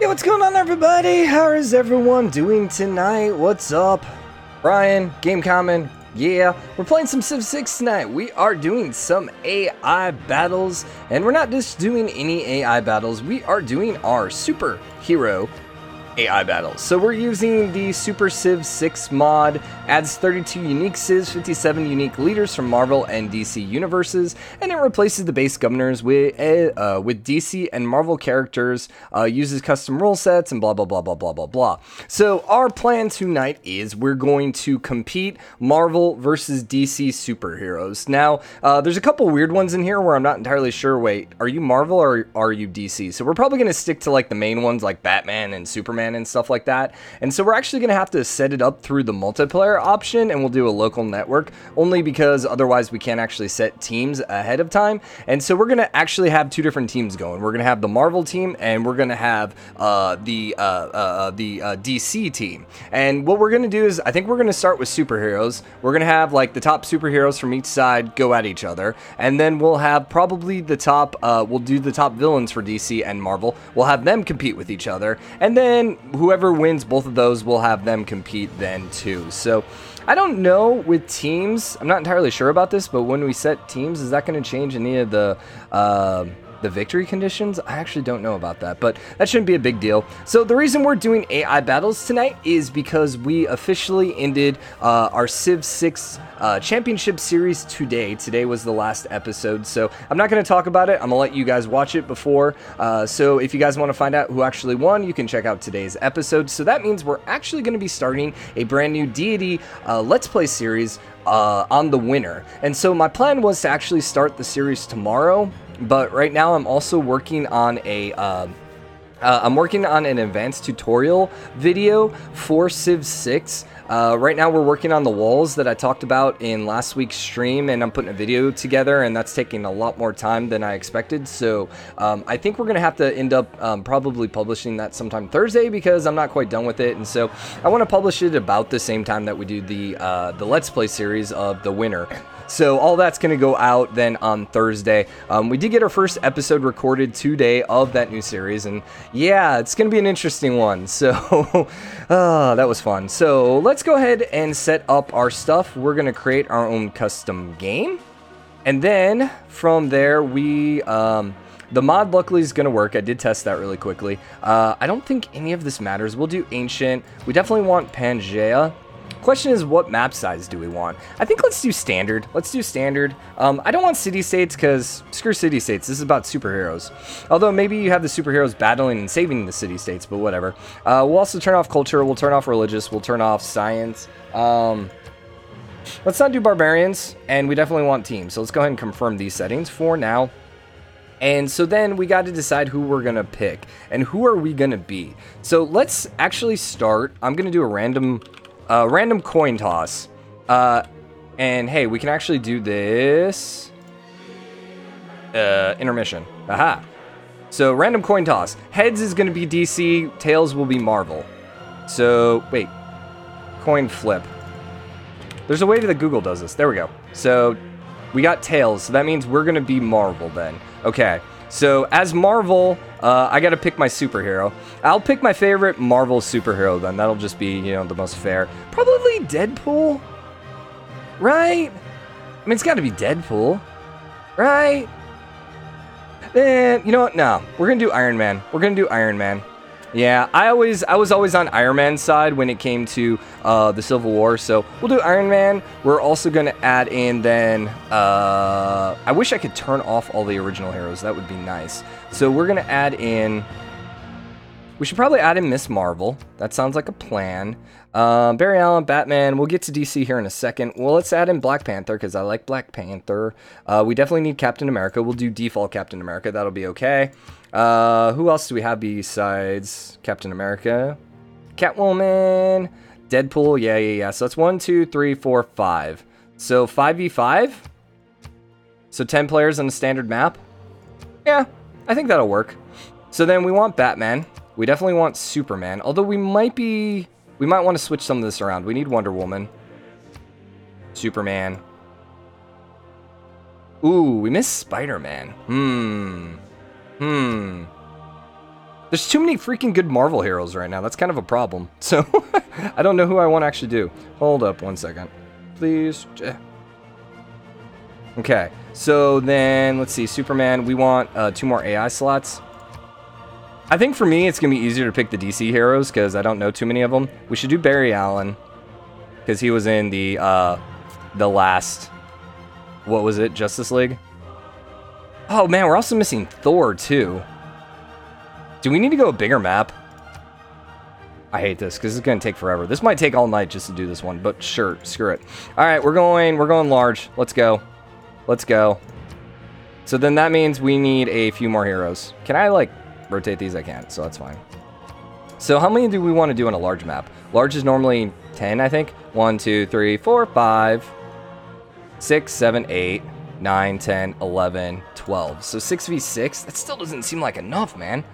Hey, what's going on, everybody? How is everyone doing tonight? What's up? Brian, Game Common. Yeah, we're playing some Civ 6 tonight. We are doing some AI battles, and we're not just doing any AI battles. We are doing our superhero AI battles. So we're using the Super Civ 6 mod, adds 32 unique civs, 57 unique leaders from Marvel and DC universes, and it replaces the base governors with DC and Marvel characters, uses custom rule sets, and blah blah blah blah blah blah blah. So our plan tonight is we're going to compete Marvel versus DC superheroes. Now, there's a couple weird ones in here where I'm not entirely sure, wait, are you Marvel or are you DC? So we're probably going to stick to like the main ones like Batman and Superman and stuff like that. And so we're actually going to have to set it up through the multiplayer option, and we'll do a local network only because otherwise we can't actually set teams ahead of time. And so we're going to actually have two different teams going. We're going to have the Marvel team and we're going to have the DC team. And what we're going to do is I think we're going to start with superheroes. We're going to have like the top superheroes from each side go at each other, and then we'll have probably the top we'll do the top villains for DC and Marvel. We'll have them compete with each other, and then whoever wins both of those will have them compete then too. So I don't know with teams, I'm not entirely sure about this, but when we set teams, is that going to change any of the victory conditions? I actually don't know about that, but that shouldn't be a big deal. So the reason we're doing AI battles tonight is because we officially ended our Civ 6 championship series today. Today was the last episode, so I'm not going to talk about it. I'm going to let you guys watch it before. So if you guys want to find out who actually won, you can check out today's episode. So that means we're actually going to be starting a brand new deity Let's Play series on the winner. And so my plan was to actually start the series tomorrow, but right now I'm also working on an advanced tutorial video for Civ 6. Right now we're working on the walls that I talked about in last week's stream, and I'm putting a video together, and that's taking a lot more time than I expected. So I think we're going to have to end up probably publishing that sometime Thursday because I'm not quite done with it. And so I want to publish it about the same time that we do the Let's Play series of the winner. So all that's going to go out then on Thursday. We did get our first episode recorded today of that new series, and yeah, it's going to be an interesting one. So that was fun. So let's go ahead and set up our stuff. We're going to create our own custom game, and then from there we the mod luckily is going to work. I did test that really quickly. I don't think any of this matters. We'll do ancient. We definitely want Pangea. Question is, what map size do we want? I think let's do standard. Let's do standard. I don't want city-states because screw city-states. This is about superheroes. Although maybe you have the superheroes battling and saving the city-states, but whatever. We'll also turn off culture. We'll turn off religious. We'll turn off science. Let's not do barbarians, and we definitely want teams. So let's go ahead and confirm these settings for now. And so then we got to decide who we're going to pick and who are we going to be. So let's actually start. I'm going to do a random coin toss, and hey, we can actually do this intermission. Aha. So random coin toss. Heads is going to be DC, tails will be Marvel. So wait, coin flip. There's a way that Google does this. There we go. So we got tails, so that means we're going to be Marvel then. Okay. So as Marvel, I gotta pick my superhero. I'll pick my favorite Marvel superhero then. That'll just be, you know, the most fair. Probably Deadpool, right? I mean, it's gotta be Deadpool, right? You know what? No, we're gonna do Iron Man. We're gonna do Iron Man. Yeah, I was always on Iron Man's side when it came to the Civil War, so we'll do Iron Man. We're also going to add in then, I wish I could turn off all the original heroes. That would be nice. So we're going to add in, we should probably add in Miss Marvel. That sounds like a plan. Barry Allen, Batman. We'll get to DC here in a second. Well, let's add in Black Panther because I like Black Panther. We definitely need Captain America. We'll do default Captain America. That'll be okay. Who else do we have besides Captain America? Catwoman, Deadpool. Yeah. So that's 1, 2, 3, 4, 5. So 5v5. So 10 players on a standard map. Yeah, I think that'll work. So then we want Batman. We definitely want Superman. Although we might want to switch some of this around. We need Wonder Woman. Superman. Ooh, we missed Spider-Man. There's too many freaking good Marvel heroes right now. That's kind of a problem. So, I don't know who I want to actually do. Hold up 1 second. Please. Okay, so then, let's see. Superman, we want 2 more AI slots. I think for me, it's going to be easier to pick the DC heroes because I don't know too many of them. We should do Barry Allen because he was in the last, what was it, Justice League? Oh, man, we're also missing Thor, too. Do we need to go a bigger map? I hate this because it's going to take forever. This might take all night just to do this one, but sure, screw it. All right, we're going large. Let's go. Let's go. So then that means we need a few more heroes. Can I, like, rotate these? I can't, so that's fine. So how many do we want to do on a large map? Large is normally 10, I think. 1, 2, 3, 4, 5, 6, 7, 8, 9, 10, 11, 12. So 6v6? That still doesn't seem like enough, man.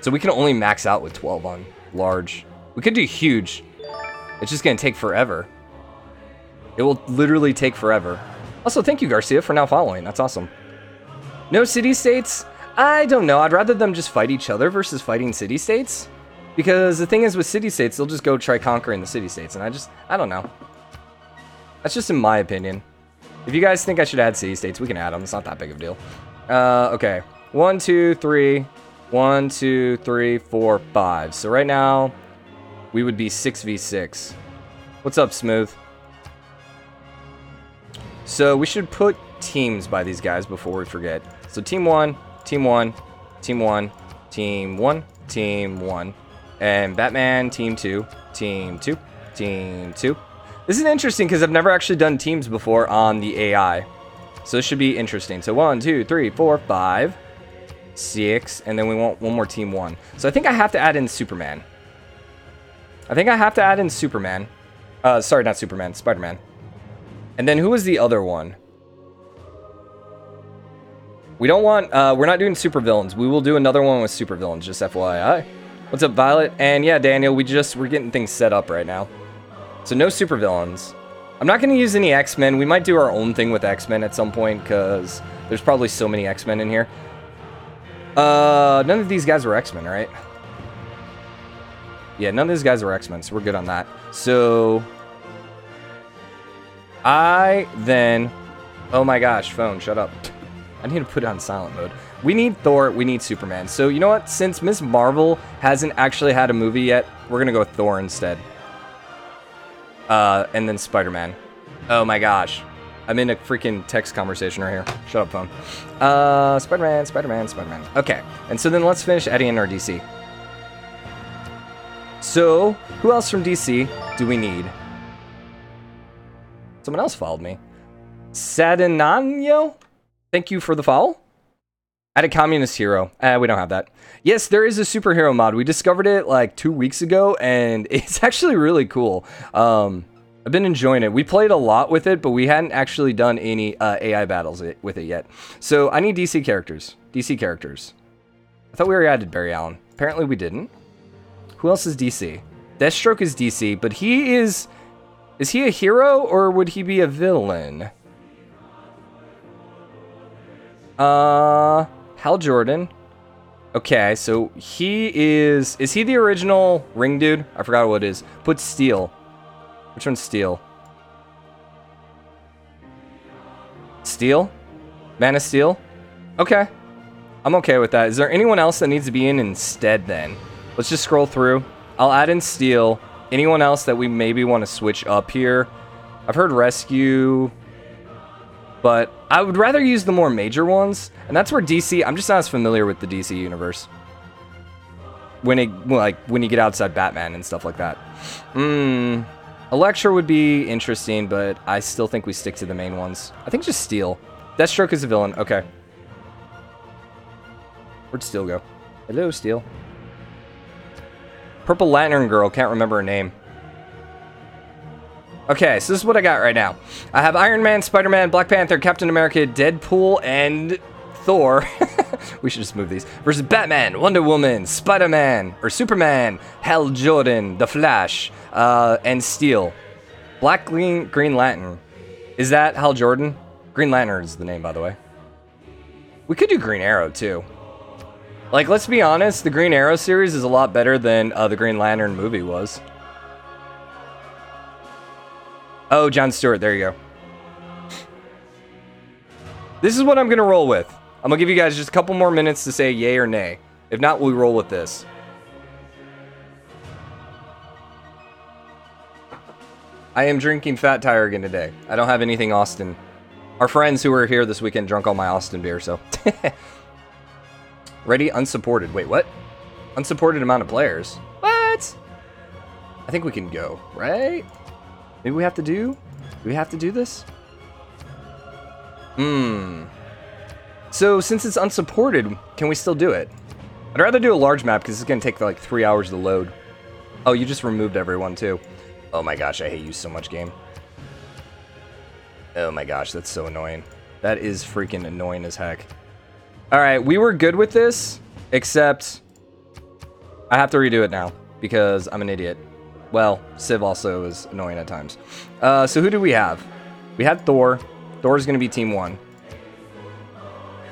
So we can only max out with 12 on large. We could do huge. It's just going to take forever. It will literally take forever. Also, thank you, Garcia, for now following. That's awesome. No city-states? I don't know. I'd rather them just fight each other versus fighting city-states. Because the thing is with city-states, they'll just go try conquering the city-states. And I don't know. That's just in my opinion. If you guys think I should add city-states, we can add them. It's not that big of a deal. Okay. 1, 2, 3... 1, 2, 3, 4, 5. So right now, we would be 6v6. What's up, Smooth? So we should put teams by these guys before we forget. So team 1, team 1, team 1, team 1, team 1. And Batman, team 2, team 2, team 2. This is interesting because I've never actually done teams before on the AI. So this should be interesting. So 1, 2, 3, 4, 5. 6, and then we want one more team 1. So I think I have to add in Superman. Sorry, not Superman, Spider-Man. And then who was the other one? We don't want, we're not doing supervillains. We will do another one with supervillains, just FYI. What's up, Violet? And yeah, Daniel, we're getting things set up right now. So no supervillains. I'm not going to use any X-Men. We might do our own thing with X-Men at some point, because there's probably so many X-Men in here. None of these guys were X-Men, right? Yeah, none of these guys were X-Men, so we're good on that. So, oh my gosh, phone, shut up. I need to put it on silent mode. We need Thor, we need Superman. So, you know what? Since Ms. Marvel hasn't actually had a movie yet, we're gonna go with Thor instead. And then Spider-Man. Oh my gosh. I'm in a freaking text conversation right here. Shut up, phone. Spider-Man, Spider-Man, Spider-Man. Okay, and so then let's finish adding in our DC. So, who else from DC do we need? Someone else followed me. Sadinano? Thank you for the follow. Add a communist hero. We don't have that. Yes, there is a superhero mod. We discovered it like 2 weeks ago, and it's actually really cool. I've been enjoying it. We played a lot with it, but we hadn't actually done any AI battles with it yet. So I need DC characters. DC characters. I thought we already added Barry Allen. Apparently we didn't. Who else is DC? Deathstroke is DC, but he is... Is he a hero, or would he be a villain? Hal Jordan. Okay, so he is... Is he the original Ring dude? I forgot what it is. Put Steel. Which one's Steel? Steel? Man of Steel? Okay. I'm okay with that. Is there anyone else that needs to be in instead then? Let's just scroll through. I'll add in Steel. Anyone else that we maybe want to switch up here? I've heard Rescue. But I would rather use the more major ones. And that's where DC... I'm just not as familiar with the DC universe. When you get outside Batman and stuff like that. Elektra would be interesting, but I still think we stick to the main ones. I think just Steel. Deathstroke is a villain. Okay. Where'd Steel go? Hello, Steel. Purple Lantern Girl. Can't remember her name. Okay, so this is what I got right now. I have Iron Man, Spider-Man, Black Panther, Captain America, Deadpool, and Thor. We should just move these. Versus Batman, Wonder Woman, Spider-Man, or Superman, Hal Jordan, The Flash, and Steel. Black Green Lantern. Is that Hal Jordan? Green Lantern is the name, by the way. We could do Green Arrow, too. Like, let's be honest, the Green Arrow series is a lot better than the Green Lantern movie was. Oh, Jon Stewart, there you go. This is what I'm going to roll with. I'm going to give you guys just a couple more minutes to say yay or nay. If not, we roll with this. I am drinking Fat Tire again today. I don't have anything Austin. Our friends who were here this weekend drunk all my Austin beer, so. Ready? Unsupported. Wait, what? Unsupported amount of players. What? I think we can go, right? Maybe we have to do? Do we have to do this? So, since it's unsupported, can we still do it? I'd rather do a large map, because it's going to take, like, 3 hours to load. Oh, you just removed everyone, too. Oh my gosh, I hate you so much, game. Oh my gosh, that's so annoying. That is freaking annoying as heck. Alright, we were good with this, except I have to redo it now, because I'm an idiot. Well, Civ also is annoying at times. So who do we have? We had Thor. Thor's going to be Team 1.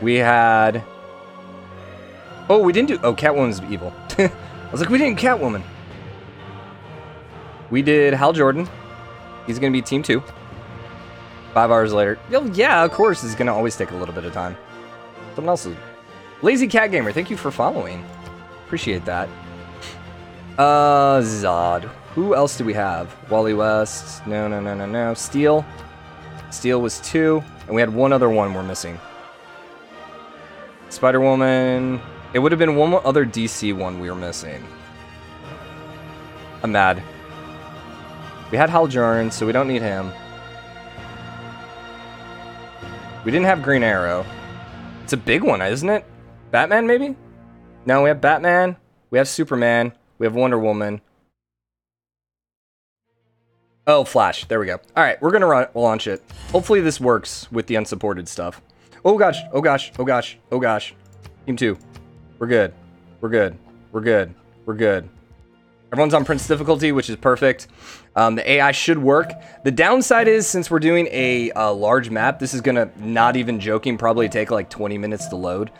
We had... Oh, we didn't do... Oh, Catwoman's evil. I was like, we didn't Catwoman. We did Hal Jordan. He's going to be Team 2. 5 hours later. Oh, yeah, of course. It's going to always take a little bit of time. Someone else is... Lazy Cat Gamer, thank you for following. Appreciate that. Zod. Who else do we have? Wally West. No. Steel. Steel was 2. And we had one other one we're missing. Spider-Woman. It would have been one other DC one we were missing. I'm mad. We had Hal Jordan, so we don't need him. We didn't have Green Arrow. It's a big one, isn't it? Batman, maybe? No, we have Batman. We have Superman. We have Wonder Woman. Oh, Flash. There we go. All right, we're going to launch it. Hopefully this works with the unsupported stuff. Oh, gosh. Oh, gosh. Oh, gosh. Oh, gosh. Team 2. We're good. We're good. We're good. We're good. Everyone's on Prince difficulty, which is perfect. The AI should work. The downside is, since we're doing a large map, this is going to, not even joking, probably take like 20 minutes to load.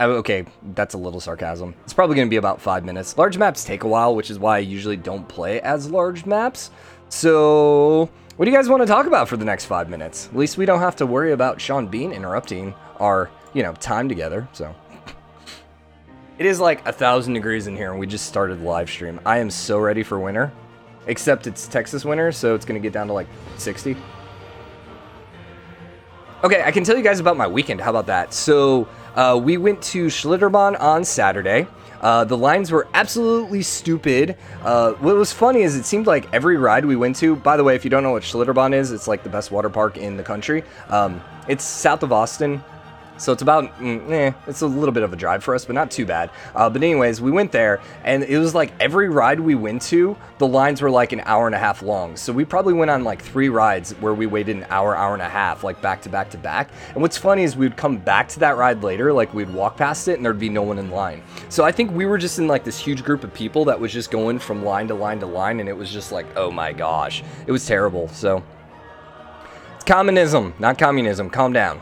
Okay, that's a little sarcasm. It's probably going to be about 5 minutes. Large maps take a while, which is why I usually don't play as large maps. So, what do you guys want to talk about for the next 5 minutes? At least we don't have to worry about Sean Bean interrupting our, time together, so... It is like 1,000 degrees in here, and we just started the live stream. I am so ready for winter. Except it's Texas winter, so it's going to get down to like 60. Okay, I can tell you guys about my weekend. How about that? So, we went to Schlitterbahn on Saturday. The lines were absolutely stupid. What was funny is it seemed like every ride we went to... By the way, if you don't know what Schlitterbahn is, it's like the best water park in the country. It's south of Austin. So it's about, it's a little bit of a drive for us, but not too bad. But anyways, we went there, and it was like every ride we went to, the lines were like an hour and a half long. So we probably went on like 3 rides where we waited an hour, hour and a half, like back to back to back. And what's funny is we'd come back to that ride later, like we'd walk past it, and there'd be no one in line. So I think we were just in like this huge group of people that was just going from line to line to line, and it was just like, oh my gosh. It was terrible, so... It's communism, not communism. Calm down.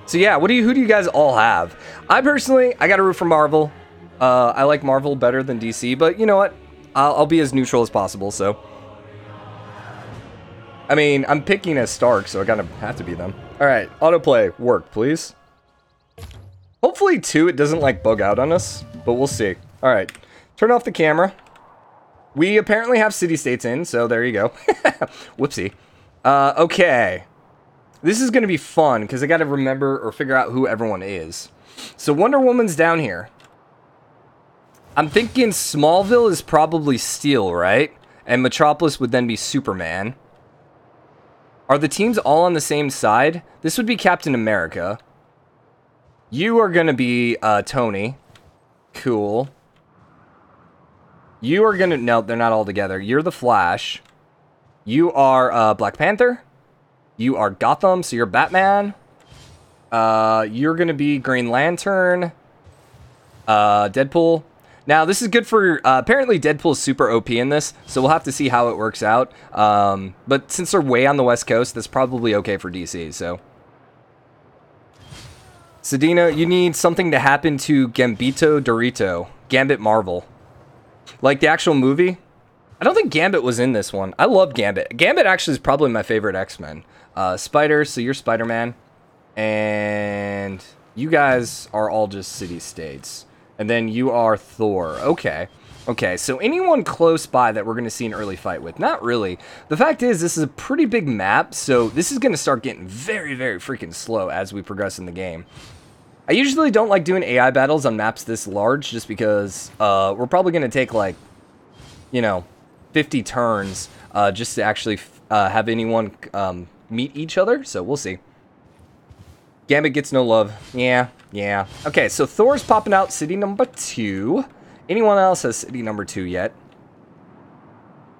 So yeah, who do you guys all have? I personally, I got to root for Marvel. I like Marvel better than DC, but you know what? I'll be as neutral as possible, so. I mean, I'm picking as Stark, so I gotta have to be them. Alright, autoplay, work, please. Hopefully, too, it doesn't like bug out on us, but we'll see. Alright, turn off the camera. We apparently have city-states in, so there you go. Whoopsie. Okay. This is going to be fun, because I got to remember or figure out who everyone is. So Wonder Woman's down here. I'm thinking Smallville is probably Steel, right? And Metropolis would then be Superman. Are the teams all on the same side? This would be Captain America. You are going to be Tony. Cool. You are going to... No, they're not all together. You're the Flash. You are Black Panther. You are Gotham, so you're Batman. You're going to be Green Lantern. Deadpool. Now, this is good for... apparently, Deadpool's super OP in this, so we'll have to see how it works out. But since they're way on the West Coast, that's probably okay for DC, so... Sedina, you need something to happen to Gambito Dorito. Gambit Marvel. Like the actual movie? I don't think Gambit was in this one. I love Gambit. Gambit actually is probably my favorite X-Men. Spider, so you're Spider-Man. And you guys are all just city-states. And then you are Thor. Okay. Okay, so anyone close by that we're going to see an early fight with? Not really. The fact is, this is a pretty big map, so this is going to start getting very, very freaking slow as we progress in the game. I usually don't like doing AI battles on maps this large, just because we're probably going to take, like, you know, 50 turns just to actually have anyone meet each other, so we'll see. Gambit gets no love. Yeah. Okay, so Thor's popping out city number 2. Anyone else has city number 2 yet?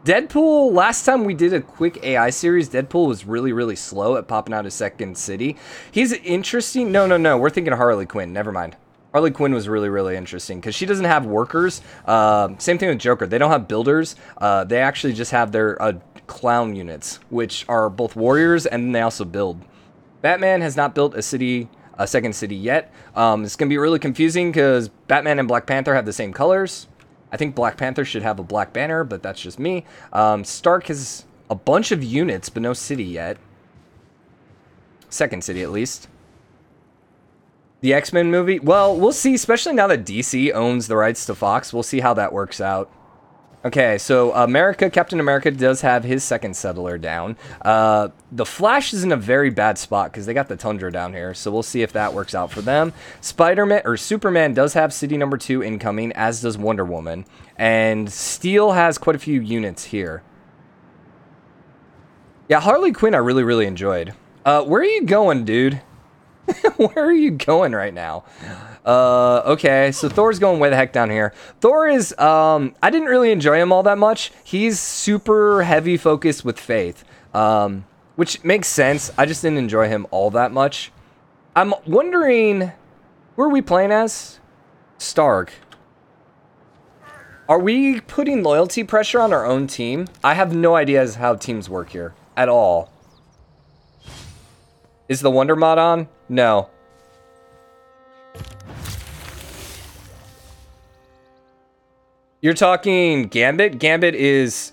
Deadpool, last time we did a quick AI series, Deadpool was really, really slow at popping out his second city. He's interesting. No, we're thinking of Harley Quinn. Never mind. Harley Quinn was really, really interesting because she doesn't have workers. Same thing with Joker. They don't have builders. They actually just have their clown units, which are both warriors and they also build. Batman has not built a second city yet. It's going to be really confusing because Batman and Black Panther have the same colors. I think Black Panther should have a black banner, but that's just me. Stark has a bunch of units, but no city yet. Second city, at least. The X-Men movie? Well, we'll see, especially now that DC owns the rights to Fox. We'll see how that works out. Okay, so Captain America does have his second settler down. The Flash is in a very bad spot because they got the Tundra down here, so we'll see if that works out for them. Superman does have city number 2 incoming, as does Wonder Woman. And Steel has quite a few units here. Yeah, Harley Quinn I really, really enjoyed. Where are you going, dude? Where are you going right now? Okay, so Thor's going way the heck down here. Thor is, I didn't really enjoy him all that much. He's super heavy focused with Faith, which makes sense. I just didn't enjoy him all that much. I'm wondering, who are we playing as? Stark. Are we putting loyalty pressure on our own team? I have no idea as how teams work here at all. Is the Wonder mod on? No. You're talking Gambit? Gambit is,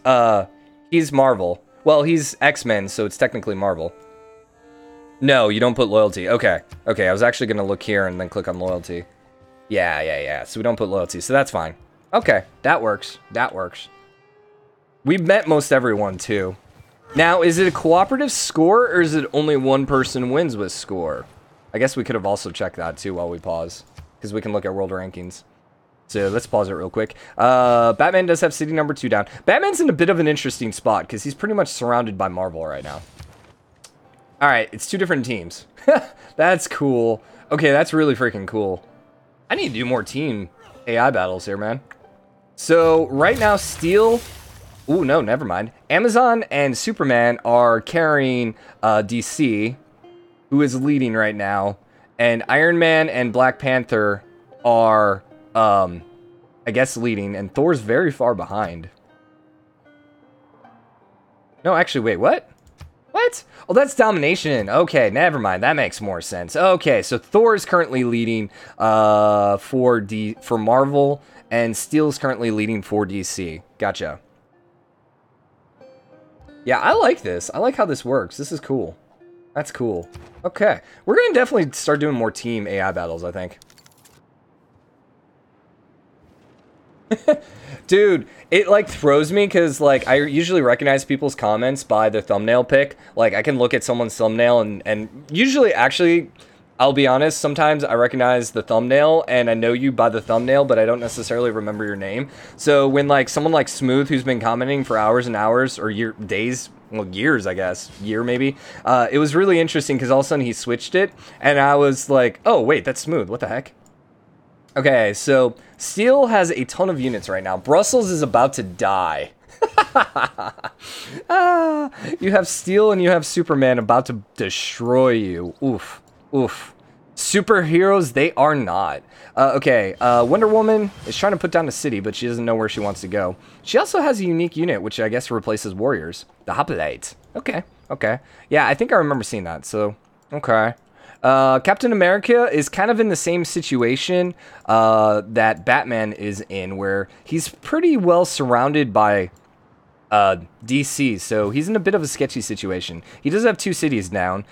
he's Marvel. Well, he's X-Men, so it's technically Marvel. No, you don't put loyalty. Okay. Okay, I was actually going to look here and then click on loyalty. Yeah. So we don't put loyalty, so that's fine. Okay, that works. That works. We've met most everyone, too. Now, is it a cooperative score, or is it only one person wins with score? I guess we could have also checked that, too, while we pause. Because we can look at world rankings. So, let's pause it real quick. Batman does have city number 2 down. Batman's in a bit of an interesting spot, because he's pretty much surrounded by Marvel right now. Alright, it's 2 different teams. That's cool. Okay, that's really freaking cool. I need to do more team AI battles here, man. So, right now, Steel... Ooh, no, never mind. Amazon and Superman are carrying DC, who is leading right now. And Iron Man and Black Panther are, I guess, leading. And Thor's very far behind. No, actually, wait, what? What? Oh, that's Domination. Okay, never mind. That makes more sense. Okay, so Thor is currently leading for Marvel, and Steel is currently leading for DC. Gotcha. Yeah, I like this. I like how this works. This is cool. That's cool. Okay. We're going to definitely start doing more team AI battles, I think. Dude, it, like, throws me because, like, I usually recognize people's comments by their thumbnail pick. Like, I can look at someone's thumbnail and usually, actually... I'll be honest, sometimes I recognize the thumbnail, and I know you by the thumbnail, but I don't necessarily remember your name. So when, like, someone like Smooth, who's been commenting for hours and hours, or days, well, years, I guess, year maybe, it was really interesting, because all of a sudden he switched it, and I was like, oh, wait, that's Smooth, what the heck? Okay, so Steel has a ton of units right now. Brussels is about to die. You have Steel and you have Superman about to destroy you. Oof. Oof. Superheroes, they are not. Okay, Wonder Woman is trying to put down a city, but she doesn't know where she wants to go. She also has a unique unit, which I guess replaces warriors. The Hoplite. Okay. Yeah, I think I remember seeing that, so, okay. Captain America is kind of in the same situation that Batman is in, where he's pretty well surrounded by DC, so he's in a bit of a sketchy situation. He does have 2 cities down.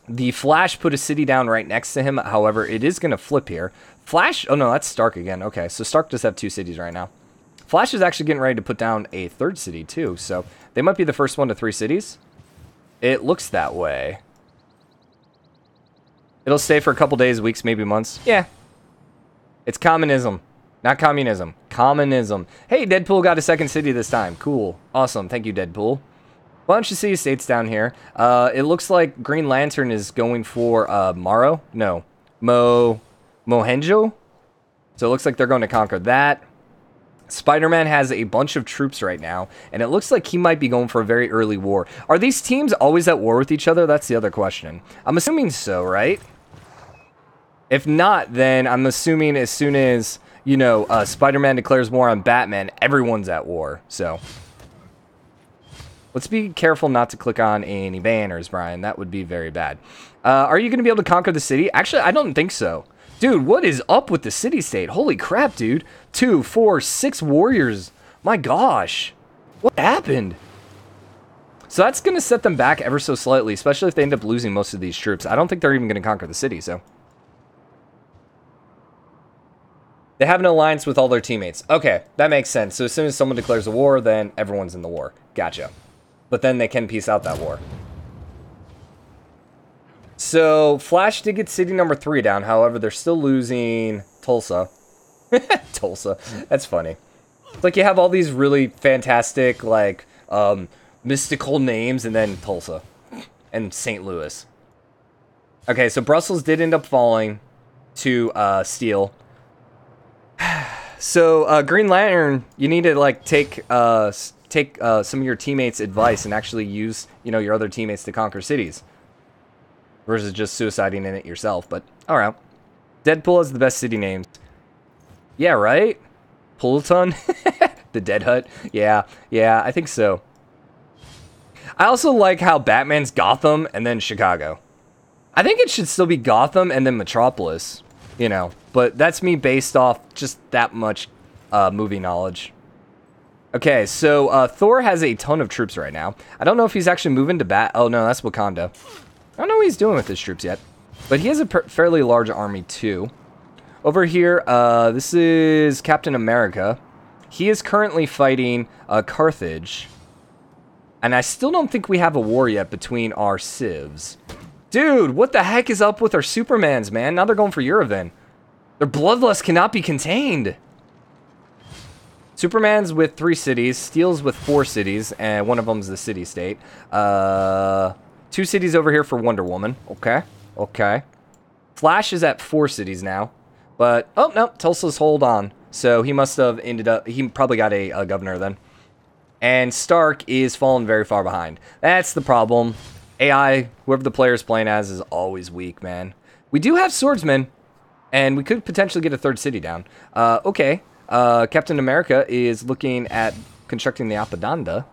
The Flash put a city down right next to him, however, it is going to flip here. Flash, oh no, that's Stark again. Okay, so Stark does have 2 cities right now. Flash is actually getting ready to put down a 3rd city too, so they might be the first one to 3 cities. It looks that way. It'll stay for a couple days, weeks, maybe months. Yeah. It's communism. Not communism. Communism. Hey, Deadpool got a 2nd city this time. Cool. Awesome. Thank you, Deadpool. Bunch of city states down here. It looks like Green Lantern is going for Morrow. No. Mohenjo. So it looks like they're going to conquer that. Spider-Man has a bunch of troops right now, and it looks like he might be going for a very early war. Are these teams always at war with each other? That's the other question. I'm assuming so, right? If not, then I'm assuming as soon as, you know, Spider-Man declares war on Batman, everyone's at war. So let's be careful not to click on any banners, Brian. That would be very bad. Are you going to be able to conquer the city? Actually, I don't think so. Dude, what is up with the city-state? Holy crap, dude. 2, 4, 6 warriors. My gosh. What happened? So that's going to set them back ever so slightly, especially if they end up losing most of these troops. I don't think they're even going to conquer the city, so. They have an alliance with all their teammates. Okay, that makes sense. So as soon as someone declares a war, then everyone's in the war. Gotcha. But then they can peace out that war. So Flash did get city number 3 down. However, they're still losing Tulsa. Tulsa. That's funny. It's like you have all these really fantastic, like, mystical names, and then Tulsa. And St. Louis. Okay, so Brussels did end up falling to Steel. So Green Lantern, you need to like take some of your teammates' advice and actually use, you know, your other teammates to conquer cities, versus just suiciding in it yourself. But all right, Deadpool has the best city names. Yeah, right. Pulaton, the Dead Hut. Yeah, I think so. I also like how Batman's Gotham and then Chicago. I think it should still be Gotham and then Metropolis. You know, but that's me based off just that much movie knowledge. Okay, so Thor has a ton of troops right now. I don't know if he's actually moving to Oh, no, that's Wakanda. I don't know what he's doing with his troops yet. But he has a fairly large army, too. Over here, this is Captain America. He is currently fighting Carthage. And I still don't think we have a war yet between our civs. Dude, what the heck is up with our Supermans, man? Now they're going for Eurovan. Their bloodlust cannot be contained. Superman's with 3 cities. Steel's with 4 cities. And one of them's the city-state. 2 cities over here for Wonder Woman. Okay. Flash is at 4 cities now. But, oh, no. Tulsa's hold on. So he must have ended up... He probably got a governor then. And Stark is falling very far behind. That's the problem. AI, whoever the player's playing as, is always weak, man. We do have swordsmen, and we could potentially get a 3rd city down. Okay. Captain America is looking at constructing the Apadanda.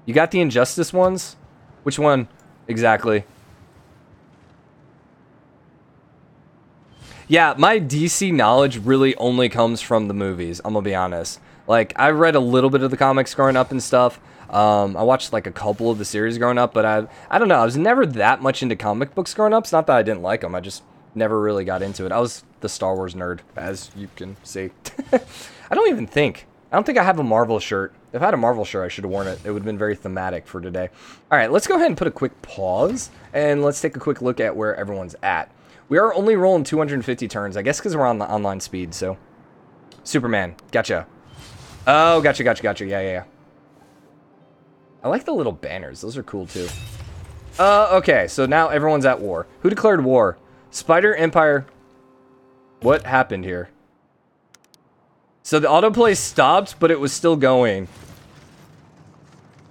You got the Injustice ones? Which one exactly? Yeah, my DC knowledge really only comes from the movies, I'm gonna be honest. Like, I read a little bit of the comics growing up and stuff. I watched like a couple of the series growing up, but I don't know. I was never that much into comic books growing up. It's not that I didn't like them. I just never really got into it. I was the Star Wars nerd, as you can see. I don't think I have a Marvel shirt. If I had a Marvel shirt, I should have worn it. It would have been very thematic for today. All right, let's go ahead and put a quick pause, and let's take a quick look at where everyone's at. We are only rolling 250 turns, I guess because we're on the online speed, so. Superman, gotcha. Oh, gotcha. Yeah. I like the little banners. Those are cool, too. Okay, so now everyone's at war. Who declared war? Spider Empire. What happened here? So the autoplay stopped, but it was still going.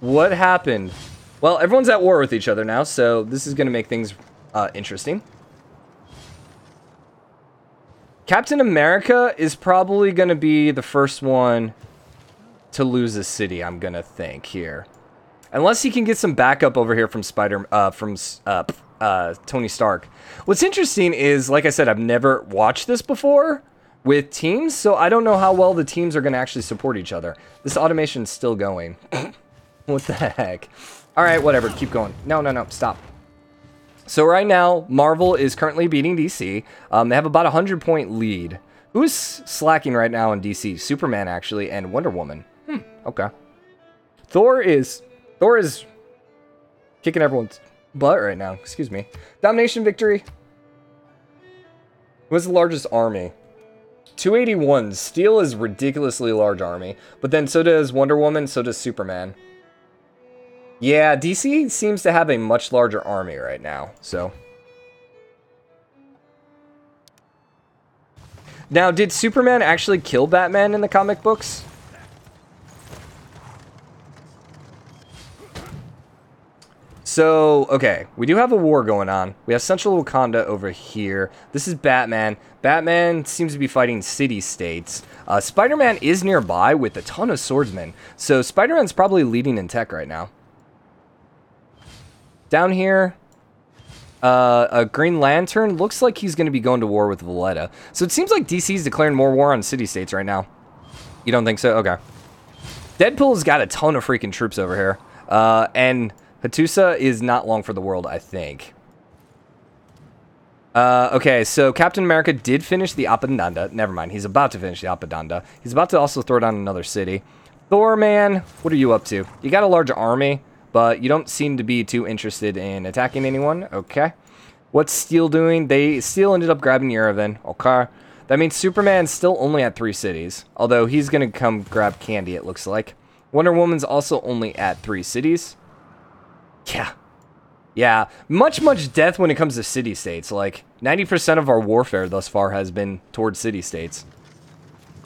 What happened? Well, everyone's at war with each other now, so this is going to make things interesting. Captain America is probably going to be the first one to lose a city, I'm going to think, here. Unless he can get some backup over here from Tony Stark. What's interesting is, like I said, I've never watched this before with teams, so I don't know how well the teams are going to actually support each other. This automation's still going. What the heck? All right, whatever. Keep going. No, stop. So right now, Marvel is currently beating DC. They have about a 100-point lead. Who's slacking right now in DC? Superman, actually, and Wonder Woman. Okay. Thor is kicking everyone's butt right now. Excuse me. Domination victory. What's the largest army? 281. Steel is ridiculously large army. But then so does Wonder Woman, so does Superman. Yeah, DC seems to have a much larger army right now, so. Now, did Superman actually kill Batman in the comic books? So, okay, we do have a war going on. We have Central Wakanda over here. This is Batman. Batman seems to be fighting city-states. Spider-Man is nearby with a ton of swordsmen. So, Spider-Man's probably leading in tech right now. Down here, a Green Lantern looks like he's going to be going to war with Valletta. So it seems like DC's declaring more war on city-states right now. You don't think so? Okay. Deadpool's got a ton of freaking troops over here. And Hatusa is not long for the world, I think. Okay, so Captain America did finish the Apandanda. Never mind, he's about to finish the Apandanda. He's about to also throw down another city. Thor, man, what are you up to? You got a large army, but you don't seem to be too interested in attacking anyone. Okay. What's Steel doing? Steel ended up grabbing Yerevan. Okay. That means Superman's still only at 3 cities. Although he's going to come grab Candy, it looks like. Wonder Woman's also only at 3 cities. Yeah. Yeah. Much death when it comes to city-states. Like, 90% of our warfare thus far has been towards city-states.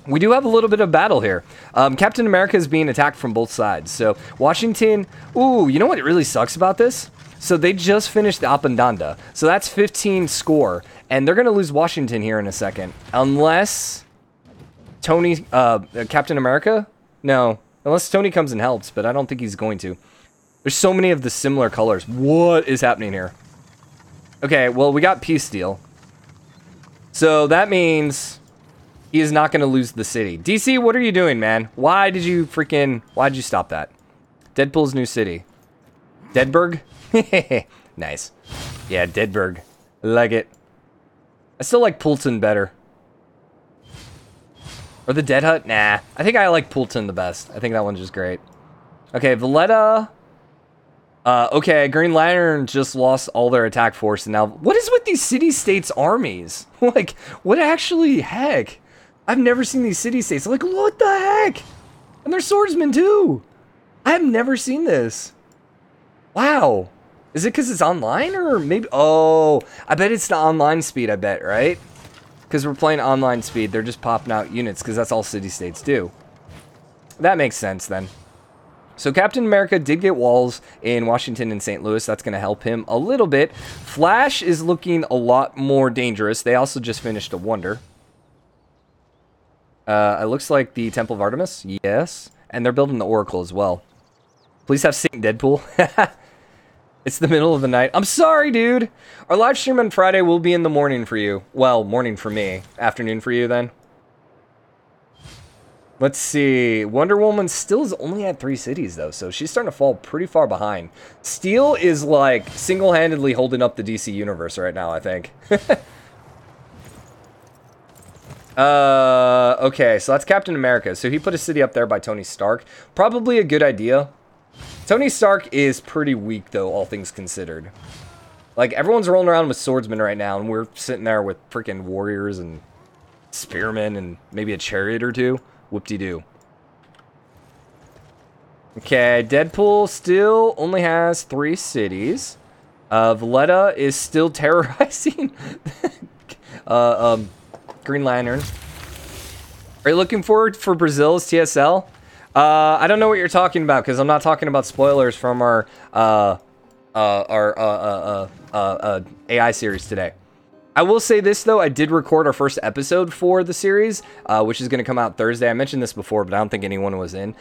We do have a little bit of battle here. Captain America is being attacked from both sides. So, Washington... Ooh, you know what really sucks about this? So, they just finished the Apandanda. So, that's 15 score. And they're going to lose Washington here in a second. Unless... Tony... Captain America? No. Unless Tony comes and helps, but I don't think he's going to. There's so many of the similar colors. What is happening here? Okay, well, we got peace deal. So, that means... he is not going to lose the city. DC, what are you doing, man? Why'd you stop that? Deadpool's new city. Deadburg? Nice. Yeah, Deadburg. I like it. I still like Poulton better. Or the Dead Hut? Nah. I think I like Poulton the best. I think that one's just great. Okay, Valletta. Okay, Green Lantern just lost all their attack force. And now, what is with these city-states armies? Like, what actually heck? I've never seen these city-states. Like, what the heck? And they're swordsmen, too. I have never seen this. Wow. Is it because it's online, or maybe... Oh, I bet it's the online speed, I bet, right? Because we're playing online speed. They're just popping out units, because that's all city-states do. That makes sense, then. So Captain America did get walls in Washington and St. Louis. That's going to help him a little bit. Flash is looking a lot more dangerous. They also just finished a Wonder. It looks like the Temple of Artemis. Yes. And they're building the Oracle as well. Please have Saint Deadpool. It's the middle of the night. I'm sorry, dude. Our live stream on Friday will be in the morning for you. Well, morning for me. Afternoon for you, then. Let's see. Wonder Woman still is only at 3 cities, though. So she's starting to fall pretty far behind. Steel is, like, single-handedly holding up the DC universe right now, I think. Okay, so that's Captain America. So he put a city up there by Tony Stark. Probably a good idea. Tony Stark is pretty weak, though, all things considered. Like, everyone's rolling around with swordsmen right now, and we're sitting there with freaking warriors and spearmen and maybe a chariot or two. Whoop-de-doo. Okay, Deadpool still only has 3 cities. Valletta is still terrorizing Green Lantern. Are you looking forward for Brazil's TSL? I don't know what you're talking about, because I'm not talking about spoilers from our AI series today. I will say this, though. I did record our first episode for the series, which is going to come out Thursday. I mentioned this before, but I don't think anyone was in.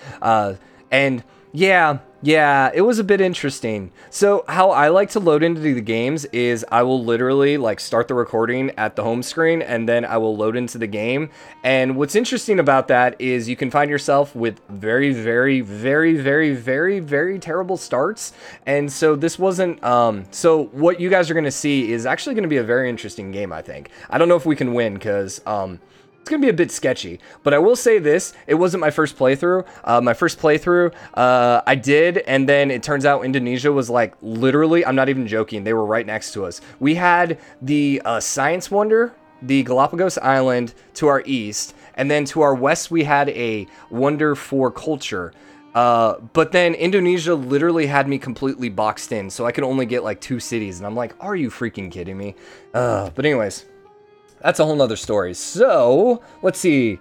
And yeah, Yeah, it was a bit interesting. So how I like to load into the games is I will literally like start the recording at the home screen and then I will load into the game. And what's interesting about that is you can find yourself with very, very, very, very, very, very terrible starts. And so this wasn't, so what you guys are going to see is actually going to be a very interesting game, I think. I don't know if we can win because, it's going to be a bit sketchy, but I will say this, it wasn't my first playthrough. I did, and then it turns out Indonesia was like, literally, I'm not even joking, they were right next to us. We had the Science Wonder, the Galapagos Island to our east, and then to our west we had a Wonder for Culture. But then Indonesia literally had me completely boxed in, so I could only get like 2 cities, and I'm like, are you freaking kidding me? But anyways. That's a whole nother story. So, let's see.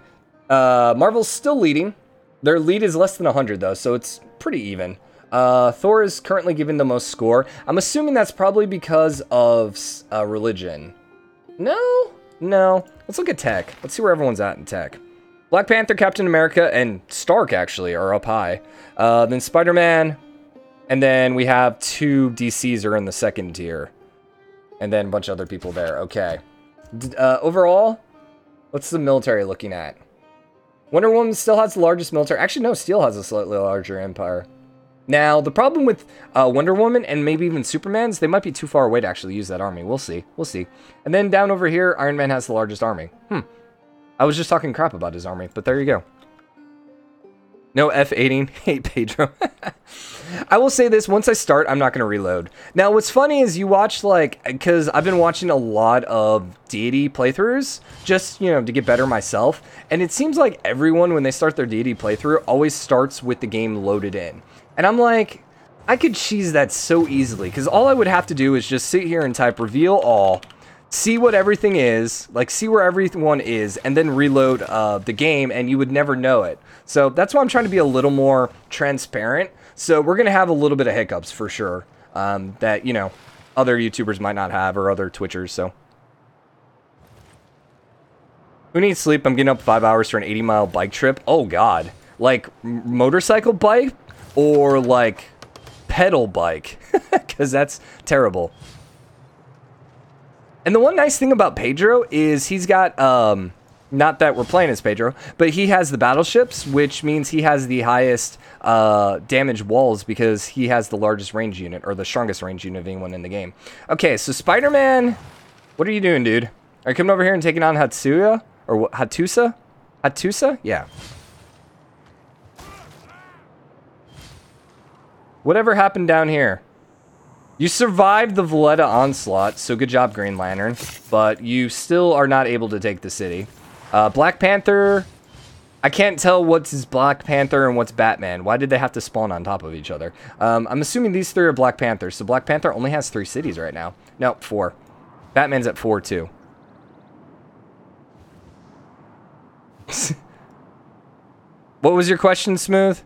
Marvel's still leading. Their lead is less than 100, though, so it's pretty even. Thor is currently giving the most score. I'm assuming that's probably because of religion. No. Let's look at tech. Let's see where everyone's at in tech. Black Panther, Captain America, and Stark, actually, are up high. Then Spider-Man. And then we have 2 DCs are in the second tier. And then a bunch of other people there. Okay. Overall, what's the military looking at? Wonder Woman still has the largest military. Actually, no, Steel has a slightly larger empire. Now, the problem with Wonder Woman and maybe even Superman's, they might be too far away to actually use that army. We'll see. We'll see. And then down over here, Iron Man has the largest army. I was just talking crap about his army, but there you go. No F-8ing. Hate Pedro. I will say this, once I start, I'm not going to reload. Now, what's funny is you watch, like, because I've been watching a lot of Deity playthroughs, just, you know, to get better myself, and it seems like everyone, when they start their Deity playthrough, always starts with the game loaded in. And I'm like, I could cheese that so easily, because all I would have to do is just sit here and type reveal all, see what everything is, like see where everyone is, and then reload the game, and you would never know it. So that's why I'm trying to be a little more transparent. So we're going to have a little bit of hiccups for sure that, you know, other YouTubers might not have or other Twitchers, so. Who needs sleep? I'm getting up 5 hours for an 80-mile bike trip. Oh, God. Like, motorcycle bike or, like, pedal bike? Because that's terrible. And the one nice thing about Pedro is he's got, not that we're playing as Pedro, but he has the battleships, which means he has the highest damage walls because he has the largest range unit, or the strongest range unit of anyone in the game. Okay, so Spider-Man, what are you doing, dude? Are you coming over here and taking on Hatsuya? Or what, Hatusa? Hatusa? Yeah. Whatever happened down here? You survived the Valletta onslaught, so good job, Green Lantern. But you still are not able to take the city. Black Panther, I can't tell what's Black Panther and what's Batman. Why did they have to spawn on top of each other? I'm assuming these 3 are Black Panthers, so Black Panther only has 3 cities right now. No, 4. Batman's at 4, too. What was your question, Smooth?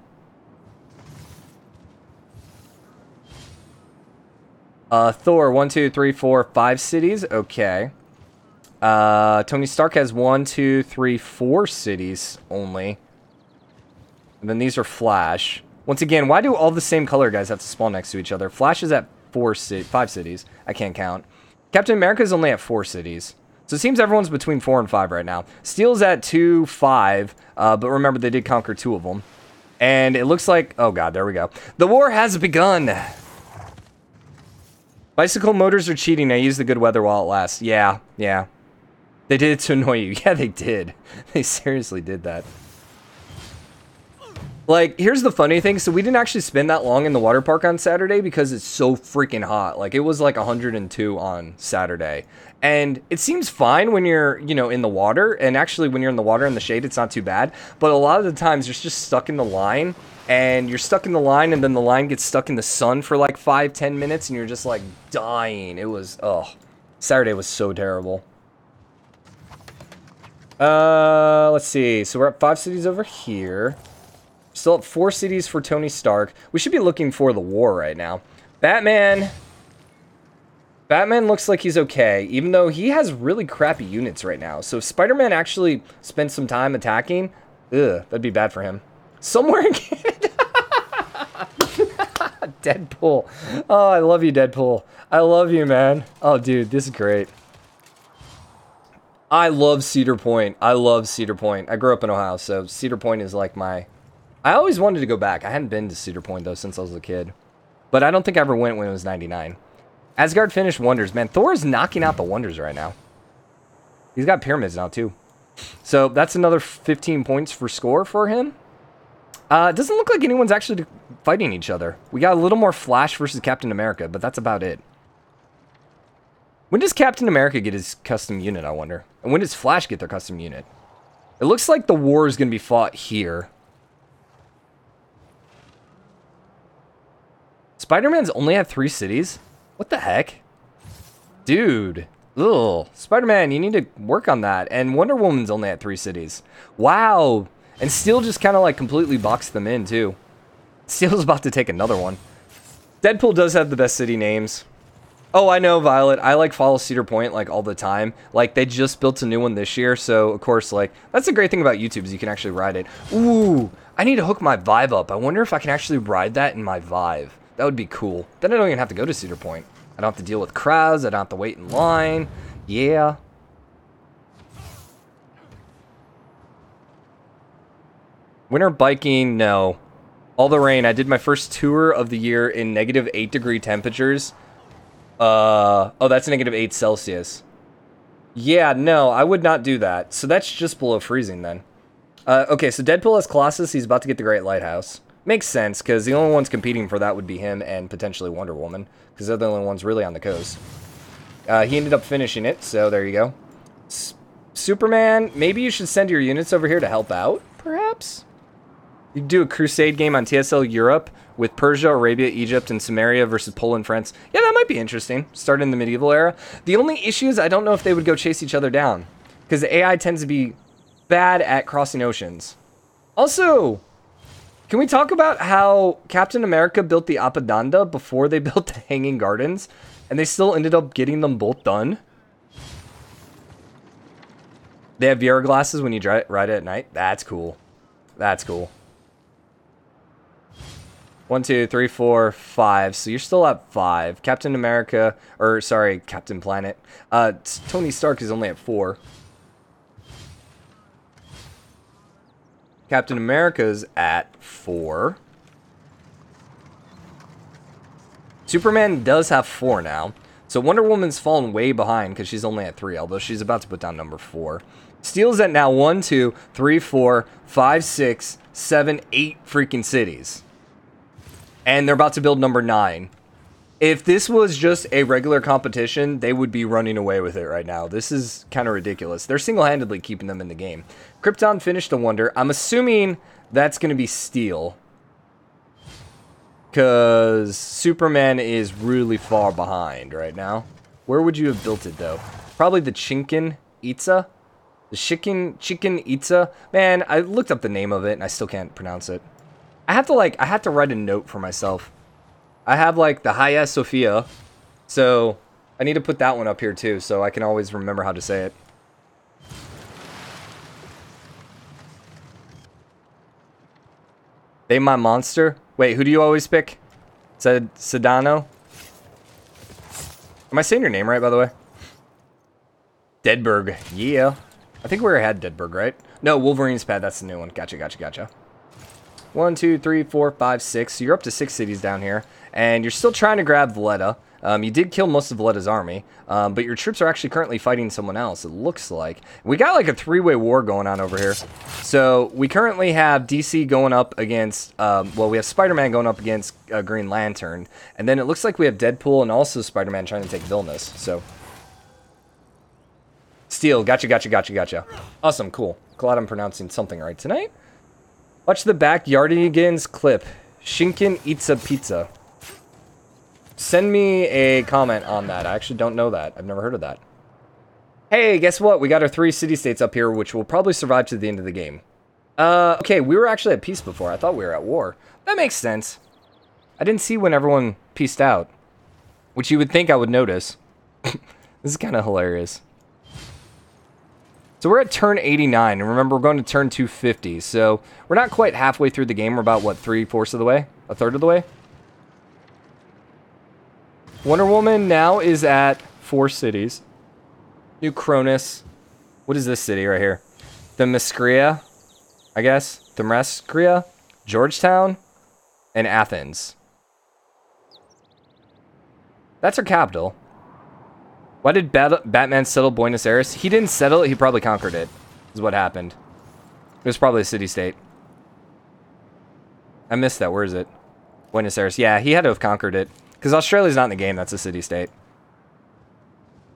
Thor, 1, 2, 3, 4, 5 cities. Okay. Tony Stark has 1, 2, 3, 4 cities only. And then these are Flash. Once again, why do all the same color guys have to spawn next to each other? Flash is at 5 cities. I can't count. Captain America is only at 4 cities. So it seems everyone's between 4 and 5 right now. Steel's at 2, 5. But remember, they did conquer 2 of them. And it looks like... Oh, God, there we go. The war has begun. Bicycle motors are cheating. I use the good weather while it lasts. Yeah. They did it to annoy you. Yeah, they did. They seriously did that. Like, here's the funny thing. So we didn't actually spend that long in the water park on Saturday because it's so freaking hot. Like, it was like 102 on Saturday. And it seems fine when you're, you know, in the water. And actually, when you're in the water in the shade, it's not too bad. But a lot of the times, you're just stuck in the line. And you're stuck in the line, and then the line gets stuck in the sun for like 5-10 minutes, and you're just like dying. It was, oh, Saturday was so terrible. Let's see. So we're at 5 cities over here. Still at 4 cities for Tony Stark. We should be looking for the war right now. Batman looks like he's okay, even though he has really crappy units right now. So if Spider-Man actually spent some time attacking, that'd be bad for him. Somewhere in Canada. Deadpool. Oh, I love you, Deadpool. I love you, man. Oh, dude, this is great. I love Cedar Point. I love Cedar Point. I grew up in Ohio, so Cedar Point is like my... I always wanted to go back. I hadn't been to Cedar Point, though, since I was a kid. But I don't think I ever went when it was 99. Asgard finished Wonders. Man, Thor is knocking out the Wonders right now. He's got Pyramids now, too. So that's another 15 points for score for him. It doesn't look like anyone's actually fighting each other. We got a little more Flash versus Captain America, but that's about it. When does Captain America get his custom unit, I wonder? And when does Flash get their custom unit? It looks like the war is going to be fought here. Spider-Man's only had 3 cities? What the heck? Dude. Ugh. Spider-Man, you need to work on that. And Wonder Woman's only at 3 cities. Wow. And Steel just kind of like completely boxed them in, too. Steel's about to take another one. Deadpool does have the best city names. Oh, I know, Violet. I, like, follow Cedar Point, like, all the time. Like, they just built a new one this year, so, of course, like, that's the great thing about YouTube is you can actually ride it. Ooh, I need to hook my Vive up. I wonder if I can actually ride that in my Vive. That would be cool. Then I don't even have to go to Cedar Point. I don't have to deal with crowds. I don't have to wait in line. Yeah. Winter biking, no. All the rain. I did my first tour of the year in -8-degree temperatures. Oh, that's -8 Celsius. Yeah, no, I would not do that. So that's just below freezing then. Okay, so Deadpool has Colossus. He's about to get the Great Lighthouse. Makes sense, because the only ones competing for that would be him and potentially Wonder Woman, because they're the only ones really on the coast. He ended up finishing it, so there you go. Superman, maybe you should send your units over here to help out, perhaps? You can do a Crusade game on TSL Europe with Persia, Arabia, Egypt, and Samaria versus Poland, France. Yeah, that might be interesting. Start in the medieval era. The only issue is I don't know if they would go chase each other down, because the AI tends to be bad at crossing oceans. Also, can we talk about how Captain America built the Apadanda before they built the Hanging Gardens, and they still ended up getting them both done? They have VR glasses when you ride it at night. That's cool. That's cool. 1, 2, 3, 4, 5. So you're still at 5. Captain America, or sorry, Captain Planet. Tony Stark is only at 4. Captain America's at 4. Superman does have 4 now. So Wonder Woman's fallen way behind because she's only at 3, although she's about to put down number 4. Steel's at now 1, 2, 3, 4, 5, 6, 7, 8 freaking cities. And they're about to build number 9. If this was just a regular competition, they would be running away with it right now. This is kind of ridiculous. They're single-handedly keeping them in the game. Krypton finished a wonder. I'm assuming that's going to be Steel. Because Superman is really far behind right now. Where would you have built it, though? Probably the Chicken Itza? The Chicken Itza? Man, I looked up the name of it, and I still can't pronounce it. I have to write a note for myself. I have, like, the Hagia Sophia, so I need to put that one up here, too, so I can always remember how to say it. They my monster? Wait, who do you always pick? Sedano? Am I saying your name right, by the way? Deadberg. Yeah. I think we already had Deadberg, right? No, Wolverine's pad. That's the new one. Gotcha. 1, 2, 3, 4, 5, 6. So you're up to 6 cities down here. And you're still trying to grab Valletta. You did kill most of Valletta's army. But your troops are actually currently fighting someone else, it looks like. We got like a 3-way war going on over here. So we currently have DC going up against... well, we have Spider-Man going up against Green Lantern. And then it looks like we have Deadpool and also Spider-Man trying to take Vilnius. So... Steel. Gotcha. Awesome, cool. Glad I'm pronouncing something right tonight. Watch the Backyardigans clip. Shinken Itza Pizza. Send me a comment on that. I actually don't know that. I've never heard of that. Hey, guess what? We got our 3 city-states up here, which will probably survive to the end of the game. Okay, we were actually at peace before. I thought we were at war. That makes sense. I didn't see when everyone peaced out, which you would think I would notice. This is kind of hilarious. So we're at turn 89, and remember, we're going to turn 250, so we're not quite halfway through the game. We're about, what, 3/4 of the way? A third of the way? Wonder Woman now is at 4 cities. New Cronus. What is this city right here? Themyscira, I guess. Themyscira, Georgetown, and Athens. That's her capital. Why did Batman settle Buenos Aires? He didn't settle it, he probably conquered it, is what happened. It was probably a city-state. I missed that, where is it? Buenos Aires, yeah, he had to have conquered it. Because Australia's not in the game, that's a city-state.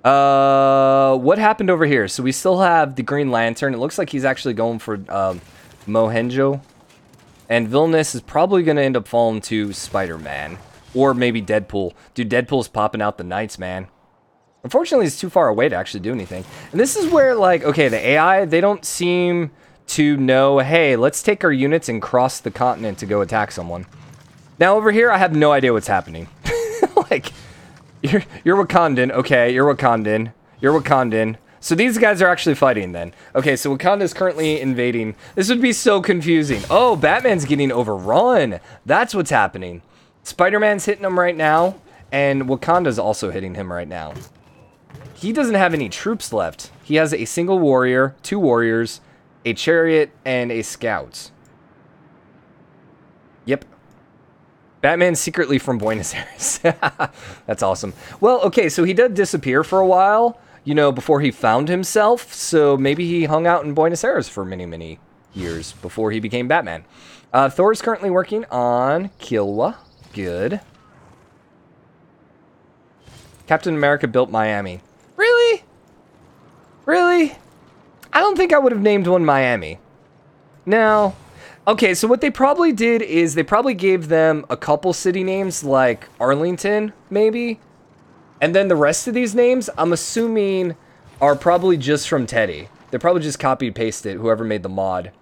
What happened over here? So we still have the Green Lantern. It looks like he's actually going for Mohenjo. And Villainous is probably going to end up falling to Spider-Man. Or maybe Deadpool. Dude, Deadpool's popping out the Knights, man. Unfortunately, he's too far away to actually do anything. And this is where, like, okay, the AI, they don't seem to know, hey, let's take our units and cross the continent to go attack someone. Now, over here, I have no idea what's happening. Like, you're Wakandan. Okay, you're Wakandan. You're Wakandan. So these guys are actually fighting then. Okay, so Wakanda is currently invading. This would be so confusing. Oh, Batman's getting overrun. That's what's happening. Spider-Man's hitting him right now, and Wakanda's also hitting him right now. He doesn't have any troops left. He has a single warrior, 2 warriors, a chariot, and a scout. Yep. Batman's secretly from Buenos Aires. That's awesome. Well, okay, so he did disappear for a while, you know, before he found himself. So maybe he hung out in Buenos Aires for many, many years before he became Batman. Thor's currently working on Kilwa. Good. Captain America built Miami. Really? Really? I don't think I would have named one Miami. No. Okay, so what they probably did is they probably gave them a couple city names like Arlington, maybe. And then the rest of these names, I'm assuming, are probably just from Teddy. They probably just copy-pasted whoever made the mod.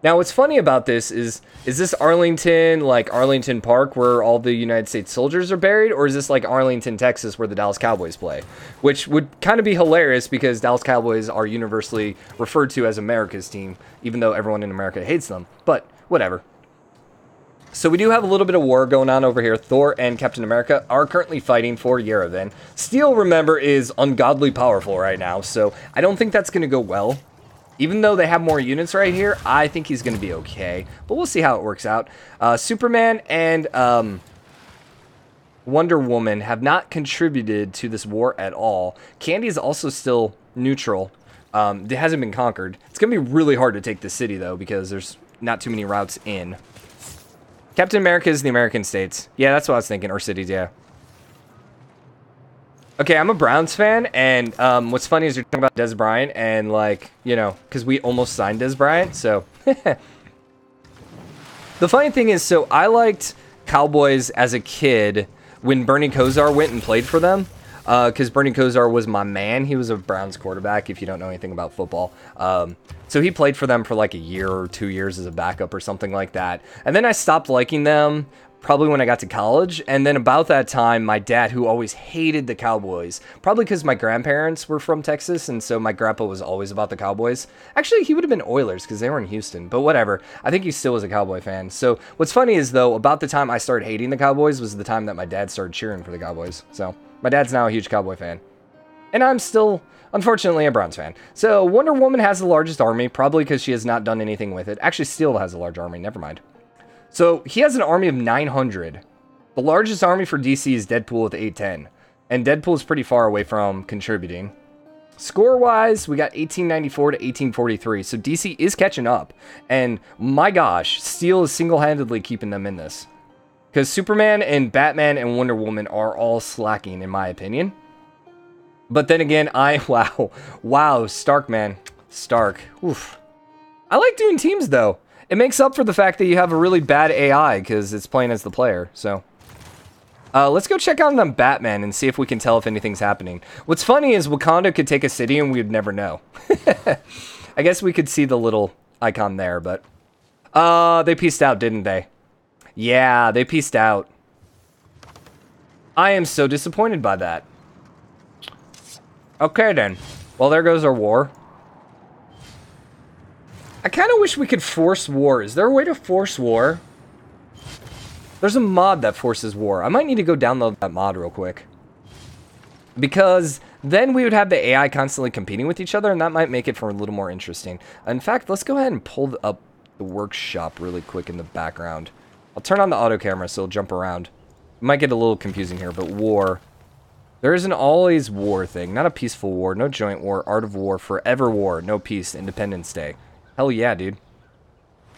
Now, what's funny about this is this Arlington, like Arlington Park, where all the United States soldiers are buried? Or is this like Arlington, Texas, where the Dallas Cowboys play? Which would kind of be hilarious because Dallas Cowboys are universally referred to as America's team, even though everyone in America hates them. But whatever. So we do have a little bit of war going on over here. Thor and Captain America are currently fighting for Yerevan. Steel, remember, is ungodly powerful right now, so I don't think that's going to go well. Even though they have more units right here, I think he's going to be okay. But we'll see how it works out. Superman and Wonder Woman have not contributed to this war at all. Candy is also still neutral. It hasn't been conquered. It's going to be really hard to take this city, though, because there's not too many routes in. Captain America is the American states. Yeah, that's what I was thinking. Or cities, yeah. Okay, I'm a Browns fan, and what's funny is you're talking about Dez Bryant, and, like, you know, because we almost signed Dez Bryant, so. The funny thing is, so I liked Cowboys as a kid when Bernie Kosar went and played for them, because Bernie Kosar was my man. He was a Browns quarterback, if you don't know anything about football. So he played for them for like a year or 2 years as a backup or something like that. And then I stopped liking them probably when I got to college. And then about that time, my dad, who always hated the Cowboys, probably because my grandparents were from Texas, and so my grandpa was always about the Cowboys. Actually, he would have been Oilers because they were in Houston, but whatever. I think he still was a Cowboy fan. So what's funny is, though, about the time I started hating the Cowboys was the time that my dad started cheering for the Cowboys. So my dad's now a huge Cowboy fan. And I'm still, unfortunately, a Browns fan. So Wonder Woman has the largest army, probably because she has not done anything with it. Actually, Steel has a large army, never mind. So he has an army of 900. The largest army for DC is Deadpool with 810. And Deadpool is pretty far away from contributing. Score-wise, we got 1894 to 1843. So DC is catching up. And my gosh, Steel is single-handedly keeping them in this. Because Superman and Batman and Wonder Woman are all slacking, in my opinion. But then again, wow, Stark, man. Stark. Oof. I like doing teams, though. It makes up for the fact that you have a really bad AI, because it's playing as the player, so. Let's go check out on Batman and see if we can tell if anything's happening. What's funny is Wakanda could take a city and we'd never know. I guess we could see the little icon there, but. They pieced out, didn't they? Yeah, they pieced out. I am so disappointed by that. Okay, then. Well, there goes our war. I kind of wish we could force war. Is there a way to force war? There's a mod that forces war. I might need to go download that mod real quick. Because then we would have the AI constantly competing with each other, and that might make it for a little more interesting. In fact, let's go ahead and pull up the workshop really quick in the background. I'll turn on the auto camera so it'll jump around. It might get a little confusing here, but war. There is an always war thing, not a peaceful war, no joint war, art of war, forever war, no peace, Independence Day. Hell yeah, dude.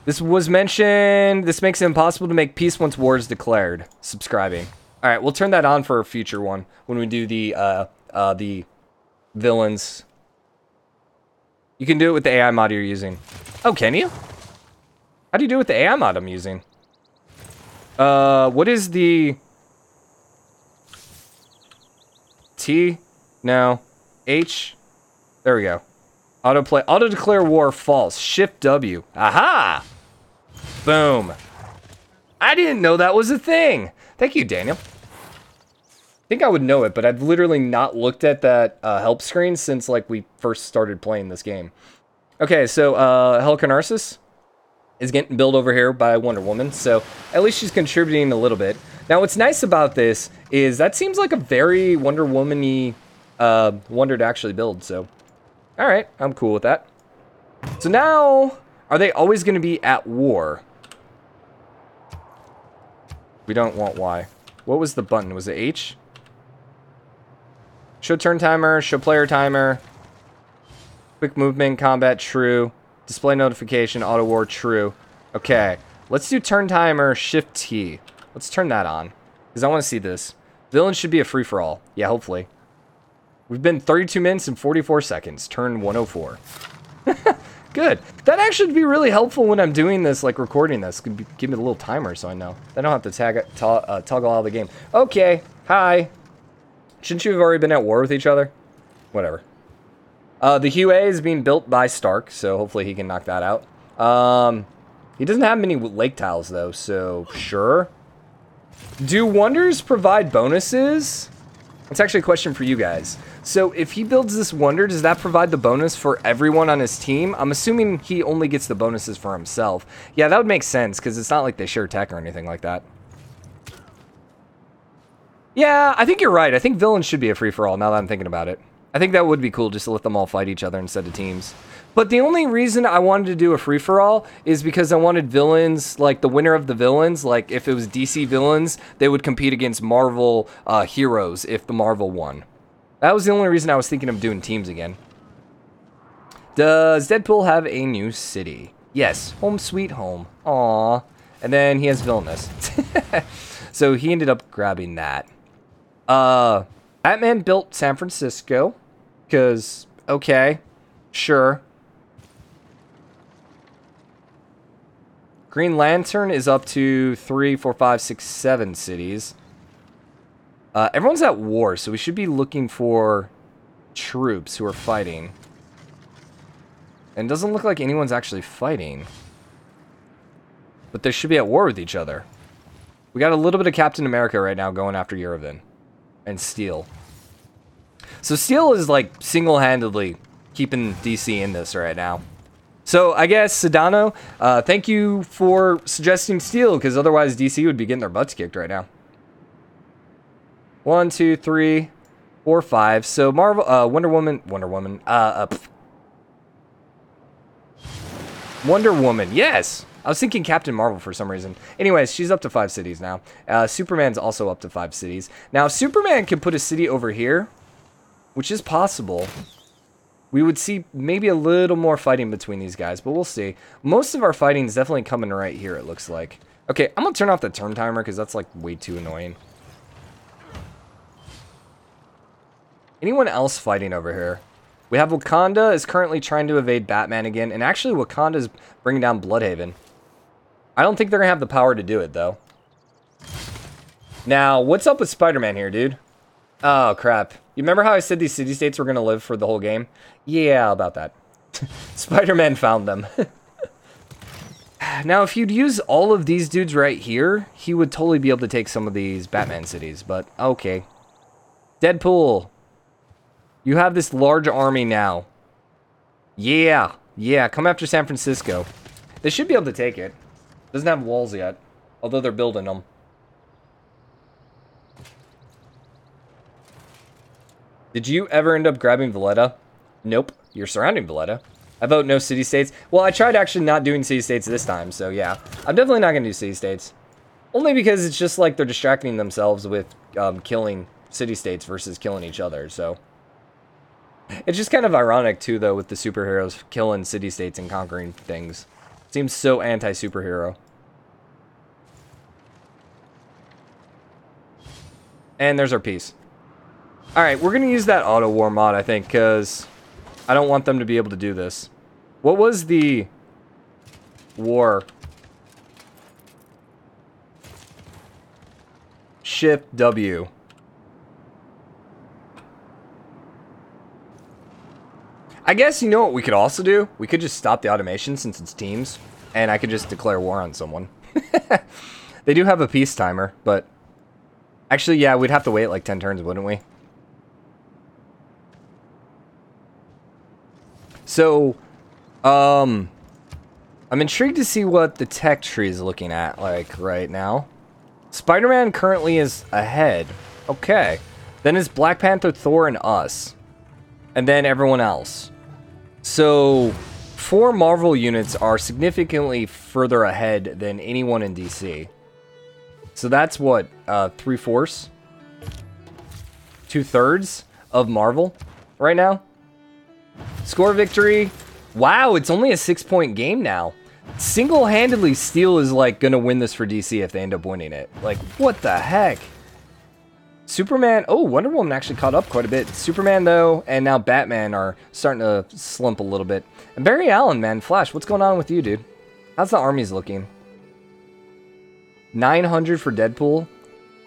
This was mentioned. This makes it impossible to make peace once war is declared. Subscribing. All right, we'll turn that on for a future one when we do the villains. You can do it with the AI mod you're using. Oh, can you? How do you do it with the AI mod I'm using? What is the T? No. H? There we go. Autoplay. Auto declare war false. Shift W. Aha! Boom. I didn't know that was a thing. Thank you, Daniel. I think I would know it, but I've literally not looked at that help screen since like we first started playing this game. Okay, so Helicarnassus is getting built over here by Wonder Woman, so at least she's contributing a little bit. Now, what's nice about this is that seems like a very Wonder Woman-y wonder to actually build, so all right, I'm cool with that. So now, are they always going to be at war? We don't want Y. What was the button? Was it H? Show turn timer, show player timer. Quick movement, combat, true. Display notification, auto war, true. Okay, let's do turn timer, shift T. Let's turn that on, because I want to see this. Villains should be a free-for-all. Yeah, hopefully. We've been 32 minutes and 44 seconds. Turn 104. Good. That actually would be really helpful when I'm doing this, like recording this. Give me a little timer so I know. I don't have to toggle out of the game. Okay. Hi. Shouldn't you have already been at war with each other? Whatever. The Hue is being built by Stark, so hopefully he can knock that out. He doesn't have many lake tiles, though, so sure. Do wonders provide bonuses? That's actually a question for you guys. So if he builds this wonder, does that provide the bonus for everyone on his team? I'm assuming he only gets the bonuses for himself. Yeah, that would make sense, because it's not like they share tech or anything like that. Yeah, I think you're right. I think villains should be a free-for-all, now that I'm thinking about it. I think that would be cool, just to let them all fight each other instead of teams. But the only reason I wanted to do a free-for-all is because I wanted villains, like the winner of the villains, like if it was DC villains, they would compete against Marvel heroes if the Marvel won. That was the only reason I was thinking of doing teams again. Does Deadpool have a new city? Yes, home sweet home. Aww. And then he has villainous. So he ended up grabbing that. Batman built San Francisco. Because, okay, sure. Green Lantern is up to 3, 4, 5, 6, 7 cities. Everyone's at war, so we should be looking for troops who are fighting. And it doesn't look like anyone's actually fighting. But they should be at war with each other. We got a little bit of Captain America right now going after Yuravan. And Steel. So Steel is like single-handedly keeping DC in this right now. So I guess Sedano, thank you for suggesting Steel, because otherwise DC would be getting their butts kicked right now. 1, 2, 3, 4, 5. So Marvel, Wonder Woman, yes! I was thinking Captain Marvel for some reason. Anyways, she's up to 5 cities now. Superman's also up to 5 cities. Now, Superman can put a city over here, which is possible. We would see maybe a little more fighting between these guys, but we'll see. Most of our fighting is definitely coming right here, it looks like. Okay, I'm going to turn off the turn timer because that's like way too annoying. Anyone else fighting over here? We have Wakanda is currently trying to evade Batman again, and actually Wakanda is bringing down Bloodhaven. I don't think they're going to have the power to do it, though. Now, what's up with Spider-Man here, dude? Oh, crap. You remember how I said these city-states were going to live for the whole game? Yeah, about that. Spider-Man found them. Now, if you'd use all of these dudes right here, he would totally be able to take some of these Batman cities, but okay. Deadpool. You have this large army now. Yeah, come after San Francisco. They should be able to take it. Doesn't have walls yet, although they're building them. Did you ever end up grabbing Valletta? Nope. You're surrounding Valletta. I vote no city-states. Well, I tried actually not doing city-states this time, so yeah. I'm definitely not going to do city-states. Only because it's just like they're distracting themselves with killing city-states versus killing each other, so. It's just kind of ironic, too, though, with the superheroes killing city-states and conquering things. Seems so anti-superhero. And there's our piece. Alright, we're going to use that auto-war mod, I think, because I don't want them to be able to do this. What was the war? Shift W. I guess you know what we could also do? We could just stop the automation since it's teams, and I could just declare war on someone. They do have a peace timer, but actually, yeah, we'd have to wait like 10 turns, wouldn't we? So, I'm intrigued to see what the tech tree is looking at like right now. Spider-Man currently is ahead. Okay. Then it's Black Panther, Thor, and us. And then everyone else. So, 4 Marvel units are significantly further ahead than anyone in DC. So that's what, 3/4? 2/3 of Marvel right now? Score victory. Wow, it's only a 6-point game now. Single-handedly, Steel is like gonna win this for DC if they end up winning it. Like, what the heck? Superman, oh, Wonder Woman actually caught up quite a bit. Superman, though, and now Batman are starting to slump a little bit. And Barry Allen, man, Flash, what's going on with you, dude? How's the armies looking? 900 for Deadpool,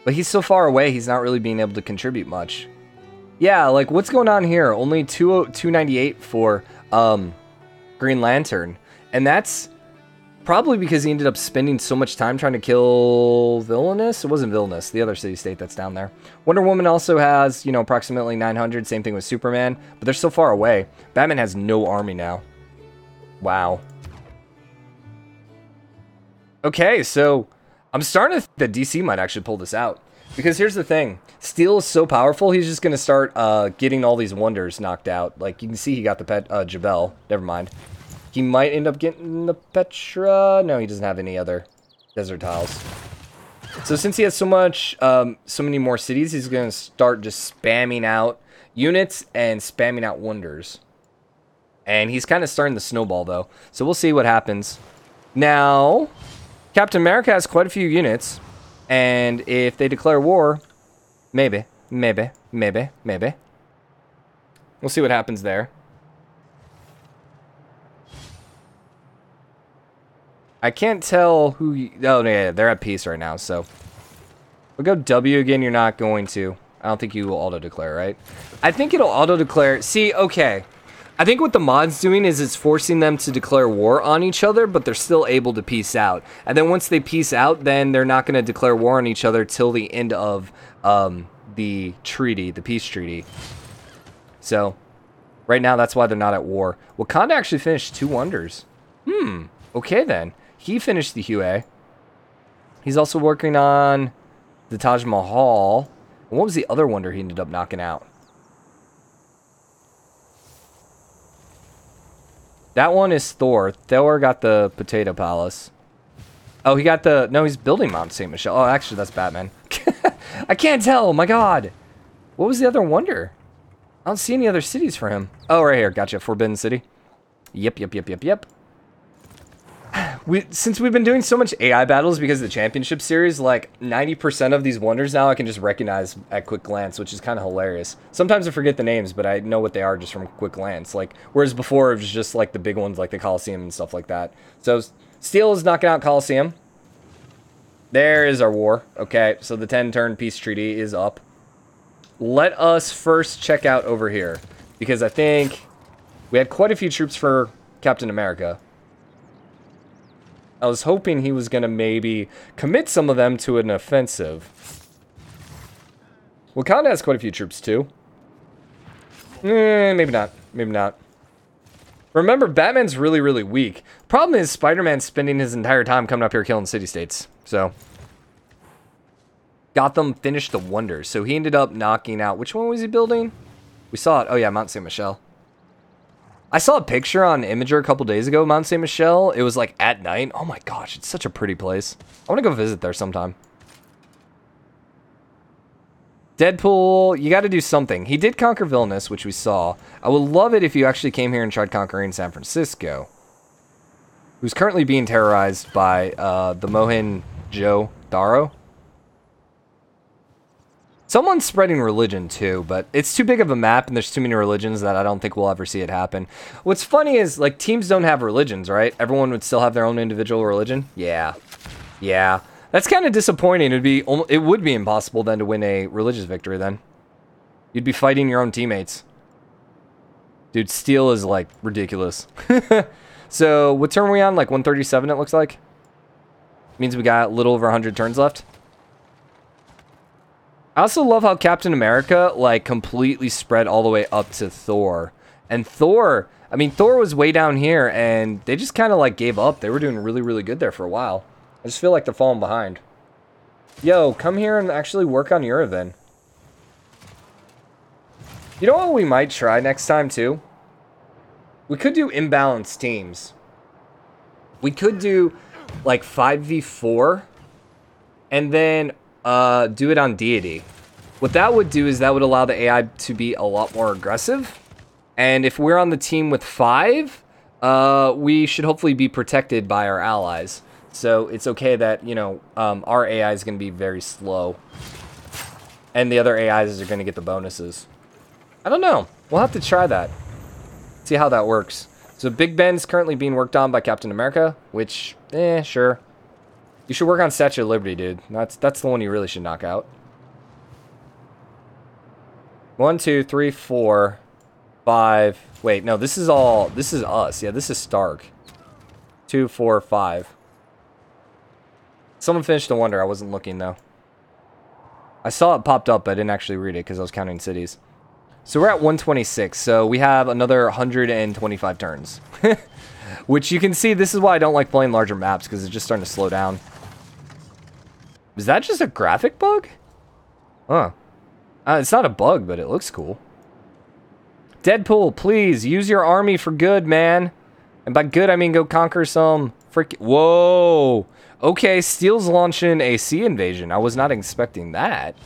but he's so far away, he's not really being able to contribute much. Yeah, like, what's going on here? Only 298 for Green Lantern, and that's probably because he ended up spending so much time trying to kill Villainous. It wasn't Villainous, the other city-state that's down there. Wonder Woman also has, you know, approximately 900. Same thing with Superman, but they're so far away. Batman has no army now. Wow. Okay, so I'm starting to think that DC might actually pull this out. Because here's the thing. Steel is so powerful, he's just going to start getting all these wonders knocked out. Like, you can see he got the pet Jabel. Never mind. He might end up getting the Petra. No, he doesn't have any other desert tiles. So since he has so many more cities, he's going to start just spamming out units and spamming out wonders. And he's kind of starting the snowball, though. So we'll see what happens. Now, Captain America has quite a few units. And if they declare war, maybe. We'll see what happens there. I can't tell who... Oh, yeah, they're at peace right now, so... We'll go W again, you're not going to. I don't think you will auto-declare, right? I think it'll auto-declare... See, okay. I think what the mod's doing is it's forcing them to declare war on each other, but they're still able to peace out. And then once they peace out, then they're not going to declare war on each other till the end of the treaty, the peace treaty. So, right now, that's why they're not at war. Wakanda actually finished 2 wonders. Okay then. He finished the Hue. He's also working on the Taj Mahal. And what was the other wonder he ended up knocking out? That one is Thor. Thor got the Potato Palace. Oh, he got the... No, he's building Mount St. Michel. Oh, actually, that's Batman. I can't tell. Oh, my God. What was the other wonder? I don't see any other cities for him. Oh, right here. Gotcha. Forbidden City. Yep. Since we've been doing so much AI battles because of the championship series, like 90% of these wonders now I can just recognize at quick glance, which is kind of hilarious. Sometimes I forget the names, but I know what they are just from quick glance. Like, whereas before it was just like the big ones like the Coliseum and stuff like that. So Steel is knocking out Coliseum. There is our war. Okay, so the 10-turn peace treaty is up. Let us first check out over here, because I think we had quite a few troops for Captain America. I was hoping he was going to maybe commit some of them to an offensive. Wakanda has quite a few troops, too. Maybe not. Maybe not. Remember, Batman's really, really weak. Problem is, Spider-Man's spending his entire time coming up here killing city-states. So, Gotham finished the wonders. So, he ended up knocking out... Which one was he building? We saw it. Oh, yeah, Mount St. Michel. I saw a picture on Imager a couple days ago, Mount St. Michel. It was like at night. Oh my gosh, it's such a pretty place. I want to go visit there sometime. Deadpool, you got to do something. He did conquer Vilnius, which we saw. I would love it if you actually came here and tried conquering San Francisco, who's currently being terrorized by the Mohenjo-Daro. Someone's spreading religion too, but it's too big of a map and there's too many religions that I don't think we'll ever see it happen. What's funny is, like, teams don't have religions, right? Everyone would still have their own individual religion. Yeah. Yeah. That's kind of disappointing. It would be impossible then to win a religious victory then. You'd be fighting your own teammates. Dude, steel is, like, ridiculous. So, what turn are we on? Like 137, it looks like? Means we got a little over 100 turns left. I also love how Captain America, like, completely spread all the way up to Thor. And Thor, I mean, Thor was way down here, and they just kind of, like, gave up. They were doing really, really good there for a while. I just feel like they're falling behind. Yo, come here and actually work on Europe then. You know what we might try next time, too? We could do imbalanced teams. We could do, like, 5v4, and then do it on deity. What that would do is that would allow the AI to be a lot more aggressive. And if we're on the team with 5, we should hopefully be protected by our allies. So it's okay that, you know, our AI is going to be very slow. And the other AIs are going to get the bonuses. I don't know. We'll have to try that. See how that works. So Big Ben's currently being worked on by Captain America, which, sure. You should work on Statue of Liberty, dude. That's the one you really should knock out. 1, 2, 3, 4, 5. Wait, no, this is us. Yeah, this is Stark. 2, 4, 5. Someone finished the Wonder. I wasn't looking, though. I saw it popped up, but I didn't actually read it because I was counting cities. So we're at 126, so we have another 125 turns. Which you can see, this is why I don't like playing larger maps, because it's just starting to slow down. Is that just a graphic bug? Huh. It's not a bug, but it looks cool. Deadpool, please, use your army for good, man. And by good, I mean go conquer some freaking... Whoa! Okay, Steel's launching a sea invasion. I was not expecting that.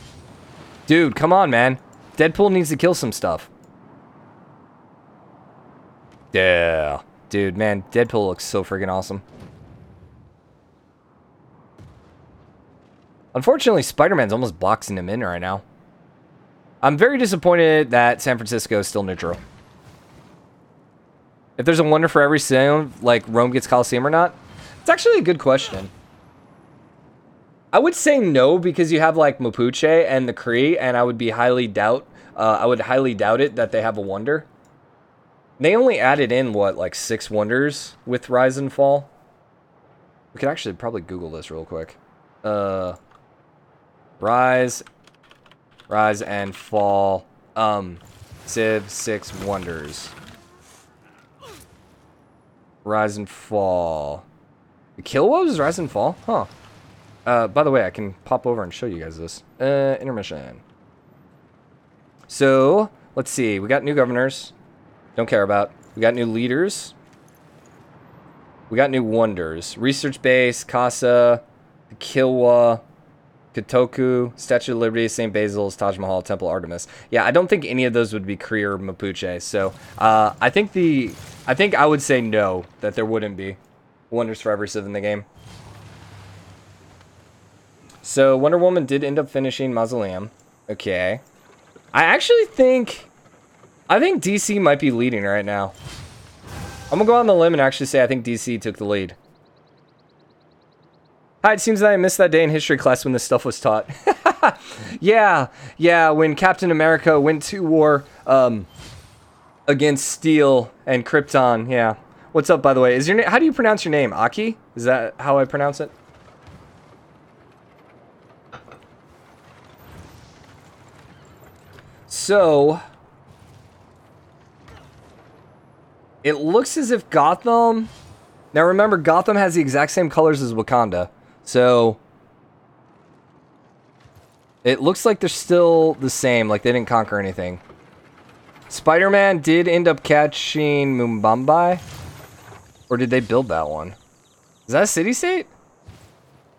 Dude, come on, man. Deadpool needs to kill some stuff. Yeah. Dude, man, Deadpool looks so freaking awesome. Unfortunately, Spider-Man's almost boxing him in right now. I'm very disappointed that San Francisco is still neutral. If there's a wonder for every sin, like Rome gets Colosseum or not, it's actually a good question. I would say no because you have like Mapuche and the Kree, and I would highly doubt it that they have a wonder. They only added in what, like 6 wonders with Rise and Fall. We could actually probably Google this real quick. Rise and Fall. Civ 6 wonders. Rise and Fall. The kill was Rise and Fall? Huh. By the way, I can pop over and show you guys this. Intermission. So, let's see. We got new governors. Don't care about. We got new leaders. We got new wonders. Research base, Casa, Kilwa, Kotoku, Statue of Liberty, St. Basil's, Taj Mahal, Temple Artemis. Yeah, I don't think any of those would be Kree or Mapuche. So, I think I would say no, that there wouldn't be wonders for every civ in the game. So, Wonder Woman did end up finishing Mausoleum. Okay. I think DC might be leading right now. I'm gonna go on the limb and actually say I think DC took the lead. Hi, it seems that I missed that day in history class when this stuff was taught. Yeah, when Captain America went to war against Steel and Krypton, yeah. What's up, by the way? How do you pronounce your name? Aki? Is that how I pronounce it? So, it looks as if Gotham... Now remember, Gotham has the exact same colors as Wakanda. So, it looks like they're still the same, like they didn't conquer anything. Spider-Man did end up catching Mumbai. Or did they build that one? Is that a city-state?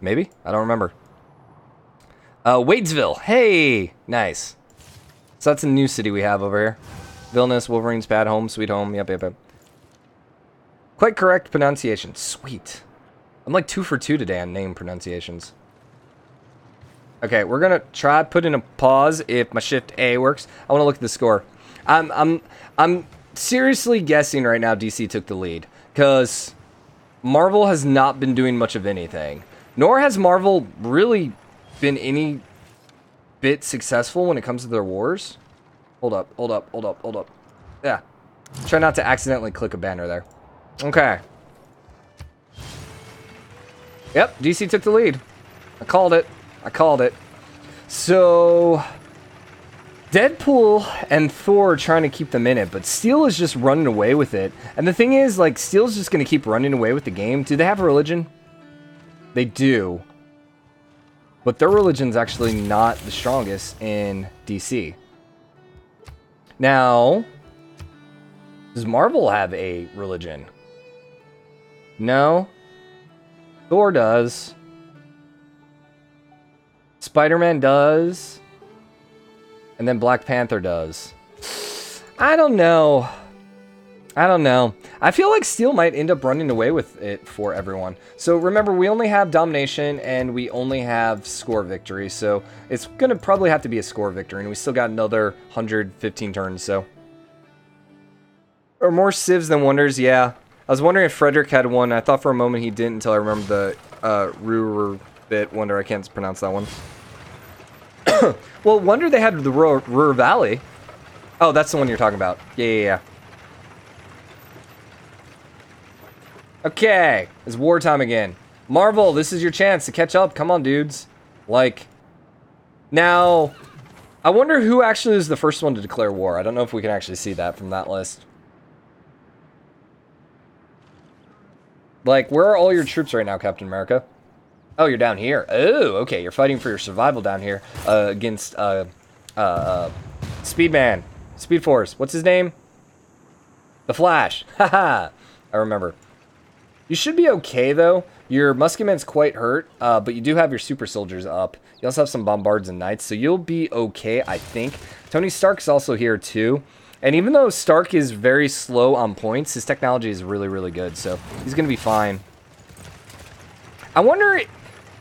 Maybe? I don't remember. Wadesville. Hey! Nice. So that's a new city we have over here. Villainous, Wolverine's Bad Home, Sweet Home. Yep. Quite correct pronunciation. Sweet. I'm like 2 for 2 today on name pronunciations. Okay, we're gonna try put in a pause if my Shift A works. I want to look at the score. I'm seriously guessing right now DC took the lead because Marvel has not been doing much of anything. Nor has Marvel really been any bit successful when it comes to their wars. Hold up. Yeah. Try not to accidentally click a banner there. Okay. Yep, DC took the lead. I called it. So, Deadpool and Thor are trying to keep them in it, but Steel is just running away with it. And the thing is, like, Steel's just going to keep running away with the game. Do they have a religion? They do. But their religion's actually not the strongest in DC. Now, does Marvel have a religion? No. Thor does. Spider-Man does. And then Black Panther does. I don't know. I feel like Steel might end up running away with it for everyone. So remember, we only have domination and we only have score victory. So it's going to probably have to be a score victory. And we still got another 115 turns, so. Or more civs than wonders, yeah. I was wondering if Frederick had one. I thought for a moment he didn't until I remembered the Ruhr bit. Wonder, I can't pronounce that one. Well, wonder they had the Ruhr Valley. Oh, that's the one you're talking about. Yeah. Okay, it's wartime again. Marvel, this is your chance to catch up. Come on, dudes. Like, now, I wonder who actually is the first one to declare war. I don't know if we can actually see that from that list. Like, where are all your troops right now, Captain America? Oh, you're down here. Oh, okay, you're fighting for your survival down here against Speedman. Speed Force. What's his name? The Flash. Haha. I remember. You should be okay, though. Your Musketman's quite hurt, but you do have your super soldiers up. You also have some Bombards and Knights, so you'll be okay, I think. Tony Stark's also here, too. And even though Stark is very slow on points, his technology is really, really good, so he's going to be fine. I wonder...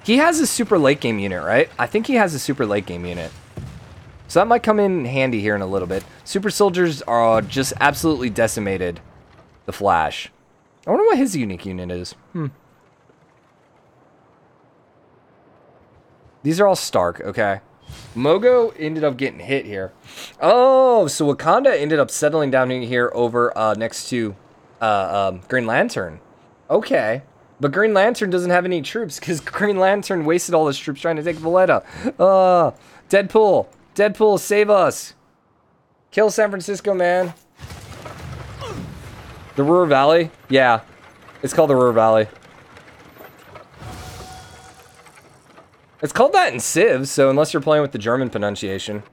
He has a super late game unit, right? I think he has a super late game unit. So that might come in handy here in a little bit. Super soldiers are just absolutely decimated the Flash. I wonder what his unique unit is. These are all Stark, okay. Mogo ended up getting hit here. Oh, so Wakanda ended up settling down here over next to Green Lantern. Okay. But Green Lantern doesn't have any troops because Green Lantern wasted all his troops trying to take Valletta. Deadpool. Deadpool, save us. Kill San Francisco, man. The Ruhr Valley? Yeah. It's called the Ruhr Valley. It's called that in civs, so unless you're playing with the German pronunciation.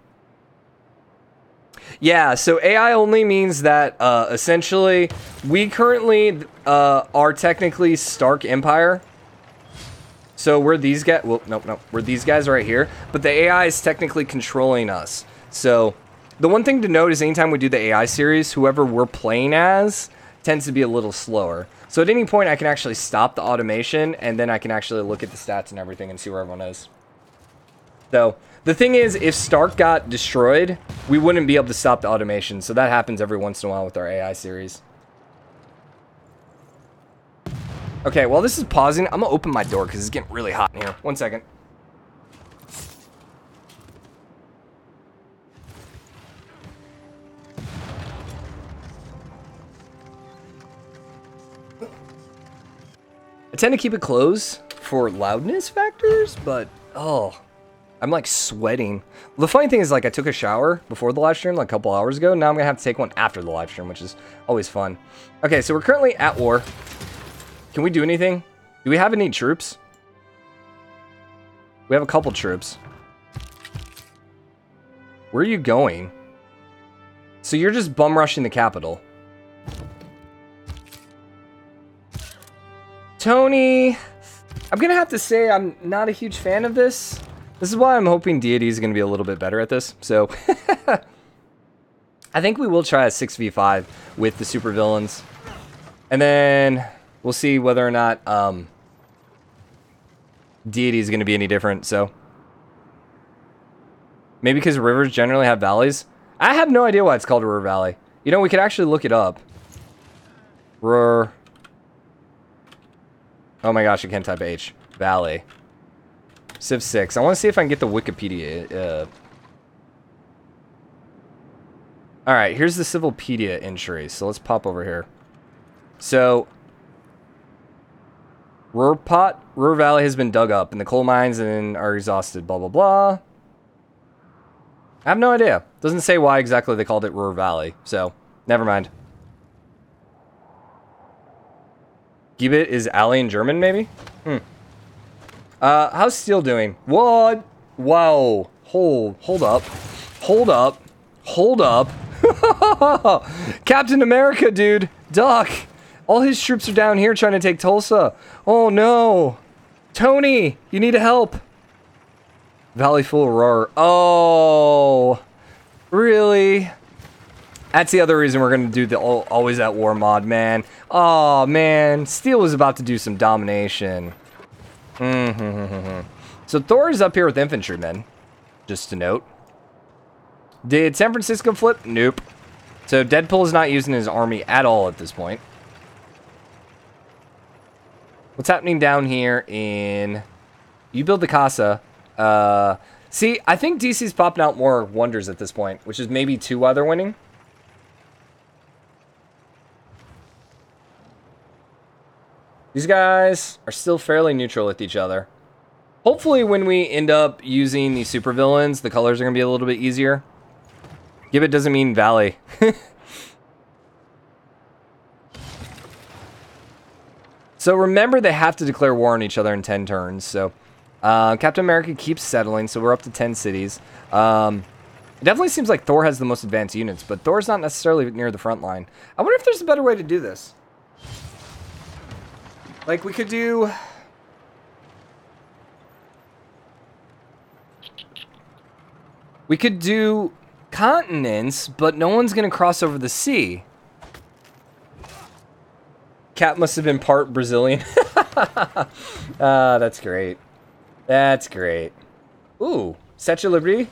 Yeah, so AI only means that essentially we currently are technically Stark Empire. So we're these guys. Well, no, we're these guys right here. But the AI is technically controlling us. So the one thing to note is anytime we do the AI series, whoever we're playing as tends to be a little slower. So at any point, I can actually stop the automation, and then I can actually look at the stats and everything and see where everyone is. So the thing is, if Stark got destroyed, we wouldn't be able to stop the automation. So that happens every once in a while with our AI series. Okay, while this is pausing, I'm going to open my door because it's getting really hot in here. 1 second. I tend to keep it closed for loudness factors, but, oh, I'm like sweating. The funny thing is, like, I took a shower before the live stream like a couple hours ago. Now I'm going to have to take one after the live stream, which is always fun. Okay, so we're currently at war. Can we do anything? Do we have any troops? We have a couple troops. Where are you going? So you're just bum rushing the capital. Tony, I'm gonna have to say I'm not a huge fan of this. This is why I'm hoping Deity is gonna be a little bit better at this. So I think we will try a 6v5 with the supervillains. And then we'll see whether or not Deity is gonna be any different, so. Maybe because rivers generally have valleys? I have no idea why it's called a river valley. You know, we could actually look it up. Rur. Oh my gosh, I can't type H. Valley. Civ 6. I want to see if I can get the Wikipedia. Alright, here's the Civilpedia entry. So let's pop over here. So, Rur Valley has been dug up, and the coal mines and are exhausted, blah, blah, blah. I have no idea. Doesn't say why exactly they called it Rur Valley, so never mind. Giebit is alley in German, maybe? How's Steel doing? What? Whoa. Hold up. Hold up. Hold up. Captain America, dude. Duck. All his troops are down here trying to take Tulsa. Oh, no. Tony, you need help. Valley full of roar. Oh, really? That's the other reason we're going to do the always at war mod, man. Oh, man. Steel was about to do some domination. So Thor is up here with infantrymen, just to note. Did San Francisco flip? Nope. So Deadpool is not using his army at all at this point. What's happening down here in... You build the casa. See, I think DC's popping out more wonders at this point, which is maybe 2 while they're winning. These guys are still fairly neutral with each other. Hopefully when we end up using the supervillains, the colors are going to be a little bit easier. Gibbet doesn't mean valley. So remember, they have to declare war on each other in 10 turns, so... Captain America keeps settling, so we're up to 10 cities. It definitely seems like Thor has the most advanced units, but Thor's not necessarily near the front line. I wonder if there's a better way to do this. Like, we could do... We could do continents, but no one's going to cross over the sea. Cap must have been part Brazilian. That's great. That's great. Ooh, Statue of Liberty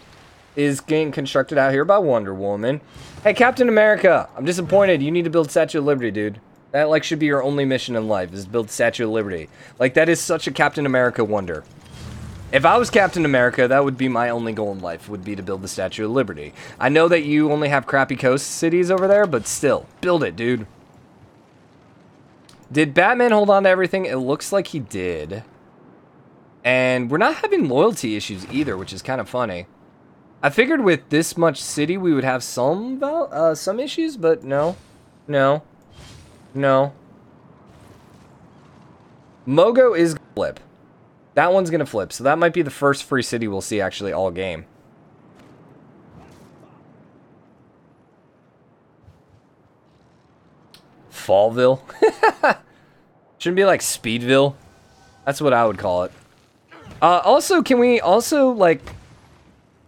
is getting constructed out here by Wonder Woman. Hey, Captain America, I'm disappointed. You need to build Statue of Liberty, dude. That, like, should be your only mission in life, is build Statue of Liberty. Like, that is such a Captain America wonder. If I was Captain America, that would be my only goal in life, would be to build the Statue of Liberty. I know that you only have crappy coast cities over there, but still, build it, dude. Did Batman hold on to everything? It looks like he did. And we're not having loyalty issues either, which is kind of funny. I figured with this much city we would have some issues, but no. No. No. Mogo is gonna flip. That one's going to flip, so that might be the first free city we'll see actually all game. Fallville? Shouldn't be like Speedville. That's what I would call it. Also, can we also, like,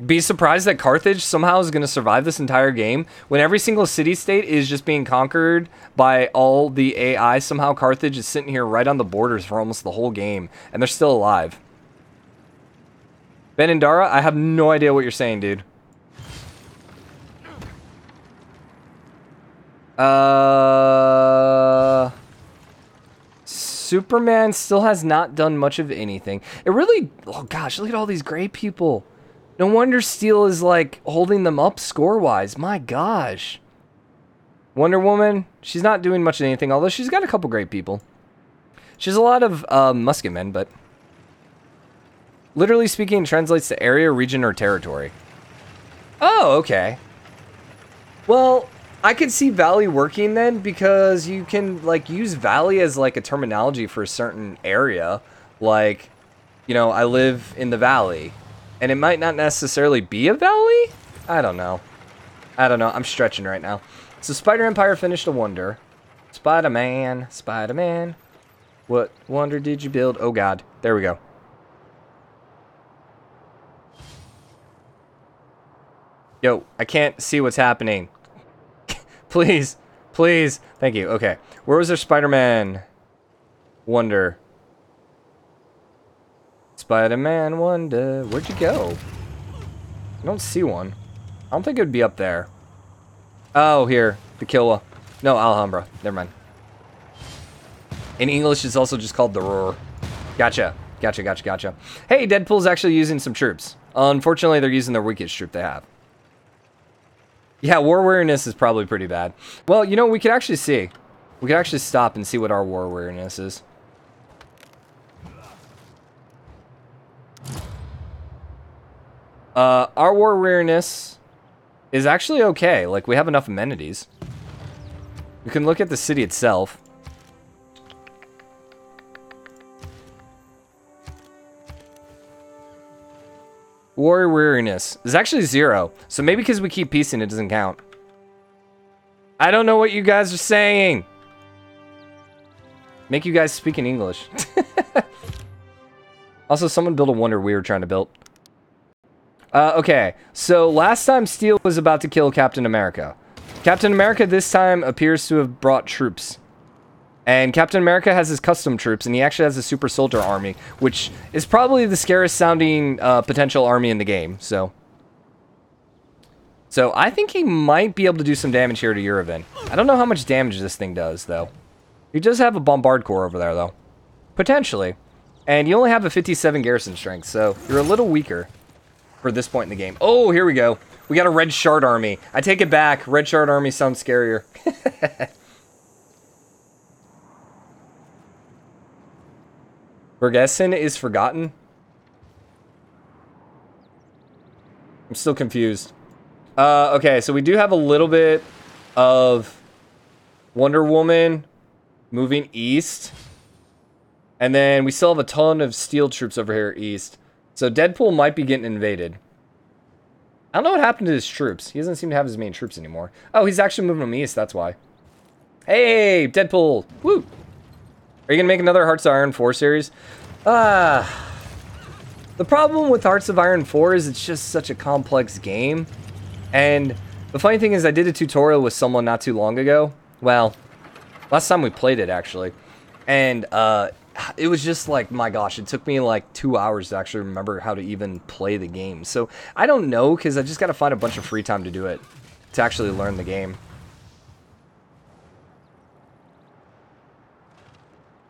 be surprised that Carthage somehow is going to survive this entire game? When every single city-state is just being conquered by all the AI, somehow Carthage is sitting here right on the borders for almost the whole game, and they're still alive. Benindara, I have no idea what you're saying, dude. Superman still has not done much of anything. It really... Oh, gosh, look at all these gray people. No wonder Steel is, like, holding them up score-wise. My gosh. Wonder Woman, she's not doing much of anything, although she's got a couple great people. She has a lot of musket men, but... Literally speaking, it translates to area, region, or territory. Oh, okay. Well... I could see Valley working then, because you can, like, use Valley as, like, a terminology for a certain area. Like, you know, I live in the Valley. And it might not necessarily be a valley? I don't know. I don't know. I'm stretching right now. So Spider Empire finished a wonder. Spider-Man, Spider-Man. What wonder did you build? Oh, God. There we go. Yo, I can't see what's happening. Please. Please. Thank you. Okay. Where was our Spider-Man wonder? Spider-Man wonder. Where'd you go? I don't see one. I don't think it would be up there. Oh, here. The Killa. No, Alhambra. Never mind. In English, it's also just called the Roar. Gotcha. Gotcha, gotcha, gotcha. Hey, Deadpool's actually using some troops. Unfortunately, they're using the weakest troop they have. Yeah, war weariness is probably pretty bad. Well, you know, we could actually see. We could actually stop and see what our war weariness is. Our war weariness is actually okay. Like, we have enough amenities. We can look at the city itself. War weariness is actually 0. So maybe because we keep piecing, it doesn't count. I don't know what you guys are saying. Make you guys speak in English. Also, someone built a wonder we were trying to build. Okay, so last time Steel was about to kill Captain America. Captain America this time appears to have brought troops. And Captain America has his custom troops, and he actually has a super soldier army, which is probably the scariest sounding potential army in the game, so I think he might be able to do some damage here to Eurovan. I don't know how much damage this thing does, though. He does have a bombard core over there, though. Potentially. And you only have a 57 garrison strength, so you're a little weaker for this point in the game. Oh, here we go. We got a Red Shard army. I take it back. Red Shard army sounds scarier. Bergessen is forgotten? I'm still confused. Okay, so we do have a little bit of Wonder Woman moving east. And then we still have a ton of steel troops over here east. So Deadpool might be getting invaded. I don't know what happened to his troops. He doesn't seem to have his main troops anymore. Oh, he's actually moving them east, that's why. Hey, Deadpool! Woo! Are you going to make another Hearts of Iron 4 series? The problem with Hearts of Iron 4 is it's just such a complex game. And the funny thing is I did a tutorial with someone not too long ago. Well, last time we played it, actually. And, it was just like, my gosh, it took me like 2 hours to actually remember how to even play the game. So, I don't know, because I just got to find a bunch of free time to do it. To actually learn the game.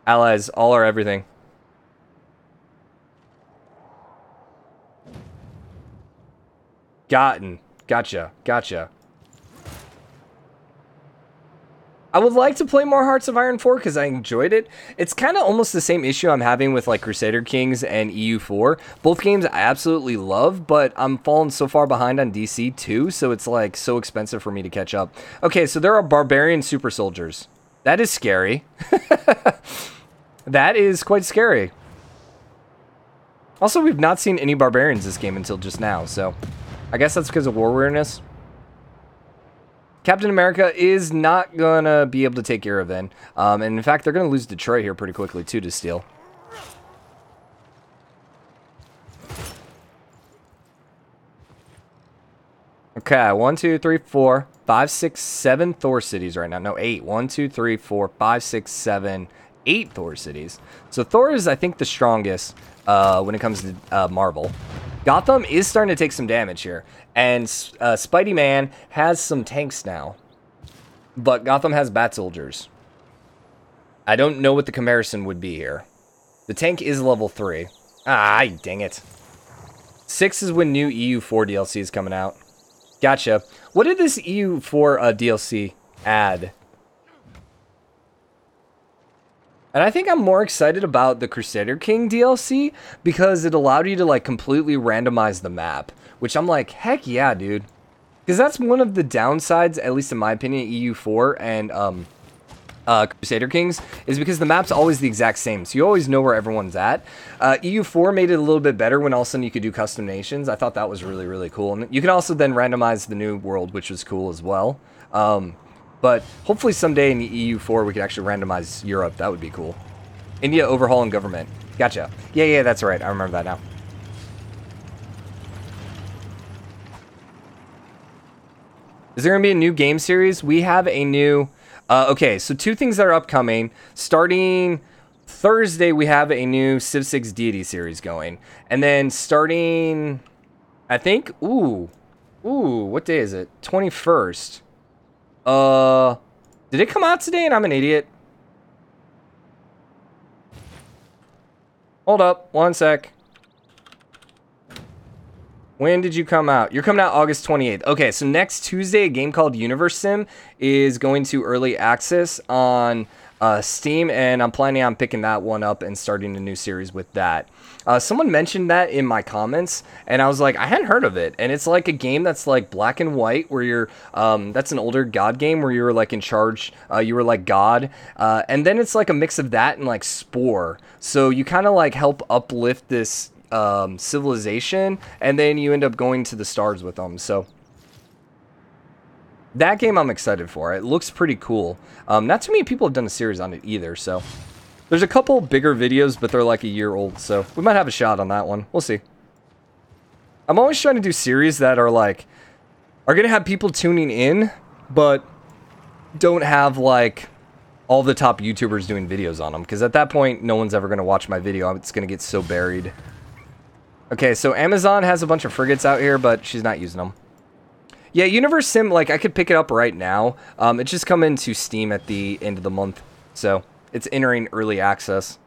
Allies, all or everything. Gotcha. I would like to play more Hearts of Iron 4 because I enjoyed it. It's kind of almost the same issue I'm having with like Crusader Kings and EU4. Both games I absolutely love, but I'm falling so far behind on DC too, so it's like so expensive for me to catch up. Okay, so there are barbarian super soldiers. That is scary. That is quite scary. Also, we've not seen any barbarians this game until just now, so I guess that's because of war weariness. Captain America is not gonna be able to take Yerevan. And in fact, they're gonna lose Detroit here pretty quickly too to Steel. Okay, 1, 2, 3, 4, 5, 6, 7 Thor cities right now. No, 8. 1, 2, 3, 4, 5, 6, 7, 8 Thor cities. So Thor is, I think, the strongest when it comes to Marvel. Gotham is starting to take some damage here. And Spidey Man has some tanks now. But Gotham has bat soldiers. I don't know what the comparison would be here. The tank is level 3. Ah, dang it. 6 is when new EU4 DLC is coming out. Gotcha. What did this EU4 DLC add? And I think I'm more excited about the Crusader King DLC because it allowed you to like completely randomize the map, which I'm like, heck yeah, dude. Because that's one of the downsides, at least in my opinion, EU4 and Crusader Kings is because the map's always the exact same, so you always know where everyone's at. EU4 made it a little bit better when all of a sudden you could do custom nations. I thought that was really, really cool. And you can also then randomize the new world, which was cool as well. But hopefully someday in the EU4 we could actually randomize Europe. That would be cool. India overhauling government. Gotcha. Yeah, that's right. I remember that now. Is there going to be a new game series? We have a new... okay, so two things that are upcoming. Starting Thursday, we have a new Civ 6 Deity series going. And then starting... I think... Ooh, what day is it? 21st. Did it come out today and I'm an idiot? Hold up, one sec. When did you come out? You're coming out August 28th. Okay, so next Tuesday, a game called Universe Sim is going to early access on Steam, and I'm planning on picking that one up and starting a new series with that. Someone mentioned that in my comments, and I was like, I hadn't heard of it. And it's like a game that's like black and white, where you're, that's an older God game where you were like in charge, you were like God. And then it's like a mix of that and like Spore. So you kind of like help uplift this civilization, and then you end up going to the stars with them. So that game I'm excited for. It looks pretty cool. Not too many people have done a series on it either, so there's a couple bigger videos, but they're like a year old, so we might have a shot on that one. We'll see. I'm always trying to do series that are like, are gonna have people tuning in, but don't have like all the top YouTubers doing videos on them, because at that point no one's ever gonna watch my video. It's gonna get so buried. Okay, so Amazon has a bunch of frigates out here, but she's not using them. Yeah, Universe Sim, like, I could pick it up right now. It's just coming to Steam at the end of the month, so it's entering early access.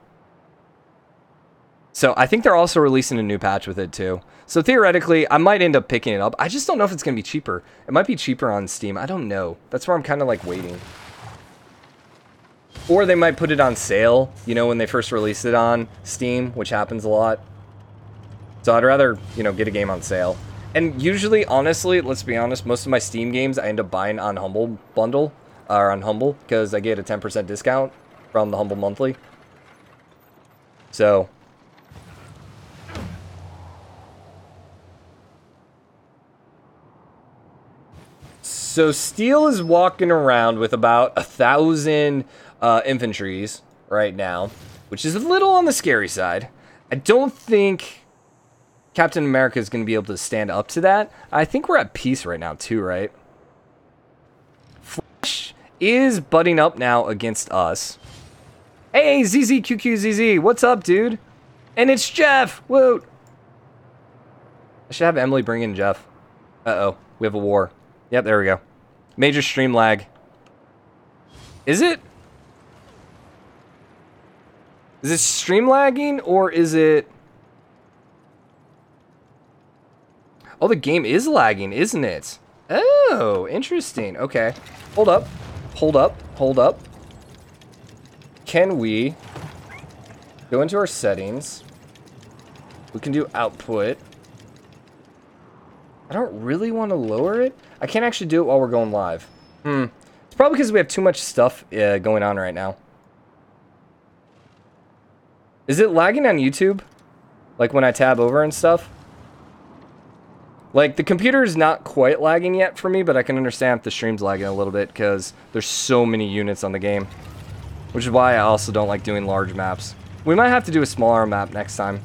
So I think they're also releasing a new patch with it, too. So theoretically, I might end up picking it up. I just don't know if it's going to be cheaper. It might be cheaper on Steam. I don't know. That's where I'm kind of, like, waiting. Or they might put it on sale, you know, when they first release it on Steam, which happens a lot. So I'd rather, you know, get a game on sale. And usually, honestly, let's be honest, most of my Steam games I end up buying on Humble Bundle, or on Humble, because I get a 10% discount from the Humble Monthly. So Steel is walking around with about 1,000 infantries right now, which is a little on the scary side. I don't think Captain America is going to be able to stand up to that. I think we're at peace right now too, right? Flash is butting up now against us. Hey, ZZQQZZ, what's up, dude? And it's Jeff! Whoa! I should have Emily bring in Jeff. Uh-oh, we have a war. Yep, there we go. Major stream lag. Is it? Is it stream lagging, or is it... Oh, the game is lagging, isn't it? Oh, interesting. Okay. Hold up. Hold up. Hold up. Can we go into our settings? We can do output. I don't really want to lower it. I can't actually do it while we're going live. It's probably because we have too much stuff going on right now. Is it lagging on YouTube? Like when I tab over and stuff? Like, the computer is not quite lagging yet for me, but I can understand if the stream's lagging a little bit, because there's so many units on the game. Which is why I also don't like doing large maps. We might have to do a smaller map next time.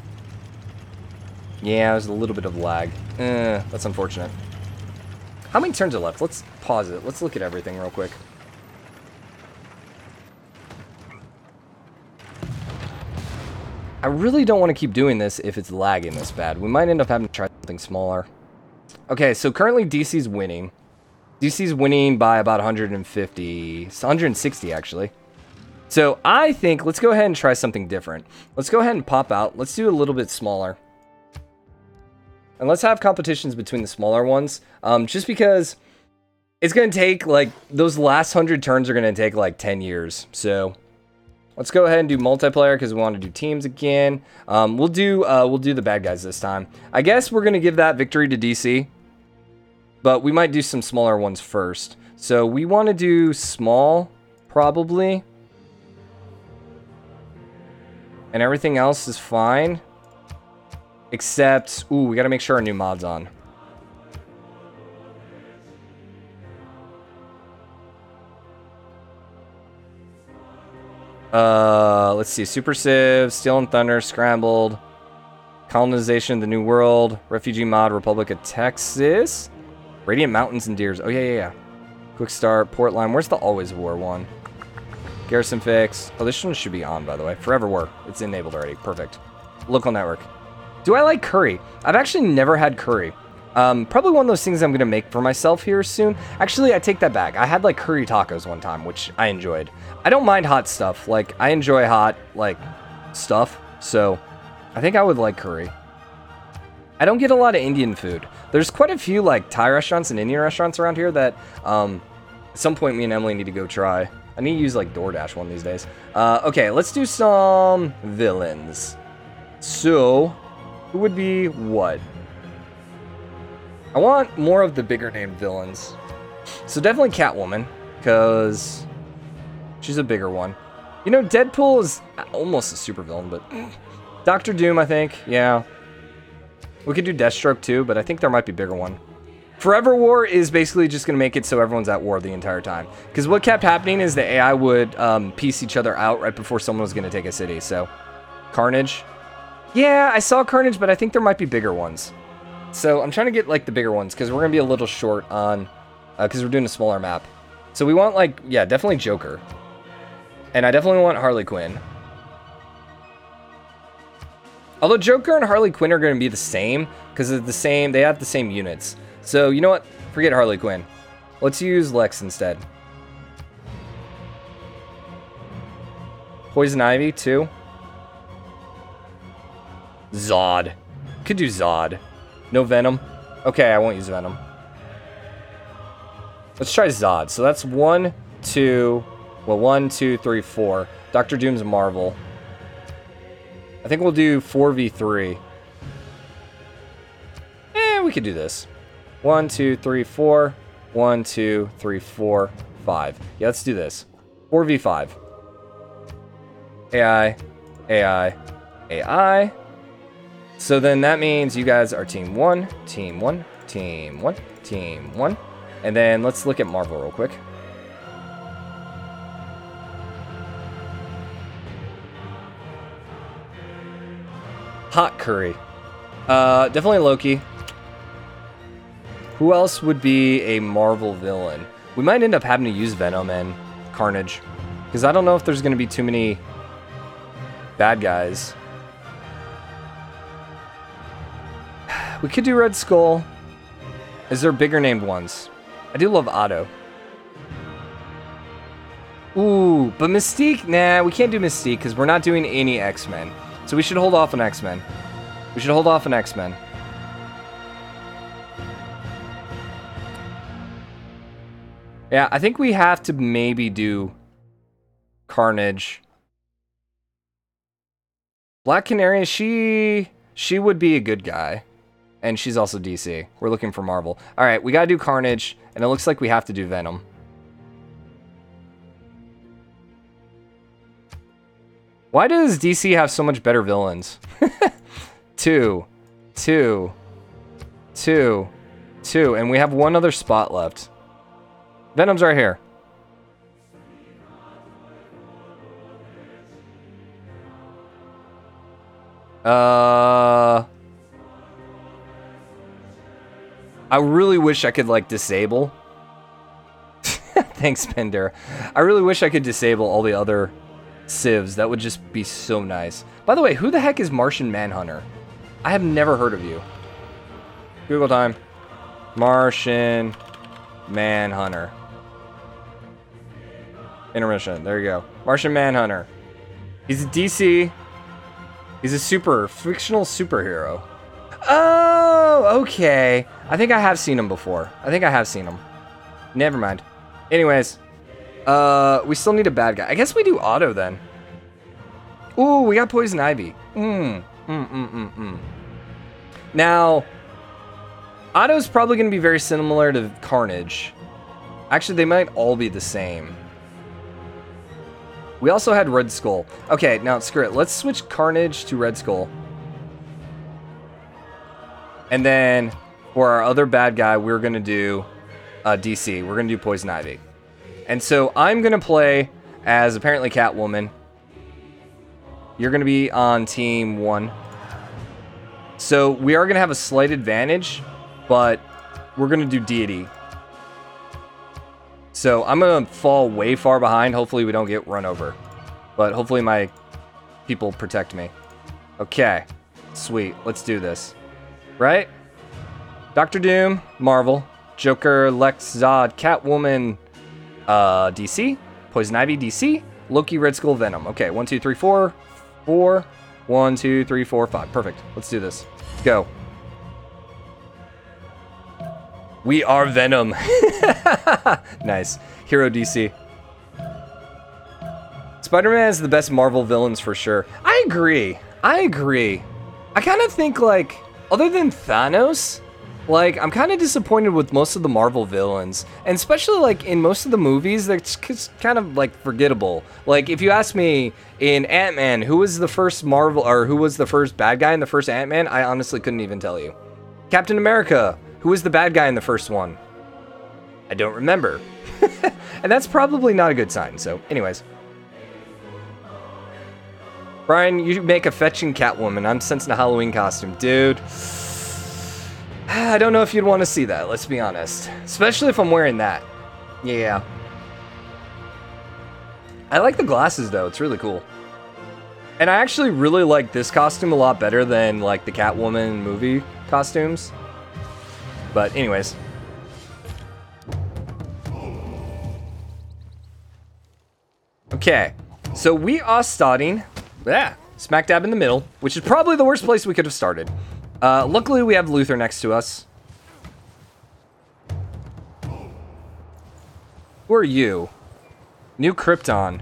Yeah, there's a little bit of lag. That's unfortunate. How many turns are left? Let's pause it. Let's look at everything real quick. I really don't want to keep doing this if it's lagging this bad. We might end up having to try something smaller. Okay, so currently DC's winning. DC's winning by about 150, 160 actually. So I think let's go ahead and try something different. Let's go ahead and pop out. Let's do a little bit smaller. And let's have competitions between the smaller ones. Just because it's going to take, like, those last 100 turns are going to take, like, 10 years. So let's go ahead and do multiplayer because we want to do teams again. We'll do the bad guys this time. I guess we're going to give that victory to DC. But we might do some smaller ones first. So we want to do small. probably. And everything else is fine. Except, ooh, we gotta make sure our new mod's on. Let's see. Super Civ, Steel and Thunder, Scrambled, Colonization of the New World, Refugee Mod, Republic of Texas, Radiant Mountains and Deers. Oh, yeah. Quick Start, Portline. Where's the Always War one? Garrison Fix. Oh, this one should be on, by the way. Forever War. It's enabled already. Perfect. Local Network. Do I like curry? I've actually never had curry. Probably one of those things I'm going to make for myself here soon. Actually, I take that back. I had, like, curry tacos one time, which I enjoyed. I don't mind hot stuff. Like, I enjoy hot, like, stuff. So, I think I would like curry. I don't get a lot of Indian food. There's quite a few, like, Thai restaurants and Indian restaurants around here that, at some point, me and Emily need to go try. I need to use, like, DoorDash one these days. Okay, let's do some villains. So, who would be what? I want more of the bigger named villains. So definitely Catwoman, because she's a bigger one. You know, Deadpool is almost a supervillain, but Doctor Doom, I think, yeah. We could do Deathstroke too, but I think there might be a bigger one. Forever War is basically just going to make it so everyone's at war the entire time. Because what kept happening is the AI would piece each other out right before someone was going to take a city, so. Carnage. Yeah, I saw Carnage, but I think there might be bigger ones. So I'm trying to get, like, the bigger ones, because we're going to be a little short on, because we're doing a smaller map. So we want, like, yeah, definitely Joker. And I definitely want Harley Quinn. Although Joker and Harley Quinn are going to be the same, because they have the same units. So, you know what? Forget Harley Quinn. Let's use Lex instead. Poison Ivy, too. Zod. Could do Zod. No Venom. Okay, I won't use Venom. Let's try Zod. So that's 1, 2... Well, 1, 2, 3, 4. Doctor Doom's Marvel. I think we'll do 4v3. We could do this. 1, 2, 3, 4. 1, 2, 3, 4, 5. Yeah, let's do this. 4v5. AI. AI. AI. So then that means you guys are team 1, team 1, team 1, team 1. And then let's look at Marvel real quick. Hot curry. Definitely Loki. Who else would be a Marvel villain? We might end up having to use Venom and Carnage. Because I don't know if there's going to be too many bad guys. We could do Red Skull. Is there bigger named ones? I do love Otto. Ooh, but Mystique? Nah, we can't do Mystique because we're not doing any X-Men. So we should hold off on X-Men. We should hold off on X-Men. Yeah, I think we have to maybe do Carnage. Black Canary, she would be a good guy. And she's also DC. We're looking for Marvel. Alright, we gotta do Carnage, and it looks like we have to do Venom. Why does DC have so much better villains? 2, 2, 2, 2, and we have one other spot left. Venom's right here. I really wish I could, like, disable. Thanks, Pender. I really wish I could disable all the other civs. That would just be so nice. By the way, who the heck is Martian Manhunter? I have never heard of you. Google time. Martian Manhunter. Intermission. There you go. Martian Manhunter. He's a DC. He's a fictional superhero. Oh, okay. I think I have seen him before. Never mind. Anyways, we still need a bad guy. I guess we do Otto then. Ooh, we got Poison Ivy. Now, Otto's probably going to be very similar to Carnage. Actually, they might all be the same. We also had Red Skull. Okay, now screw it. Let's switch Carnage to Red Skull. And then for our other bad guy, we're going to do DC. We're going to do Poison Ivy. And so I'm going to play as apparently Catwoman. You're going to be on team 1. So we are going to have a slight advantage, but we're going to do Deity. So I'm going to fall way far behind. Hopefully we don't get run over. But hopefully my people protect me. Okay. Sweet. Let's do this. Right? Dr. Doom, Marvel. Joker, Lex, Zod, Catwoman, DC. Poison Ivy, DC. Loki, Red Skull, Venom. Okay, 1, 2, 3, 4. 4. 1, 2, 3, 4, 5. Perfect. Let's do this. Let's go. We are Venom. Nice. Hero DC. Spider-Man is the best Marvel villains for sure. I agree. I kind of think, like, other than Thanos, like, I'm kind of disappointed with most of the Marvel villains. And especially, like, in most of the movies, they're kind of, like, forgettable. Like, if you ask me, in Ant-Man, who was the first Marvel, or who was the first bad guy in the first Ant-Man, I honestly couldn't even tell you. Captain America, who was the bad guy in the first one? I don't remember. And that's probably not a good sign, so anyways. Brian, you make a fetching Catwoman. I'm sensing a Halloween costume. Dude. I don't know if you'd want to see that, let's be honest. Especially if I'm wearing that. Yeah. I like the glasses, though. It's really cool. And I actually really like this costume a lot better than, like, the Catwoman movie costumes. But anyways. Okay. So we are starting... Yeah, smack dab in the middle, which is probably the worst place we could have started. Luckily, we have Luthor next to us. Who are you? New Krypton.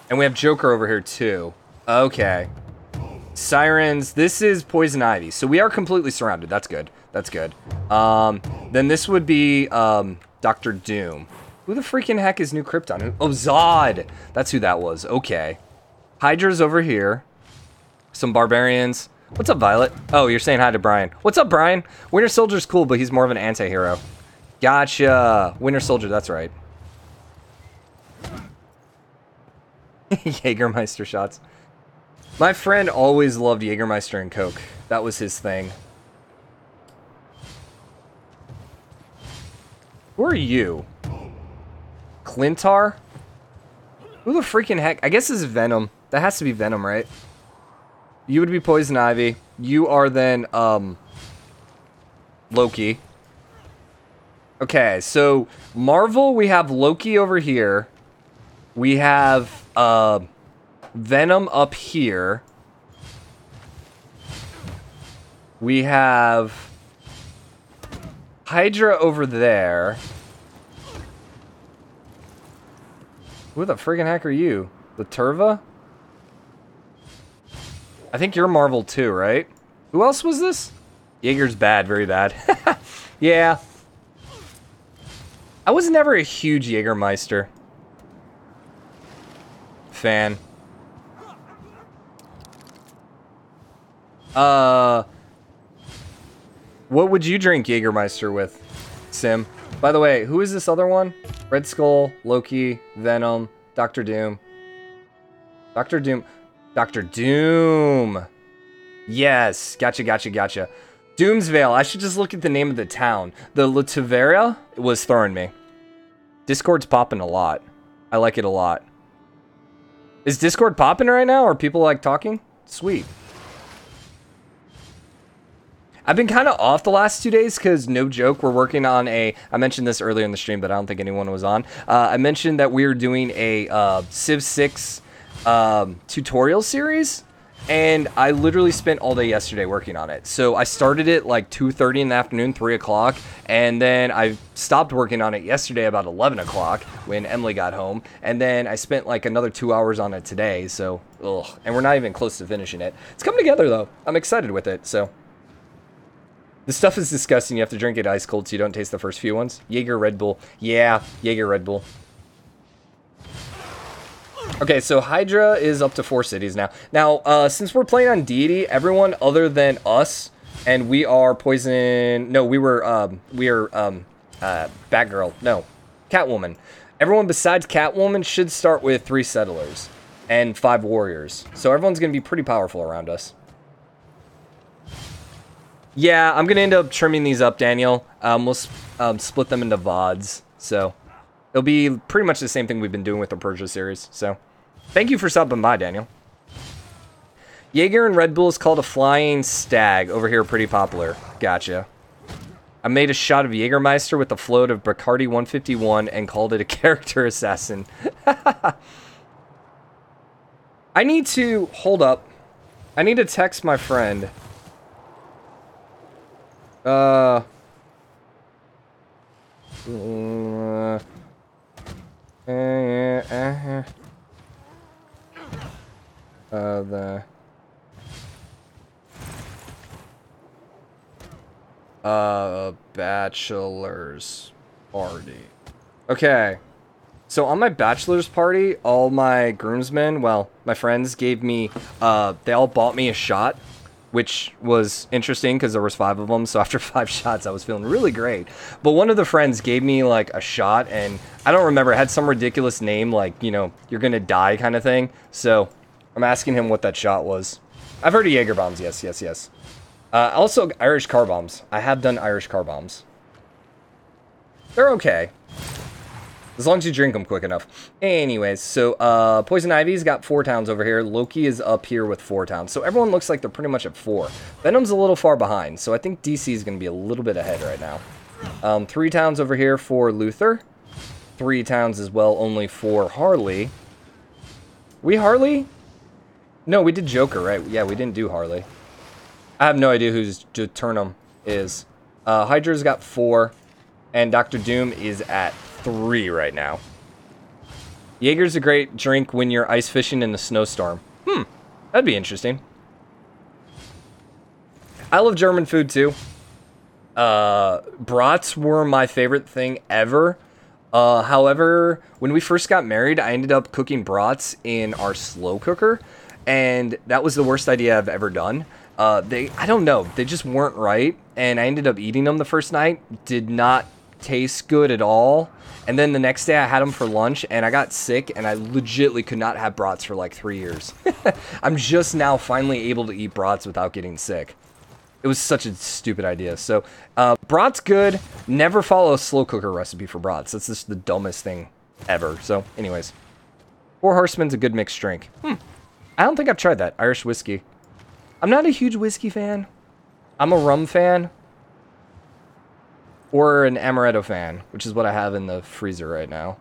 And we have Joker over here, too. Okay. Sirens. This is Poison Ivy. So we are completely surrounded. That's good. That's good. Then this would be Dr. Doom. Who the freaking heck is New Krypton? Oh, Zod! That's who that was. Okay. Hydra's over here. Some barbarians. What's up, Violet? Oh, you're saying hi to Brian. What's up, Brian? Winter Soldier's cool, but he's more of an anti-hero. Gotcha. Winter Soldier, that's right. Jägermeister shots. My friend always loved Jägermeister and Coke. That was his thing. Who are you? Clintar? Who the freaking heck? I guess this is Venom. That has to be Venom, right? You would be Poison Ivy. You are then, Loki. Okay, so Marvel, we have Loki over here. We have, Venom up here. We have Hydra over there. Who the friggin' heck are you? The Turva? I think you're Marvel too, right? Who else was this? Jaeger's bad, very bad. Yeah. I was never a huge Jägermeister fan. What would you drink Jägermeister with, Sim? By the way, who is this other one? Red Skull, Loki, Venom, Dr. Doom. Dr. Doom. Dr. Doom. Yes. Gotcha, gotcha, gotcha. Doomsvale. I should just look at the name of the town. The Latveria was throwing me. Discord's popping a lot. I like it a lot. Is Discord popping right now? Are people, like, talking? Sweet. I've been kind of off the last 2 days because, no joke, we're working on a... I mentioned this earlier in the stream, but I don't think anyone was on. I mentioned that we were doing a Civ 6 tutorial series, and I literally spent all day yesterday working on it. So I started it like 2:30 in the afternoon, 3 o'clock, and then I stopped working on it yesterday about 11 o'clock when Emily got home, and then I spent like another 2 hours on it today, so, ugh. And we're not even close to finishing it. It's coming together, though. I'm excited with it, so... The stuff is disgusting. You have to drink it ice cold so you don't taste the first few ones. Jaeger Red Bull. Yeah, Jaeger Red Bull. Okay, so Hydra is up to 4 cities now. Now, since we're playing on deity, everyone other than us, and we are poison. No, we are Batgirl. No, Catwoman. Everyone besides Catwoman should start with 3 settlers and 5 warriors. So everyone's gonna be pretty powerful around us. Yeah, I'm gonna end up trimming these up, Daniel. We'll split them into VODs. So it'll be pretty much the same thing we've been doing with the Persia series. So thank you for stopping by, Daniel. Jaeger and Red Bull is called a flying stag. Over here, pretty popular. Gotcha. I made a shot of Jägermeister with a float of Bacardi 151 and called it a character assassin. I need to... Hold up. I need to text my friend. The... bachelor's party. Okay. So on my bachelor's party, all my groomsmen, well, my friends gave me, they all bought me a shot, which was interesting because there was 5 of them. So after 5 shots, I was feeling really great. But one of the friends gave me like a shot, and I don't remember, it had some ridiculous name, like, you know, you're gonna die kind of thing. So I'm asking him what that shot was. I've heard of Jaeger bombs. Yes, yes, yes. Also, Irish car bombs. I have done Irish car bombs. They're okay. As long as you drink them quick enough. Anyways, so Poison Ivy's got 4 towns over here. Loki is up here with 4 towns. So everyone looks like they're pretty much at 4. Venom's a little far behind. So I think DC is going to be a little bit ahead right now. 3 towns over here for Luther. 3 towns as well, only for Harley. We Harley? No, we did Joker, right? Yeah, we didn't do Harley. I have no idea whose Turnham is. Hydra's got 4, and Dr. Doom is at 3 right now. Jaeger's a great drink when you're ice fishing in a snowstorm. That'd be interesting. I love German food too. Brats were my favorite thing ever. However, when we first got married, I ended up cooking brats in our slow cooker, and that was the worst idea I've ever done. I don't know, they just weren't right, and I ended up eating them the first night. Did not taste good at all. And then the next day I had them for lunch, and I got sick, and I legitimately could not have brats for like 3 years. I'm just now finally able to eat brats without getting sick. It was such a stupid idea. So, brats good. Never follow a slow cooker recipe for brats. That's just the dumbest thing ever. So, anyways. 4 Horsemen's a good mixed drink. I don't think I've tried that. Irish whiskey. I'm not a huge whiskey fan. I'm a rum fan. Or an amaretto fan, which is what I have in the freezer right now.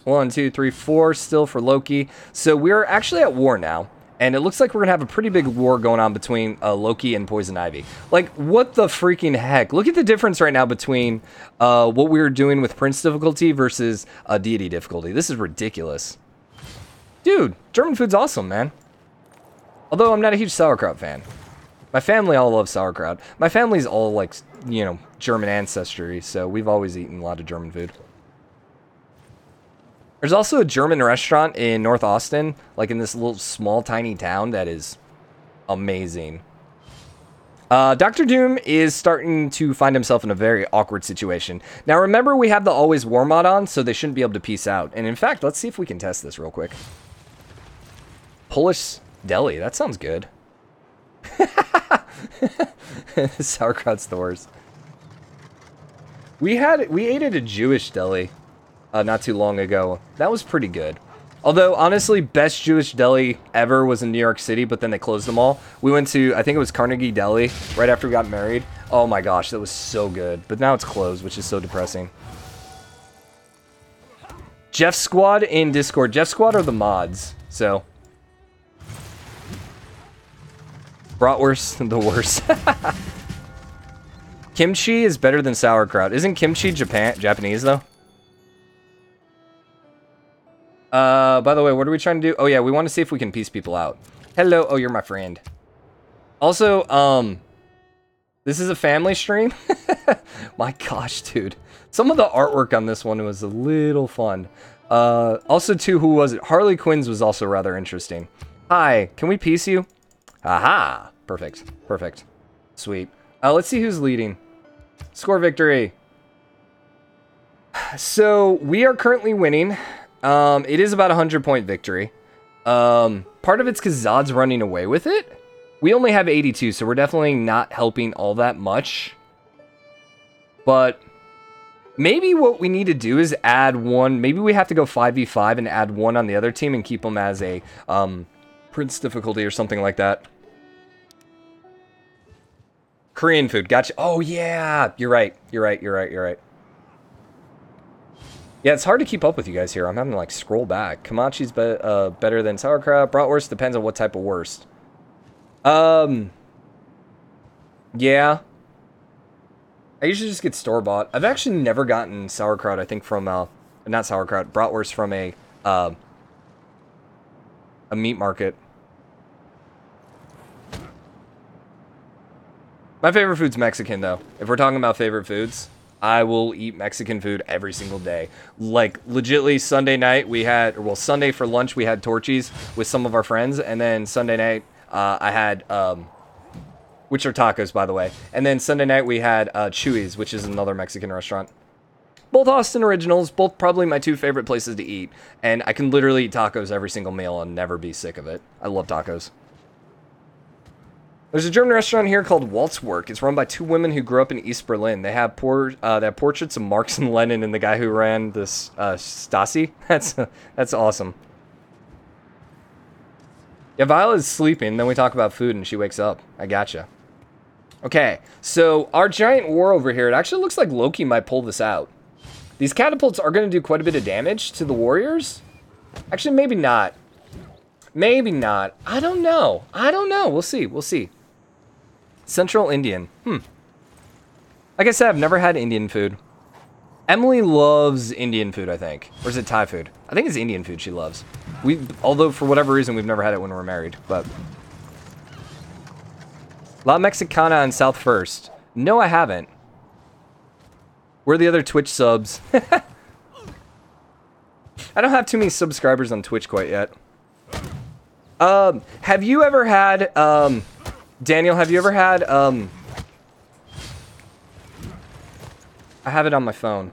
1, 2, 3, 4 still for Loki. So we're actually at war now. And it looks like we're going to have a pretty big war going on between Loki and Poison Ivy. Like, what the freaking heck? Look at the difference right now between what we were doing with Prince difficulty versus Deity difficulty. This is ridiculous. Dude, German food's awesome, man. Although I'm not a huge sauerkraut fan. My family all loves sauerkraut. My family's all, like, you know, German ancestry, so we've always eaten a lot of German food. There's also a German restaurant in North Austin, like in this little small tiny town, that is amazing. Dr. Doom is starting to find himself in a very awkward situation. Now remember, we have the Always War mod on, so they shouldn't be able to peace out. And in fact, let's see if we can test this real quick. Polish deli, that sounds good. Sauerkraut's the worst. We ate at a Jewish deli not too long ago. That was pretty good. Although, honestly, best Jewish deli ever was in New York City, but then they closed them all. We went to, I think it was Carnegie Deli, right after we got married. Oh my gosh, that was so good. But now it's closed, which is so depressing. Jeff Squad in Discord. Jeff Squad are the mods, so. Bratwurst, the worst. Kimchi is better than sauerkraut. Isn't kimchi Japanese, though? By the way, what are we trying to do? Oh, yeah, we want to see if we can piece people out. Hello. Oh, you're my friend. Also, this is a family stream. My gosh, dude. Some of the artwork on this one was a little fun. Also, too, who was it? Harley Quinn's was also rather interesting. Hi, can we piece you? Aha! Perfect. Perfect. Sweet. Let's see who's leading. Score victory. So, we are currently winning. It is about a 100-point victory. Part of it's because Zod's running away with it. We only have 82, so we're definitely not helping all that much. But maybe what we need to do is add one. Maybe we have to go 5v5 and add one on the other team and keep them as a Prince difficulty or something like that. Korean food, gotcha. Oh, yeah, you're right. You're right. Yeah, it's hard to keep up with you guys here. I'm having to, like, scroll back. Kamachi's better than sauerkraut. Bratwurst depends on what type of wurst. Yeah. I usually just get store-bought. I've actually never gotten sauerkraut, I think, from, not sauerkraut, bratwurst from a meat market. My favorite food's Mexican, though. If we're talking about favorite foods, I will eat Mexican food every single day. Like, legitly, Sunday night, we had, well, Sunday for lunch, we had Torchy's with some of our friends, and then Sunday night, I had, which are tacos, by the way. And then Sunday night, we had Chuy's, which is another Mexican restaurant. Both Austin originals, both probably my two favorite places to eat. And I can literally eat tacos every single meal and never be sick of it. I love tacos. There's a German restaurant here called Waltzwerk. It's run by two women who grew up in East Berlin. They have portraits of Marx and Lenin and the guy who ran this Stasi. That's awesome. Yeah, Violet's sleeping. Then we talk about food and she wakes up. I gotcha. Okay, so our giant war over here, it actually looks like Loki might pull this out. These catapults are going to do quite a bit of damage to the warriors. Actually, maybe not. Maybe not. I don't know. We'll see. Central Indian. Like I said, I've never had Indian food. Emily loves Indian food, I think. Or is it Thai food? I think it's Indian food she loves. Although, for whatever reason, we've never had it when we're married. But La Mexicana on South First. No, I haven't. Where are the other Twitch subs? I don't have too many subscribers on Twitch quite yet. Have you ever had, Daniel, have you ever had, I have it on my phone.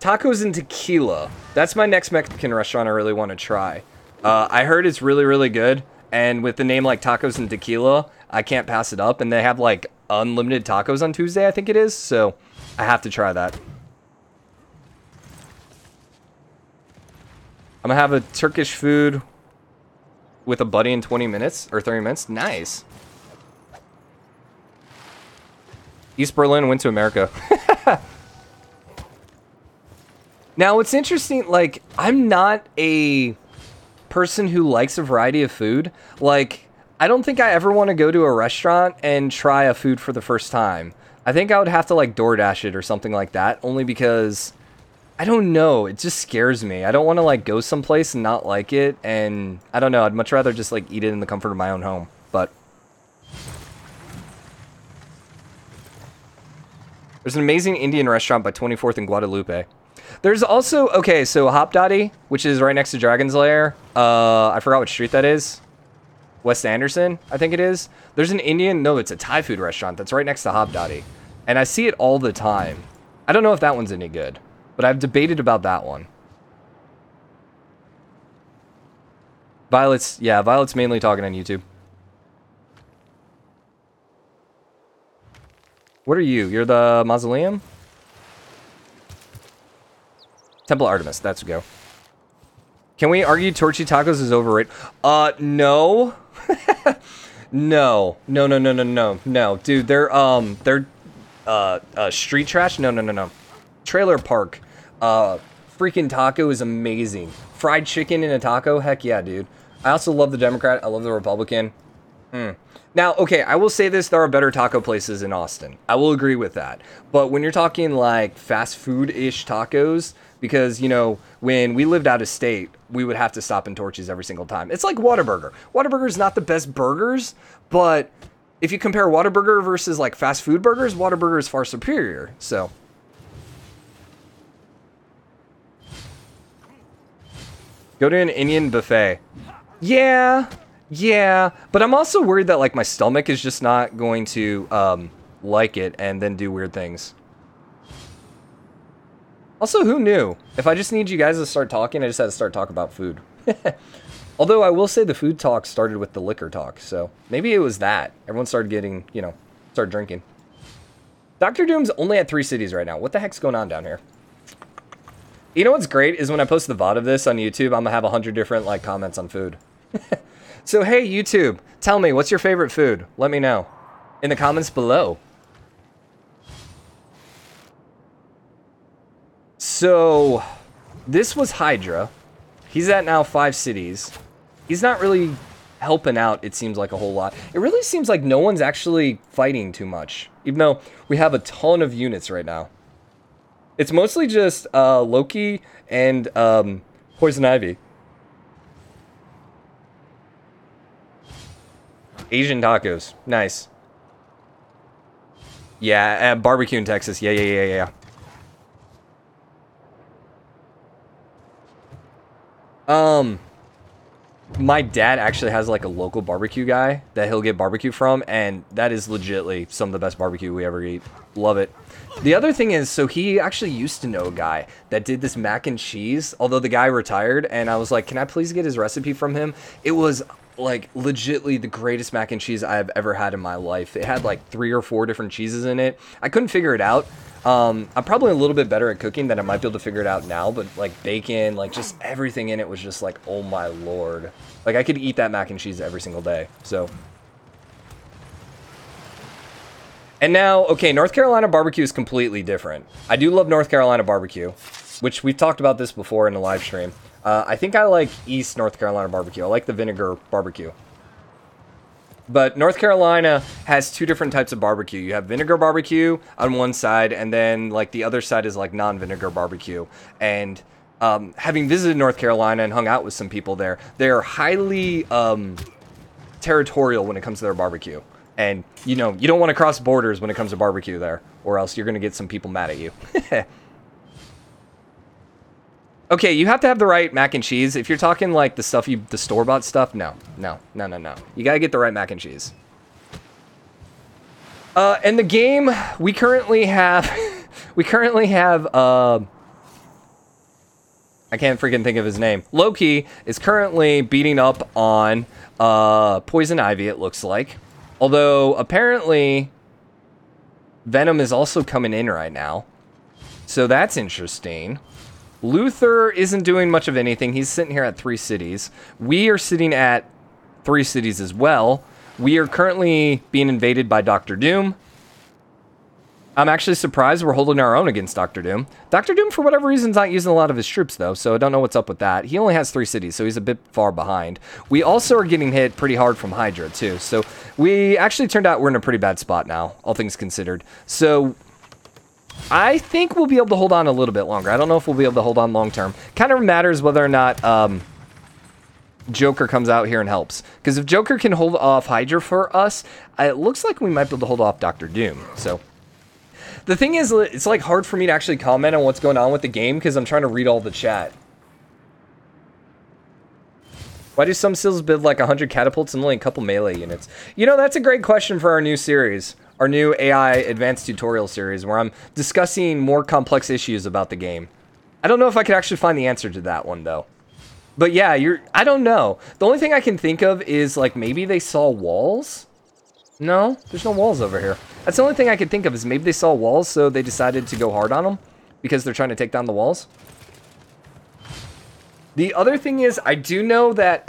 Tacos and tequila. That's my next Mexican restaurant I really want to try. I heard it's really, really good. And with the name like Tacos and Tequila, I can't pass it up. And they have like unlimited tacos on Tuesday, I think it is. So I have to try that. I'm going to have a Turkish food with a buddy in 20 minutes or 30 minutes. Nice. East Berlin went to America. Now, what's interesting, like, I'm not a person who likes a variety of food. Like, I don't think I ever want to go to a restaurant and try a food for the first time. I think I would have to, like, DoorDash it or something like that, only because, I don't know, it just scares me. I don't want to, like, go someplace and not like it, and I don't know, I'd much rather just, like, eat it in the comfort of my own home, but there's an amazing Indian restaurant by 24th and Guadalupe. There's also, okay, so Hop Dotty, which is right next to Dragon's Lair. I forgot what street that is. West Anderson, I think it is. There's an Indian, no, it's a Thai food restaurant that's right next to Hop Dotty. And I see it all the time. I don't know if that one's any good, but I've debated about that one. Violet's mainly talking on YouTube. What are you? You're the mausoleum? Temple Artemis, that's a go. Can we argue Torchy Tacos is overrated? No. No. Dude, they're street trash? No. Trailer Park. Freaking taco is amazing. Fried chicken in a taco? Heck yeah, dude. I also love the Democrat. I love the Republican. Now, okay, I will say this, there are better taco places in Austin. I will agree with that. But when you're talking like fast food-ish tacos, because, you know, when we lived out of state, we would have to stop in Torchy's every single time. It's like Whataburger. Whataburger's not the best burgers, but if you compare Whataburger versus like fast food burgers, Whataburger is far superior. So, Go to an Indian buffet. Yeah, yeah. But I'm also worried that, like, my stomach is just not going to, like it and then do weird things. Also, who knew? If I just need you guys to start talking, I just had to start talking about food. Although I will say the food talk started with the liquor talk, so maybe it was that. Everyone started getting, you know, started drinking. Dr. Doom's only at 3 cities right now. What the heck's going on down here? You know what's great is when I post the VOD of this on YouTube, I'm gonna have 100 different, like, comments on food. So, hey, YouTube, tell me, what's your favorite food? Let me know in the comments below. So, this was Hydra. He's at now 5 cities. He's not really helping out, it seems like, a whole lot. It really seems like no one's actually fighting too much, even though we have a ton of units right now. It's mostly just Loki and Poison Ivy. Asian tacos. Nice. Yeah, barbecue in Texas. Yeah. My dad actually has, like, a local barbecue guy that he'll get barbecue from, and that is legitimately some of the best barbecue we ever eat. Love it. The other thing is, so he actually used to know a guy that did this mac and cheese, although the guy retired, and I was like, can I please get his recipe from him? It was, like, legitimately the greatest mac and cheese I've ever had in my life. It had, like, 3 or 4 different cheeses in it. I couldn't figure it out. I'm probably a little bit better at cooking than I might be able to figure it out now, but, like, bacon, like, just everything in it was just like, oh my lord. Like, I could eat that mac and cheese every single day, so. And now, okay, North Carolina barbecue is completely different. I do love North Carolina barbecue, which we've talked about this before in a live stream. I think I like East North Carolina barbecue. I like the vinegar barbecue. But North Carolina has 2 different types of barbecue. You have vinegar barbecue on one side, and then, like, the other side is, like, non-vinegar barbecue. And having visited North Carolina and hung out with some people there, they're highly territorial when it comes to their barbecue. And, you know, you don't want to cross borders when it comes to barbecue there, or else you're going to get some people mad at you. Okay, you have to have the right mac and cheese. If you're talking, like, the stuff the store-bought stuff, no. You gotta get the right mac and cheese. In the game, we currently have, I can't freaking think of his name. Loki is currently beating up on, Poison Ivy, it looks like. Although, apparently, Venom is also coming in right now. So that's interesting. Luther isn't doing much of anything. He's sitting here at 3 cities. We are sitting at 3 cities as well. We are currently being invaded by Dr. Doom. I'm actually surprised we're holding our own against Dr. Doom. Dr. Doom, for whatever reason, is not using a lot of his troops, though, so I don't know what's up with that. He only has 3 cities, so he's a bit far behind. We also are getting hit pretty hard from Hydra, too. So we actually turned out we're in a pretty bad spot now, all things considered. So I think we'll be able to hold on a little bit longer. I don't know if we'll be able to hold on long term. Kind of matters whether or not Joker comes out here and helps. Because if Joker can hold off Hydra for us, it looks like we might be able to hold off Dr. Doom. So the thing is, it's like hard for me to actually comment on what's going on with the game because I'm trying to read all the chat. Why do some civs build like 100 catapults and only a couple melee units? You know, that's a great question for our new series. Our new AI advanced tutorial series where I'm discussing more complex issues about the game. I don't know if I could actually find the answer to that one, though. But yeah, I don't know. The only thing I can think of is, like, maybe they saw walls? No, there's no walls over here. That's the only thing I could think of is maybe they saw walls, so they decided to go hard on them because they're trying to take down the walls. The other thing is, I do know that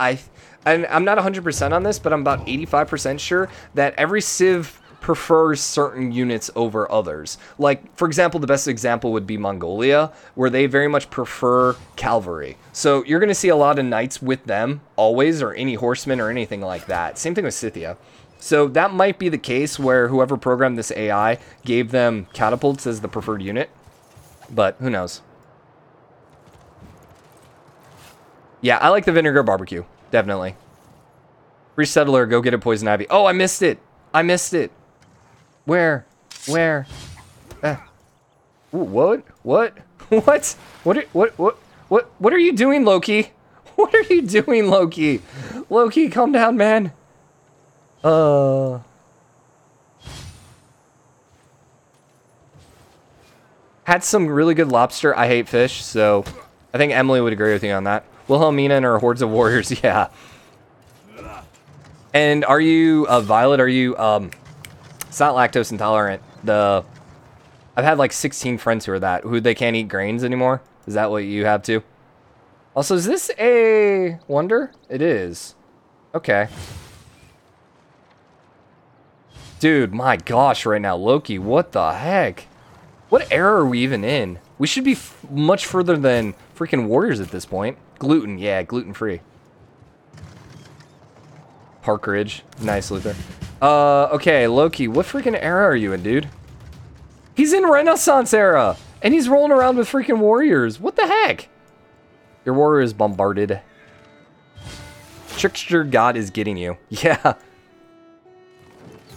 and I'm not 100% on this, but I'm about 85% sure that every civ prefers certain units over others. Like, for example, the best example would be Mongolia, where they very much prefer cavalry. So you're going to see a lot of knights with them, always, or any horsemen or anything like that. Same thing with Scythia. So that might be the case where whoever programmed this AI gave them catapults as the preferred unit. But who knows? Yeah, I like the vinegar barbecue. Definitely. Free settler, go get a poison ivy. Oh, I missed it. I missed it. Where? Where? Ooh, what? What? What? What are you doing, Loki? What are you doing, Loki? Loki, calm down, man. Had some really good lobster. I hate fish, so I think Emily would agree with you on that. Wilhelmina and her hordes of warriors, yeah. And are you, Violet, are you, it's not lactose intolerant. I've had like 16 friends who are that, who they can't eat grains anymore. Is that what you have too? Also, is this a wonder? It is. Okay. Dude, my gosh, right now, Loki, what the heck? What era are we even in? We should be much further than freaking warriors at this point. Gluten, yeah, gluten-free. Park Ridge. Nice, Luther. Okay, Loki, what freaking era are you in, dude? He's in Renaissance era, and he's rolling around with freaking warriors. What the heck? Your warrior is bombarded. Trickster God is getting you. Yeah.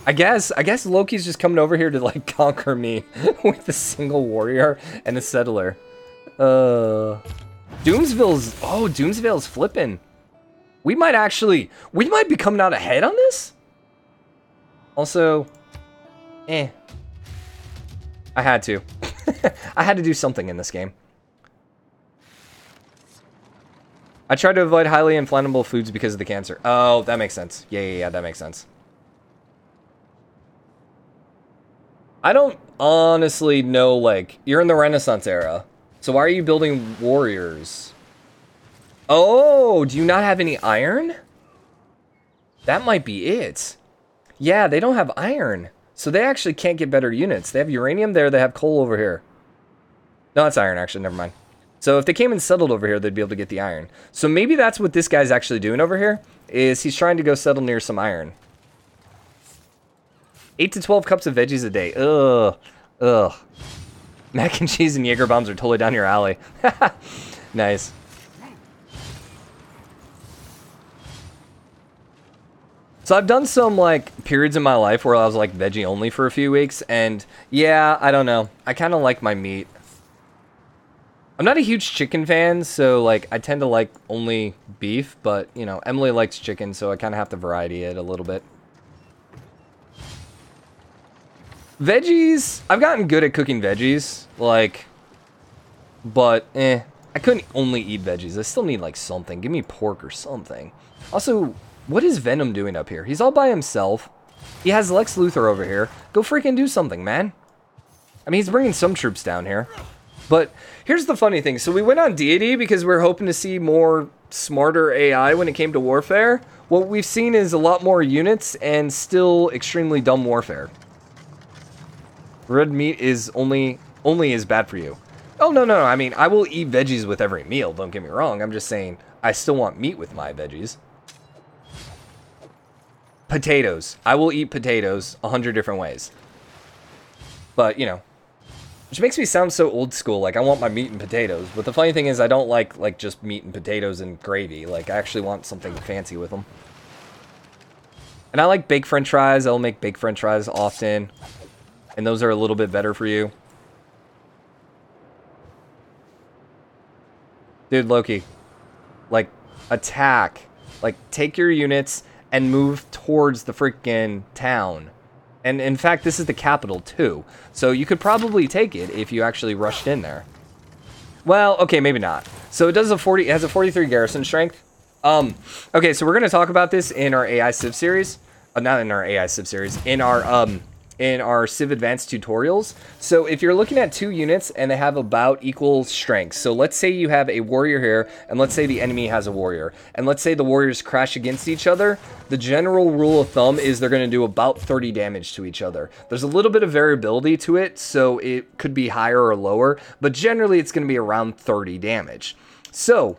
I guess Loki's just coming over here to, like, conquer me with a single warrior and a settler. Doomsville's flipping. We might be coming out ahead on this? Also, I had to. I had to do something in this game. I try to avoid highly inflammable foods because of the cancer. Oh, that makes sense. Yeah, that makes sense. I don't honestly know, like, you're in the Renaissance era. So why are you building warriors? Oh, do you not have any iron? That might be it. Yeah, they don't have iron. So they actually can't get better units. They have uranium there, they have coal over here. No, that's iron, actually, never mind. So if they came and settled over here, they'd be able to get the iron. So maybe that's what this guy's actually doing over here, is he's trying to go settle near some iron. 8 to 12 cups of veggies a day. Ugh. Mac and cheese and Jaeger bombs are totally down your alley. Nice. So I've done some, like, periods in my life where I was, like, veggie only for a few weeks, and yeah, I don't know. I kind of like my meat. I'm not a huge chicken fan, so, like, I tend to like only beef, but, you know, Emily likes chicken, so I kind of have to variety it a little bit. Veggies, I've gotten good at cooking veggies, like, but, I couldn't only eat veggies. I still need, like, something. Give me pork or something. Also, what is Venom doing up here? He's all by himself. He has Lex Luthor over here. Go freaking do something, man. I mean, he's bringing some troops down here. But here's the funny thing. So we went on Deity because we're hoping to see more smarter AI when it came to warfare. What we've seen is a lot more units and still extremely dumb warfare. Red meat is only is bad for you. Oh, no. I mean, I will eat veggies with every meal. Don't get me wrong. I'm just saying I still want meat with my veggies. Potatoes. I will eat potatoes 100 different ways. But, you know. Which makes me sound so old school, like I want my meat and potatoes. But the funny thing is I don't like just meat and potatoes and gravy. Like I actually want something fancy with them. And I like baked french fries. I'll make baked french fries often. And those are a little bit better for you. Dude, Loki. Like, attack. Like, take your units and move towards the freaking town. And in fact, this is the capital too. So you could probably take it if you actually rushed in there. Well, okay, maybe not. So it has a 43 garrison strength. Okay, so we're going to talk about this in our AI Civ series. Not in our AI Civ series, in our Civ Advanced tutorials. So if you're looking at two units and they have about equal strength. So let's say you have a warrior here, and let's say the enemy has a warrior. And let's say the warriors crash against each other. The general rule of thumb is they're going to do about 30 damage to each other. There's a little bit of variability to it, so it could be higher or lower. But generally, it's going to be around 30 damage. So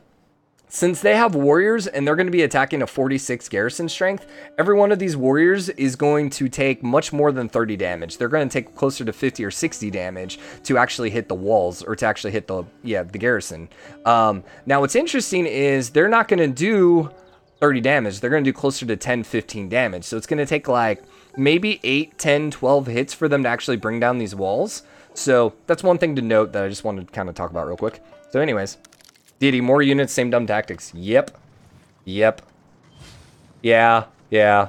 since they have warriors and they're going to be attacking a 46 garrison strength, every one of these warriors is going to take much more than 30 damage. They're going to take closer to 50 or 60 damage to actually hit the walls, or to actually hit the garrison. Now what's interesting is they're not going to do 30 damage. They're going to do closer to 10, 15 damage. So it's going to take like maybe 8, 10, 12 hits for them to actually bring down these walls. So that's one thing to note that I just wanted to kind of talk about real quick. So anyways, Deity, more units, same dumb tactics. Yep. Yep. Yeah. Yeah.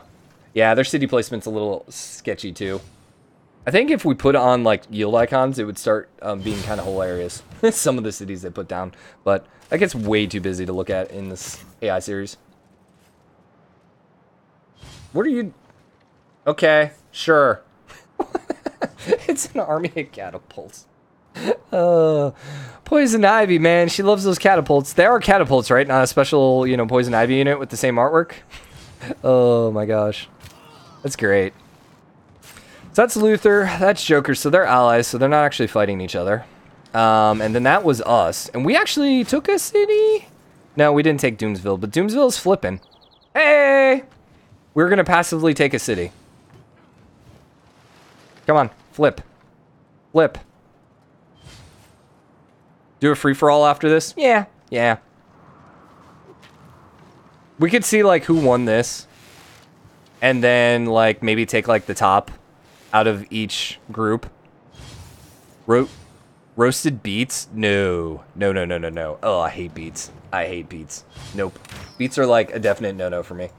Yeah, their city placement's a little sketchy, too. I think if we put on, like, yield icons, it would start being kind of hilarious. Some of the cities they put down. But that gets way too busy to look at in this AI series. What are you... Okay, sure. It's an army of catapults. Poison Ivy, man. She loves those catapults. They are catapults, right? Not a special, you know, Poison Ivy unit with the same artwork. Oh, my gosh. That's great. So that's Luther. That's Joker. So they're allies. So they're not actually fighting each other. And then that was us. And we actually took a city? No, we didn't take Doomsville. But Doomsville is flipping. Hey! We're going to passively take a city. Come on. Flip. Flip. Do a free-for-all after this? Yeah. Yeah. We could see, like, who won this. And then, like, maybe take, like, the top out of each group. Roasted beets? No. No, no, no, no, no. Oh, I hate beets. I hate beets. Nope. Beets are, like, a definite no-no for me.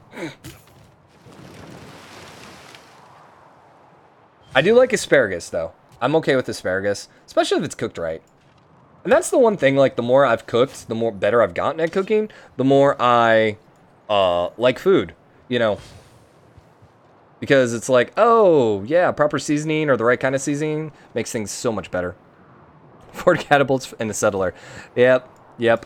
I do like asparagus, though. I'm okay with asparagus, especially if it's cooked right. And that's the one thing, like, the more I've cooked, the more better I've gotten at cooking, the more I like food, you know. Because it's like, oh, yeah, proper seasoning or the right kind of seasoning makes things so much better. 4 catapults and a settler. Yep, yep.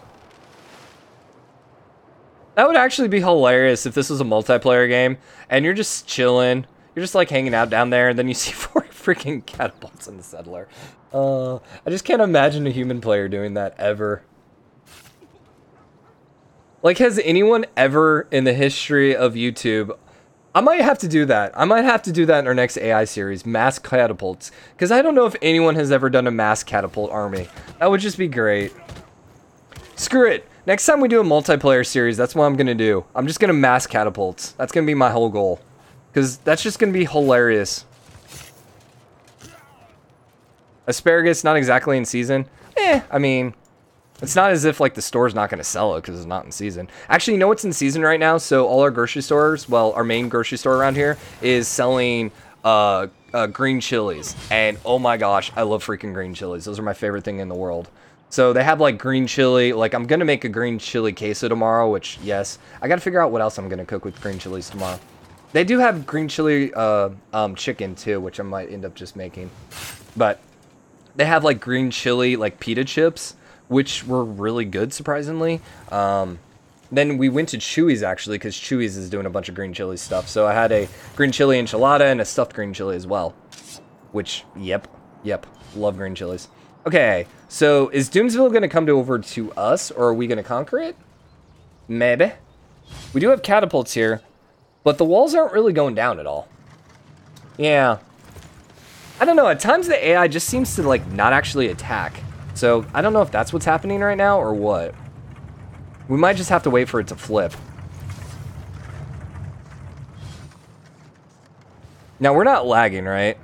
That would actually be hilarious if this was a multiplayer game and you're just chilling. You're just like hanging out down there and then you see 4 freaking catapults in the settler. I just can't imagine a human player doing that ever. Like, has anyone ever in the history of YouTube... I might have to do that. I might have to do that in our next AI series, mass catapults. Because I don't know if anyone has ever done a mass catapult army. That would just be great. Screw it. Next time we do a multiplayer series, that's what I'm going to do. I'm just going to mass catapults. That's going to be my whole goal. Because that's just going to be hilarious. Asparagus, not exactly in season. I mean... It's not as if, like, the store's not going to sell it because it's not in season. Actually, you know what's in season right now? So all our grocery stores, well, our main grocery store around here is selling green chilies. And, oh my gosh, I love freaking green chilies. Those are my favorite thing in the world. So they have, like, green chili. Like, I'm going to make a green chili queso tomorrow, which, yes. I got to figure out what else I'm going to cook with green chilies tomorrow. They do have green chili chicken, too, which I might end up just making. But they have, like, green chili, like, pita chips, which were really good, surprisingly. Then we went to Chewy's, actually, because Chewy's is doing a bunch of green chili stuff. So I had a green chili enchilada and a stuffed green chili as well. Which, yep, love green chilies. Okay, so is Doomsville going to come over to us, or are we going to conquer it? Maybe. We do have catapults here, but the walls aren't really going down at all. Yeah. I don't know, at times the AI just seems to, like, not actually attack. So, I don't know if that's what's happening right now or what. We might just have to wait for it to flip. Now, we're not lagging, right?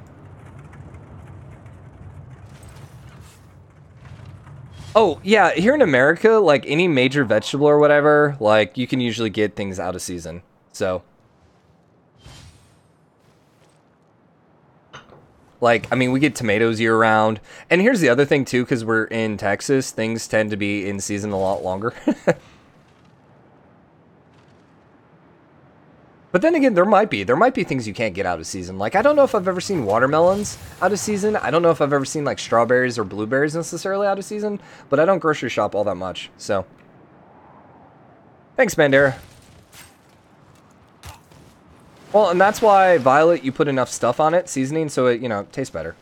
Oh, yeah, here in America, like, any major vegetable or whatever, like, you can usually get things out of season. So... Like, I mean, we get tomatoes year-round. And here's the other thing, too, because we're in Texas. Things tend to be in season a lot longer. But then again, there might be things you can't get out of season. Like, I don't know if I've ever seen watermelons out of season. I don't know if I've ever seen, like, strawberries or blueberries necessarily out of season. But I don't grocery shop all that much, so. Thanks, Bandera. Well, and that's why, Violet, you put enough stuff on it, seasoning, so it, you know, tastes better.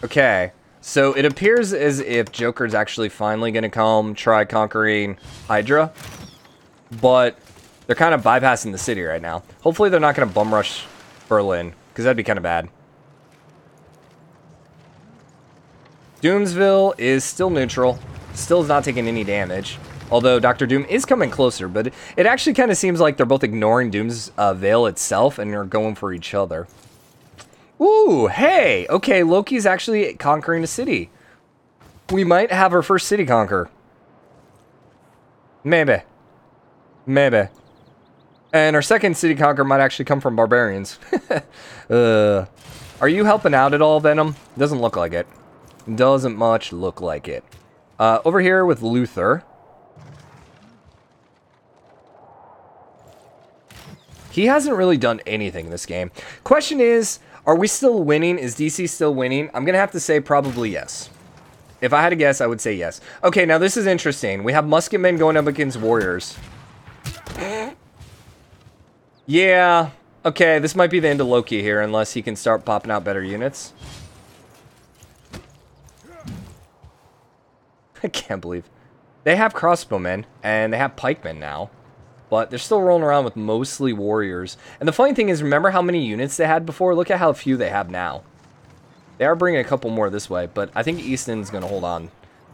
Okay, so it appears as if Joker's actually finally going to come try conquering Hydra, but they're kind of bypassing the city right now. Hopefully they're not going to bum rush Berlin, because that'd be kind of bad. Doomsville is still neutral, still is not taking any damage. Although Dr. Doom is coming closer, but it actually kind of seems like they're both ignoring Doom's Veil itself and are going for each other. Ooh, hey! Okay, Loki's actually conquering a city. We might have our first city conquer. Maybe. Maybe. And our second city conquer might actually come from barbarians. Are you helping out at all, Venom? Doesn't look like it. Doesn't much look like it. Over here with Luther. He hasn't really done anything this game. Question is, are we still winning? Is DC still winning? I'm going to have to say probably yes. If I had to guess, I would say yes. Okay, now this is interesting. We have musketmen going up against warriors. Yeah. Okay, this might be the end of Loki here, unless he can start popping out better units. I can't believe. They have crossbowmen, and they have pikemen now. But they're still rolling around with mostly warriors. And the funny thing is, remember how many units they had before? Look at how few they have now. They are bringing a couple more this way, but I think Easton's going to hold on.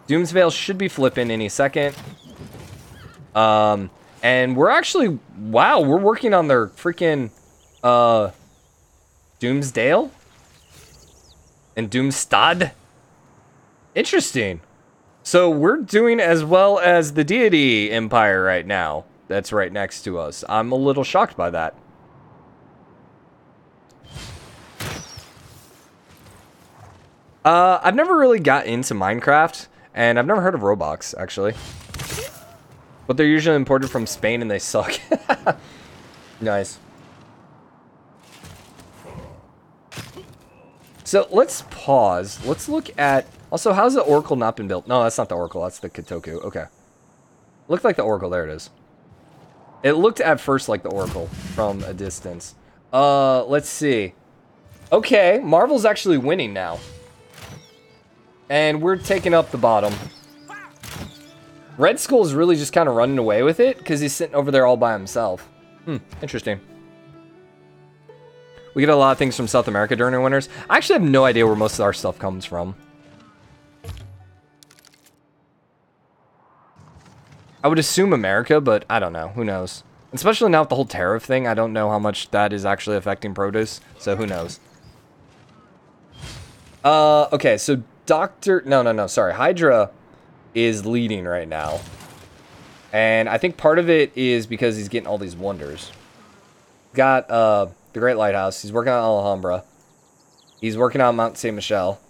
Doomsvale should be flipping any second. And we're actually... Wow, we're working on their freaking... Doomsdale? And Doomstad? Interesting. So we're doing as well as the Deity Empire right now. That's right next to us. I'm a little shocked by that. I've never really got into Minecraft, and I've never heard of Roblox, actually. But they're usually imported from Spain, and they suck. Nice. So, let's pause. Let's look at... Also, how's the Oracle not been built? No, that's not the Oracle. That's the Kitoku. Okay. Looked like the Oracle. There it is. It looked at first like the Oracle from a distance. Let's see. Okay, Marvel's actually winning now. And we're taking up the bottom. Red Skull's really just kind of running away with it because he's sitting over there all by himself. Interesting. We get a lot of things from South America during our winters. I actually have no idea where most of our stuff comes from. I would assume America, but I don't know. Who knows? Especially now with the whole tariff thing, I don't know how much that is actually affecting produce, so who knows? Okay, so sorry. Hydra is leading right now. And I think part of it is because he's getting all these wonders. Got, the Great Lighthouse. He's working on Alhambra. He's working on Mount St. Michel.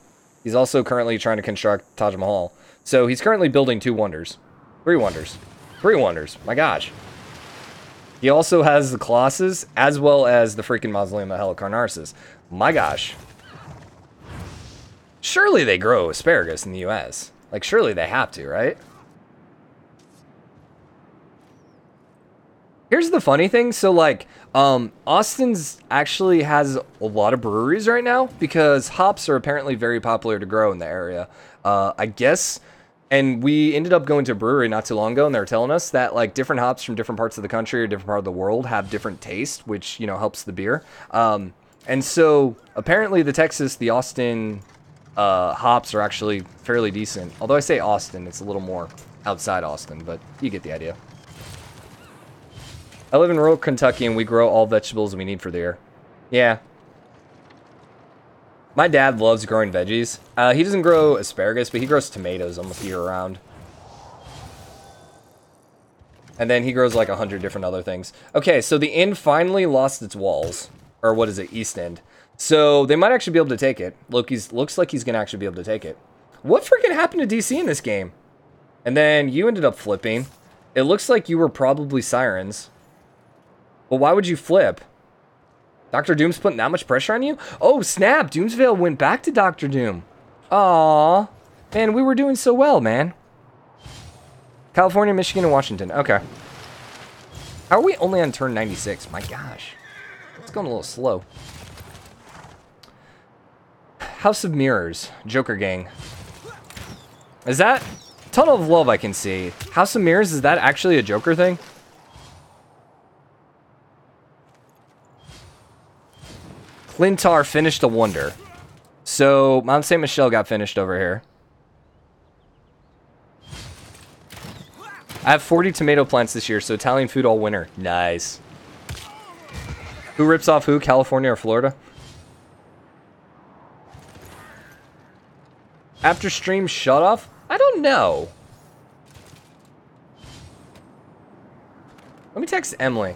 He's also currently trying to construct Taj Mahal. So he's currently building 2 wonders. 3 wonders. 3 wonders. My gosh. He also has the Colossus, as well as the freaking Mausoleum of Halicarnassus. My gosh. Surely they grow asparagus in the U.S. Like, surely they have to, right? Here's the funny thing. So, like, Austin's actually has a lot of breweries right now because hops are apparently very popular to grow in the area. I guess... And we ended up going to a brewery not too long ago, and they were telling us that, like, different hops from different parts of the country or different part of the world have different taste, which, you know, helps the beer. And so, apparently, the Austin hops are actually fairly decent. Although I say Austin, it's a little more outside Austin, but you get the idea. I live in rural Kentucky, and we grow all vegetables we need for the year. Yeah. My dad loves growing veggies. He doesn't grow asparagus, but he grows tomatoes almost year-round. And then he grows like 100 different other things. Okay, so the inn finally lost its walls. Or what is it? East End. So they might actually be able to take it. Looks like he's going to actually be able to take it. What freaking happened to DC in this game? And then you ended up flipping. It looks like you were probably Sirens. Well, why would you flip? Dr. Doom's putting that much pressure on you? Oh, snap. Doomsvale went back to Dr. Doom. Aww. Man, we were doing so well, man. California, Michigan, and Washington. Okay. How are we only on turn 96? My gosh. It's going a little slow. House of Mirrors. Joker Gang. Is that... Tunnel of Love I can see. House of Mirrors, is that actually a Joker thing? Clintar finished a wonder. So, Mount St. Michel got finished over here. I have 40 tomato plants this year, so Italian food all winter. Nice. Who rips off who? California or Florida? After stream shut off? I don't know. Let me text Emily.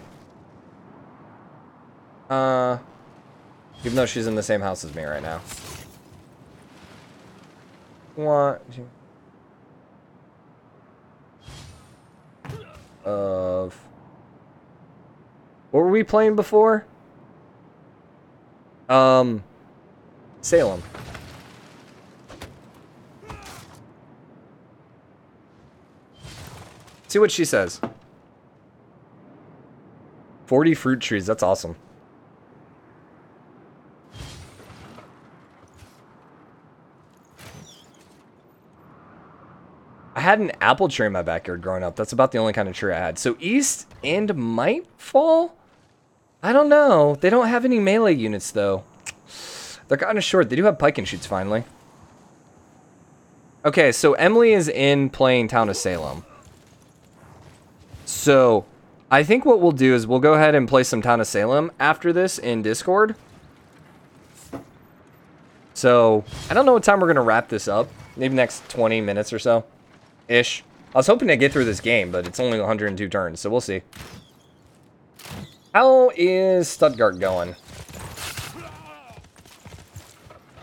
Even though she's in the same house as me right now. What? What were we playing before? Salem. See what she says. 40 fruit trees, that's awesome. I had an apple tree in my backyard growing up. That's about the only kind of tree I had. So east and might fall? I don't know. They don't have any melee units, though. They're kind of short. They do have pike and shoots, finally. Okay, so Emily is in playing Town of Salem. So, I think what we'll do is we'll go ahead and play some Town of Salem after this in Discord. So, I don't know what time we're going to wrap this up. Maybe next 20 minutes or so. Ish. I was hoping to get through this game, but it's only 102 turns, so we'll see. How is Stuttgart going?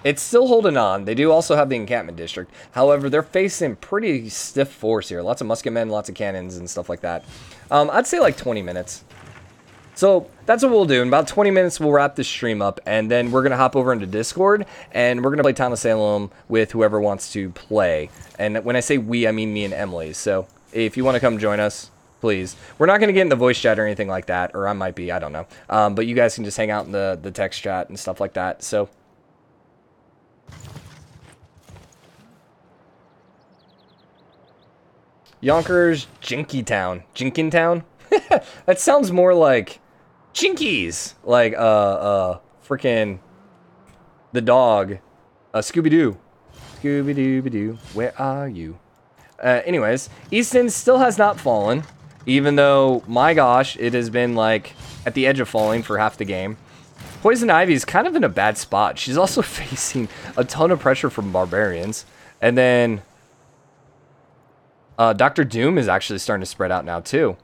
It's still holding on. They do also have the encampment district. However, they're facing pretty stiff force here. Lots of musketmen, lots of cannons, and stuff like that. I'd say like 20 minutes. So that's what we'll do. In about 20 minutes, we'll wrap this stream up, and then we're going to hop over into Discord, and we're going to play Town of Salem with whoever wants to play. And when I say we, I mean me and Emily. So if you want to come join us, please. We're not going to get in the voice chat or anything like that, or I might be, I don't know. But you guys can just hang out in the text chat and stuff like that. So Yonkers, Jinkytown. Jinkintown? That sounds more like Jinkies. Like, freaking the dog. Scooby-Doo. Scooby-Doo-Doo, where are you? Anyways, Easton still has not fallen. Even though, my gosh, it has been, like, at the edge of falling for half the game. Poison Ivy's kind of in a bad spot. She's also facing a ton of pressure from barbarians. And then Dr. Doom is actually starting to spread out now, too.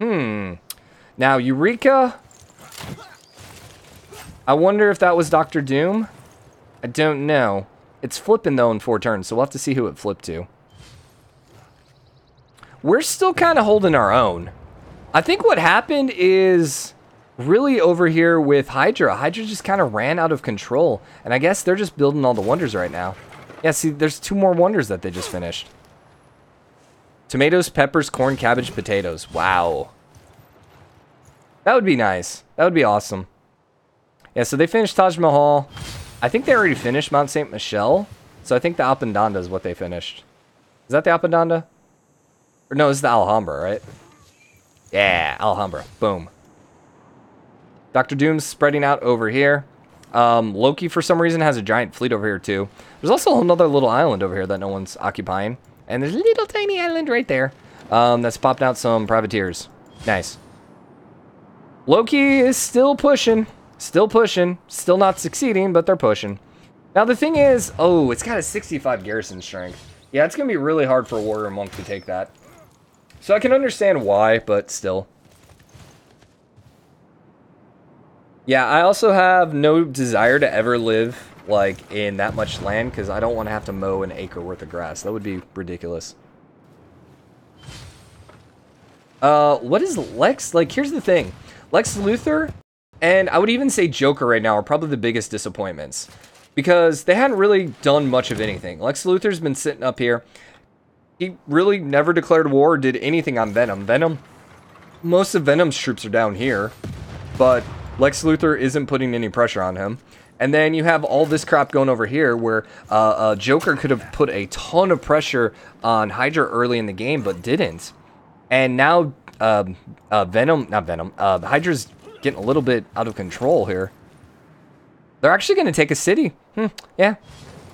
Now, Eureka. I wonder if that was Dr. Doom. I don't know. It's flipping, though, in 4 turns, so we'll have to see who it flipped to. We're still kind of holding our own. I think what happened is really over here with Hydra. Hydra just kind of ran out of control, and I guess they're just building all the wonders right now. Yeah, see, there's 2 more wonders that they just finished. Tomatoes, peppers, corn, cabbage, potatoes. Wow. That would be nice. That would be awesome. Yeah, so they finished Taj Mahal. I think they already finished Mount St. Michel. So I think the Alpendanda is what they finished. Is that the Alpendanda? Or no, this is the Alhambra, right? Yeah, Alhambra. Boom. Dr. Doom's spreading out over here. Loki, for some reason, has a giant fleet over here, too. There's also another little island over here that no one's occupying. And there's a little tiny island right there that's popped out some privateers. Nice. Loki is still pushing. Still pushing. Still not succeeding, but they're pushing. Now, the thing is... Oh, it's got a 65 garrison strength. Yeah, it's going to be really hard for a warrior monk to take that. So I can understand why, but still. Yeah, I also have no desire to ever live like in that much land because I don't want to have to mow an acre worth of grass. That would be ridiculous. What is Lex? Like, here's the thing. Lex Luthor and I would even say Joker right now are probably the biggest disappointments because they hadn't really done much of anything. Lex Luthor's been sitting up here. He really never declared war or did anything on Venom. Most of Venom's troops are down here, but Lex Luthor isn't putting any pressure on him. And then you have all this crap going over here where Joker could have put a ton of pressure on Hydra early in the game, but didn't. And now Hydra's getting a little bit out of control here. They're actually going to take a city. Yeah,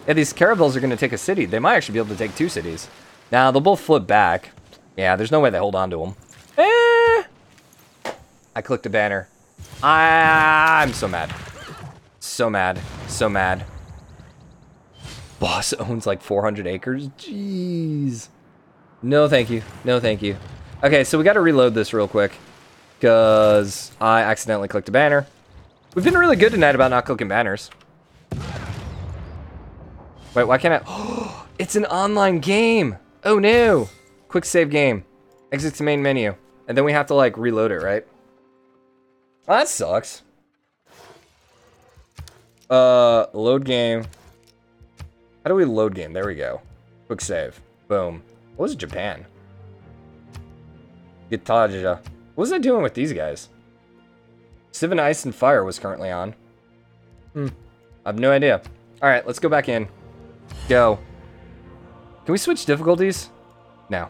these caravels are going to take a city. They might actually be able to take 2 cities. Now, they'll both flip back. Yeah, there's no way they hold on to them. I clicked a banner. I'm so mad. So mad. So mad. Boss owns like 400 acres. Jeez. No, thank you. No, thank you. Okay, so we got to reload this real quick because I accidentally clicked a banner. We've been really good tonight about not clicking banners. Wait, why can't I? Oh, it's an online game. Oh no. Quick save game. Exit to main menu. And then we have to like reload it, right? Oh, that sucks. Load game. How do we load game? There we go. Quick save. Boom. What was Japan? Gitaja. What was I doing with these guys? Civ and Ice and Fire was currently on. I have no idea. Alright, let's go back in. Go. Can we switch difficulties? No.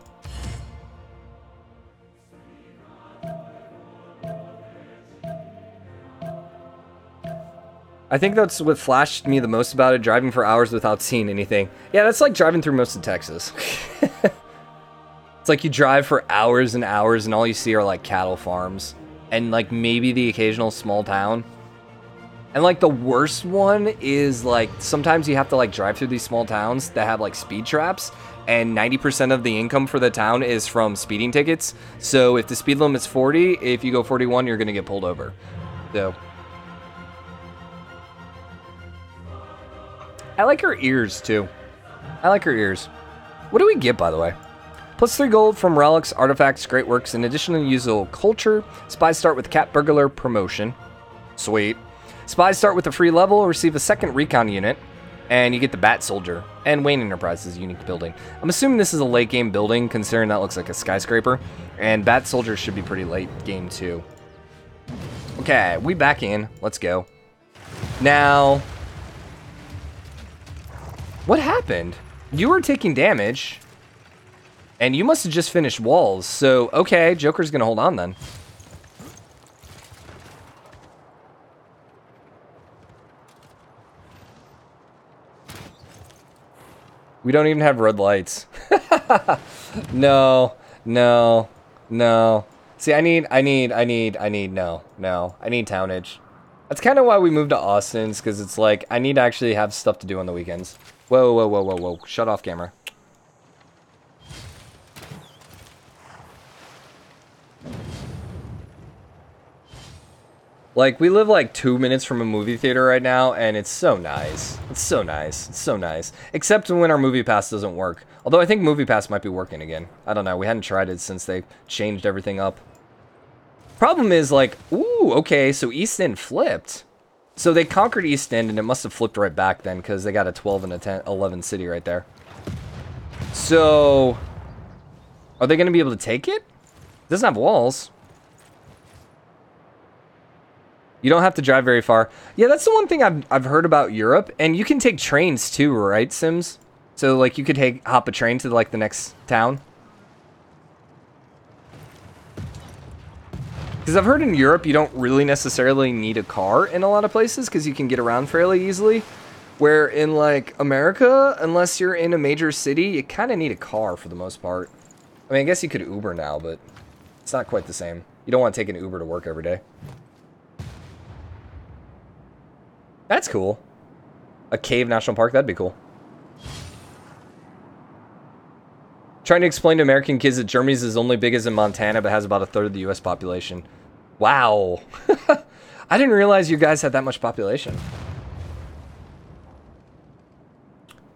I think that's what flashed me the most about it, driving for hours without seeing anything. Yeah, that's like driving through most of Texas. It's like you drive for hours and hours and all you see are like cattle farms. And like maybe the occasional small town. And like the worst one is like sometimes you have to like drive through these small towns that have like speed traps. And 90% of the income for the town is from speeding tickets. So if the speed limit's 40, if you go 41, you're going to get pulled over. So... I like her ears, too. I like her ears. What do we get, by the way? +3 gold from relics, artifacts, great works, and additional usable culture. Spies start with Cat Burglar promotion. Sweet. Spies start with a free level, receive a second recon unit, and you get the Bat Soldier. And Wayne Enterprises unique building. I'm assuming this is a late game building, considering that looks like a skyscraper. And Bat Soldier should be pretty late game, too. Okay, we back in. Let's go. Now... what happened? You were taking damage, and you must have just finished walls. So, okay, Joker's gonna hold on then. We don't even have red lights. No, no, no. See, I need, no, I need townage. That's kind of why we moved to Austin's, because it's like, I need to actually have stuff to do on the weekends. Whoa, whoa, whoa, whoa, whoa. Shut off camera. Like, we live like 2 minutes from a movie theater right now, and it's so nice. It's so nice. It's so nice. Except when our Movie Pass doesn't work. Although I think Movie Pass might be working again. I don't know. We hadn't tried it since they changed everything up. Problem is, like, ooh, okay, so East End flipped. So they conquered East End, and it must have flipped right back then, because they got a 12 and a 10, 11 city right there. So, are they going to be able to take it? It doesn't have walls. You don't have to drive very far. Yeah, that's the one thing I've heard about Europe, and you can take trains too, right, Sims? So, like, you could hop a train to, like, the next town. Because I've heard in Europe you don't really necessarily need a car in a lot of places because you can get around fairly easily. Where in like America, unless you're in a major city, you kind of need a car for the most part. I mean, I guess you could Uber now, but it's not quite the same. You don't want to take an Uber to work every day. That's cool. A cave national park, that'd be cool. Trying to explain to American kids that Germany's is only big as in Montana, but has about a third of the U.S. population. Wow. I didn't realize you guys had that much population.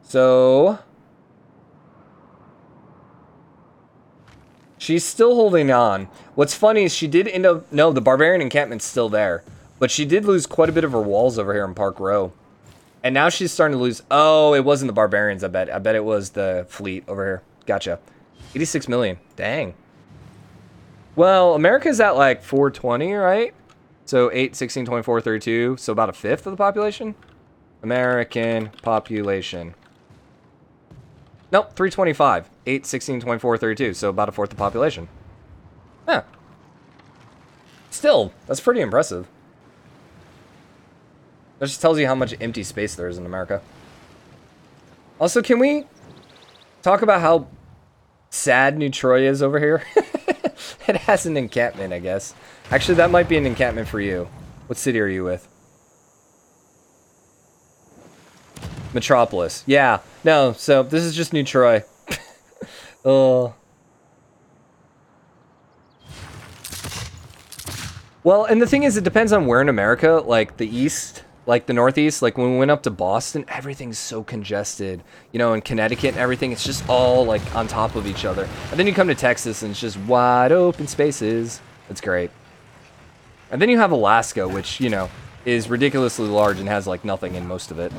So... she's still holding on. What's funny is she did end up... no, the Barbarian encampment's still there. But she did lose quite a bit of her walls over here in Park Row. And now she's starting to lose... oh, it wasn't the Barbarians, I bet. I bet it was the fleet over here. Gotcha. 86 million. Dang. Well, America's at like 420, right? So 8, 16, 24, 32. So about a fifth of the population? American population. Nope, 325. 8, 16, 24, 32. So about a fourth of the population. Huh. Still, that's pretty impressive. That just tells you how much empty space there is in America. Also, can we talk about how sad New Troy is over here? It has an encampment, I guess. Actually, that might be an encampment for you. What city are you with? Metropolis. Yeah. No, so this is just New Troy. Oh. Well, and the thing is, it depends on where in America, like the East, like the Northeast, like when we went up to Boston, everything's so congested. You know, in Connecticut and everything, it's just all like on top of each other. And then you come to Texas and it's just wide open spaces. It's great. And then you have Alaska, which, you know, is ridiculously large and has like nothing in most of it.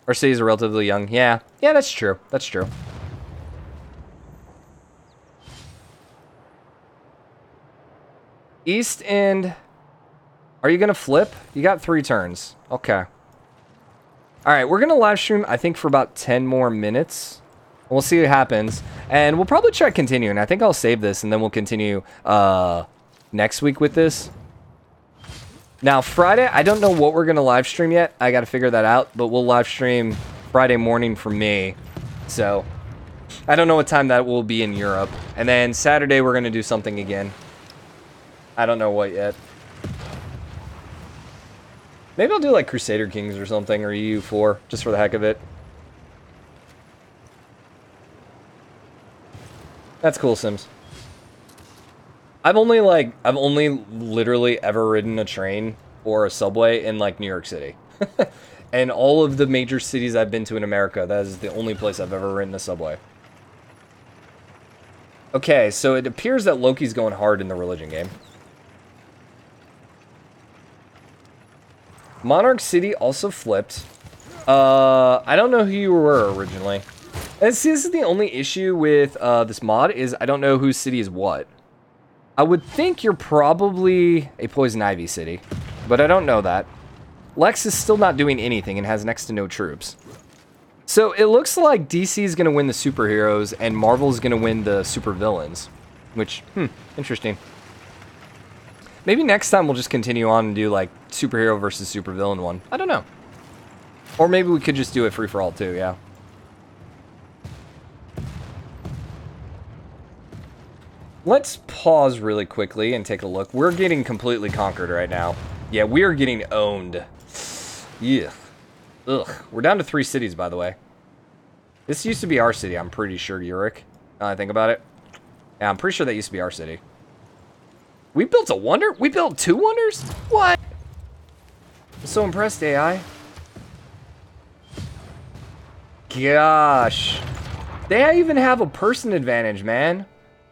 Our cities are relatively young. Yeah. Yeah, that's true. That's true. East End. Are you going to flip? You got 3 turns. Okay. Alright, we're going to live stream, I think, for about 10 more minutes. We'll see what happens. And we'll probably try continuing. I think I'll save this, and then we'll continue next week with this. Now, Friday, I don't know what we're going to live stream yet. I got to figure that out. But we'll live stream Friday morning for me. So, I don't know what time that will be in Europe. And then Saturday, we're going to do something again. I don't know what yet. Maybe I'll do like Crusader Kings or something, or EU4, just for the heck of it. That's cool, Sims. I've only literally ever ridden a train or a subway in like New York City. And all of the major cities I've been to in America, that is the only place I've ever ridden a subway. Okay, so it appears that Loki's going hard in the religion game. Monarch City also flipped. I don't know who you were originally. And see, this is the only issue with this mod, is I don't know whose city is what. I would think you're probably a Poison Ivy city, but I don't know that. Lex is still not doing anything and has next to no troops. So it looks like DC is going to win the superheroes and Marvel is going to win the supervillains, which, interesting. Maybe next time we'll just continue on and do like superhero versus supervillain one. I don't know. Or maybe we could just do it free for all too, yeah. Let's pause really quickly and take a look. We're getting completely conquered right now. Yeah, we are getting owned. Yeah. Ugh. We're down to 3 cities, by the way. This used to be our city, I'm pretty sure, Uric. Now I think about it. Yeah, I'm pretty sure that used to be our city. We built a wonder? We built 2 wonders? What? I'm so impressed, AI. Gosh. They even have a person advantage, man.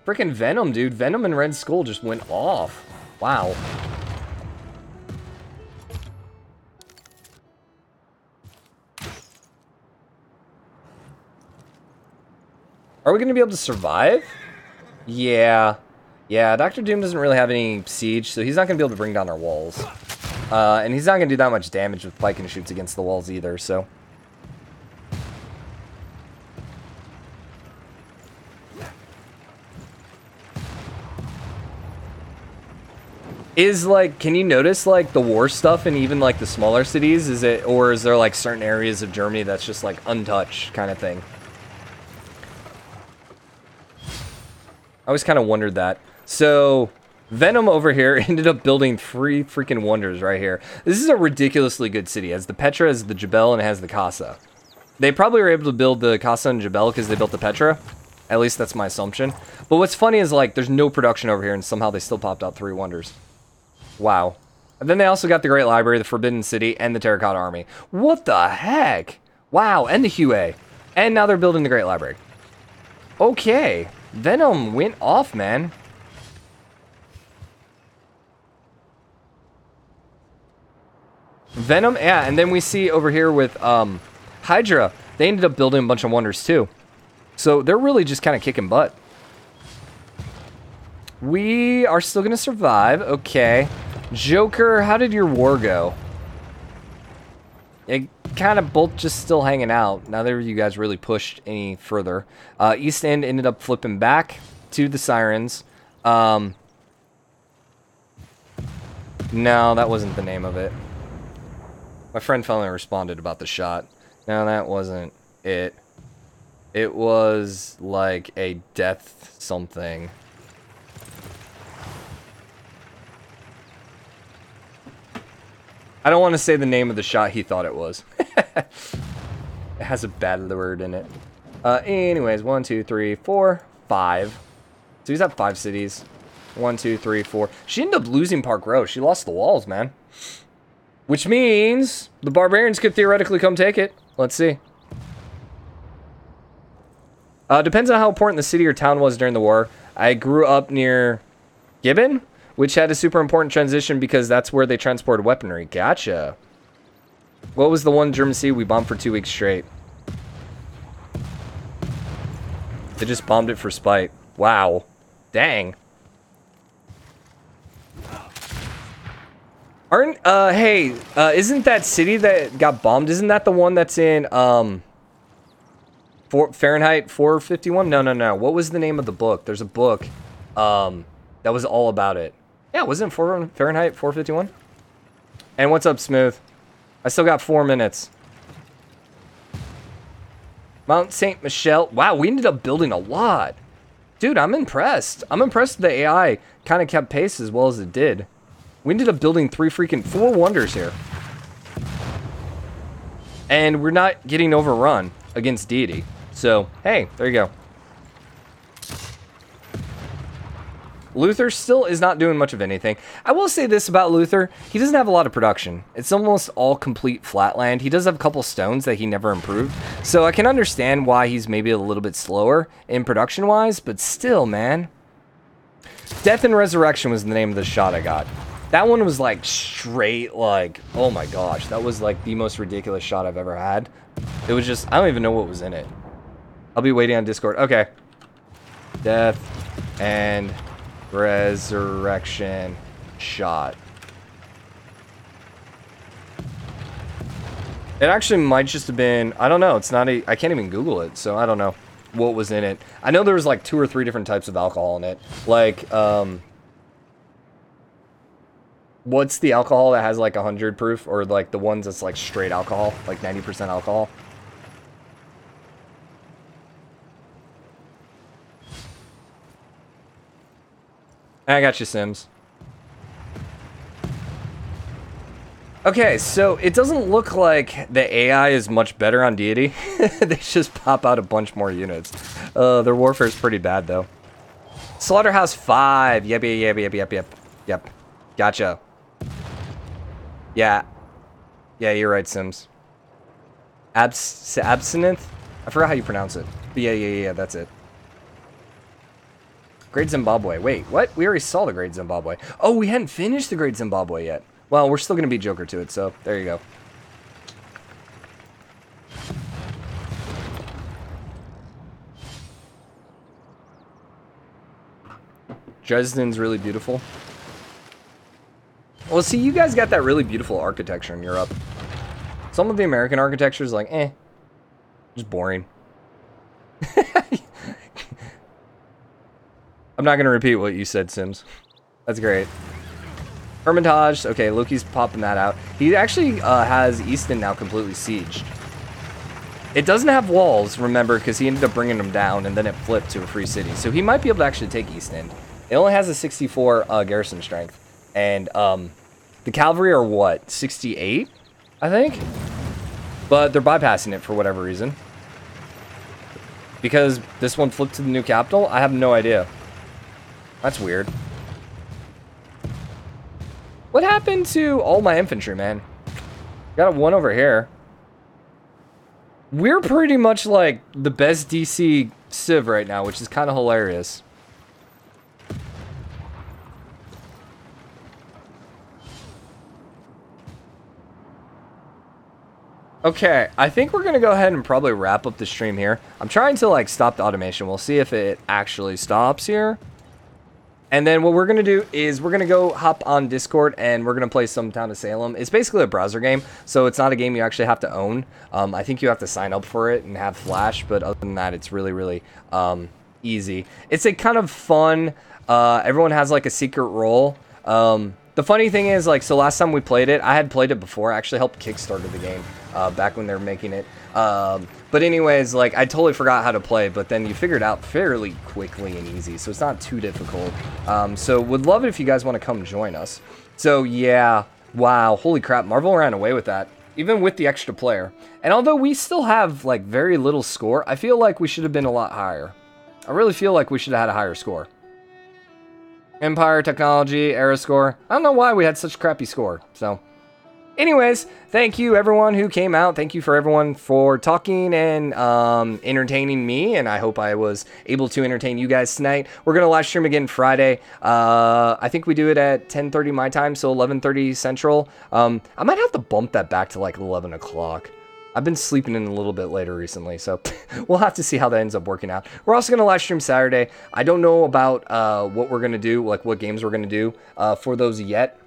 Freaking Venom, dude. Venom and Red Skull just went off. Wow. Are we going to be able to survive? Yeah. Yeah, Dr. Doom doesn't really have any siege, so he's not going to be able to bring down our walls. And he's not going to do that much damage with pike and shoots against the walls either, so... Is, like, can you notice, like, the war stuff in even, like, the smaller cities? Is it, or is there, like, certain areas of Germany that's just, like, untouched kind of thing? I always kind of wondered that. So, Venom over here ended up building 3 freaking wonders right here. This is a ridiculously good city. It has the Petra, has the Jebel, and it has the Casa. They probably were able to build the Casa and Jebel because they built the Petra. At least that's my assumption. But what's funny is, like, there's no production over here, and somehow they still popped out 3 wonders. Wow. And then they also got the Great Library, the Forbidden City, and the Terracotta Army. What the heck? Wow, and the Hue. And now they're building the Great Library. Okay. Venom went off, man. Venom, yeah, and then we see over here with Hydra, they ended up building a bunch of wonders too. So they're really just kind of kicking butt. We are still going to survive. Okay. Joker, how did your war go? It kind of both just still hanging out. Neither of you guys really pushed any further. East End ended up flipping back to the Sirens. No, that wasn't the name of it. My friend finally responded about the shot. No, that wasn't it. It was like a death something. I don't want to say the name of the shot he thought it was. It has a bad word in it. Anyways, 1, 2, 3, 4, 5. So he's at 5 cities. 1, 2, 3, 4. She ended up losing Park Row. She lost the walls, man. Which means the barbarians could theoretically come take it. Let's see. Depends on how important the city or town was during the war. I grew up near Gibbon, which had a super important transition because that's where they transported weaponry. Gotcha. What was the one German city we bombed for 2 weeks straight? They just bombed it for spite. Wow. Dang. Isn't that city that got bombed, isn't that the one that's in, Fahrenheit 451? No. What was the name of the book? There's a book, that was all about it. Yeah, wasn't it Fahrenheit 451? And what's up, Smooth? I still got 4 minutes. Mount St. Michel. Wow, we ended up building a lot. Dude, I'm impressed. I'm impressed the AI kind of kept pace as well as it did. We ended up building 4 wonders here. And we're not getting overrun against deity. So, hey, there you go. Luther still is not doing much of anything. I will say this about Luther. He doesn't have a lot of production. It's almost all complete flatland. He does have a couple stones that he never improved. So I can understand why he's maybe a little bit slower in production-wise. But still, man. Death and Resurrection was the name of the shot I got. That one was like straight, like, oh my gosh. That was like the most ridiculous shot I've ever had. It was just, I don't even know what was in it. I'll be waiting on Discord. Okay. Death and Resurrection shot. It actually might just have been, I don't know. It's not I can't even Google it, so I don't know what was in it. I know there was like 2 or 3 different types of alcohol in it. Like, what's the alcohol that has like 100 proof, or like the ones that's like straight alcohol, like 90% alcohol? I got you, Sims. Okay, so it doesn't look like the AI is much better on deity. They just pop out a bunch more units. Their warfare is pretty bad though. Slaughterhouse 5. Yep. Gotcha. Yeah, you're right, Sims. Absinthe? I forgot how you pronounce it. But yeah, that's it. Great Zimbabwe. Wait, what? We already saw the Great Zimbabwe. Oh, we hadn't finished the Great Zimbabwe yet. Well, we're still going to be Joker to it, so there you go. Dresden's really beautiful. Well, see, you guys got that really beautiful architecture in Europe. Some of the American architecture is like, just boring. I'm not going to repeat what you said, Sims. That's great. Hermitage. Okay, Loki's popping that out. He actually has Easton now completely sieged. It doesn't have walls, remember, because he ended up bringing them down, and then it flipped to a free city. So he might be able to actually take East End. It only has a 64 garrison strength. And the cavalry are, what, 68, I think? But they're bypassing it for whatever reason. Because this one flipped to the new capital? I have no idea. That's weird. What happened to all my infantry, man? Got one over here. We're pretty much like the best DC civ right now, which is kind of hilarious. Okay, I think we're gonna go ahead and probably wrap up the stream here. I'm trying to like stop the automation. We'll see if it actually stops here. And then what we're going to do is we're going to go hop on Discord and we're going to play some Town of Salem. It's basically a browser game, so it's not a game you actually have to own. I think you have to sign up for it and have Flash, but other than that, it's really, really easy. It's a kind of fun, everyone has like a secret role. The funny thing is, like, so last time we played it, I had played it before. I actually helped Kickstarter the game back when they were making it. But anyways, like, I totally forgot how to play, but then you figure it out fairly quickly and easy, so it's not too difficult. So would love it if you guys want to come join us. So yeah, Wow, holy crap, Marvel ran away with that. Even with the extra player. And although we still have, like, very little score, I feel like we should have been a lot higher. I really feel like we should have had a higher score. Empire, technology, era score. I don't know why we had such a crappy score, so... Anyways, thank you everyone who came out. Thank you for everyone for talking and entertaining me, and I hope I was able to entertain you guys tonight. We're going to live stream again Friday. I think we do it at 10:30 my time, so 11:30 Central. I might have to bump that back to like 11 o'clock. I've been sleeping in a little bit later recently, so we'll have to see how that ends up working out. We're also going to live stream Saturday. I don't know about what we're going to do, like what games we're going to do for those yet.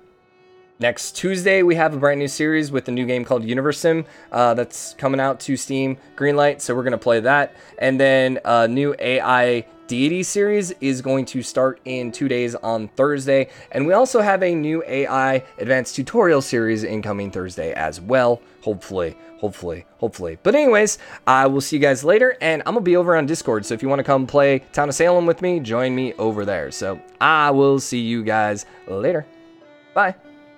Next Tuesday, we have a brand new series with a new game called Universe Sim that's coming out to Steam Greenlight, so we're going to play that. And then a new AI Deity series is going to start in 2 days on Thursday. And we also have a new AI Advanced Tutorial series incoming Thursday as well. Hopefully. But anyways, I will see you guys later, and I'm going to be over on Discord, so if you want to come play Town of Salem with me, join me over there. So I will see you guys later. Bye.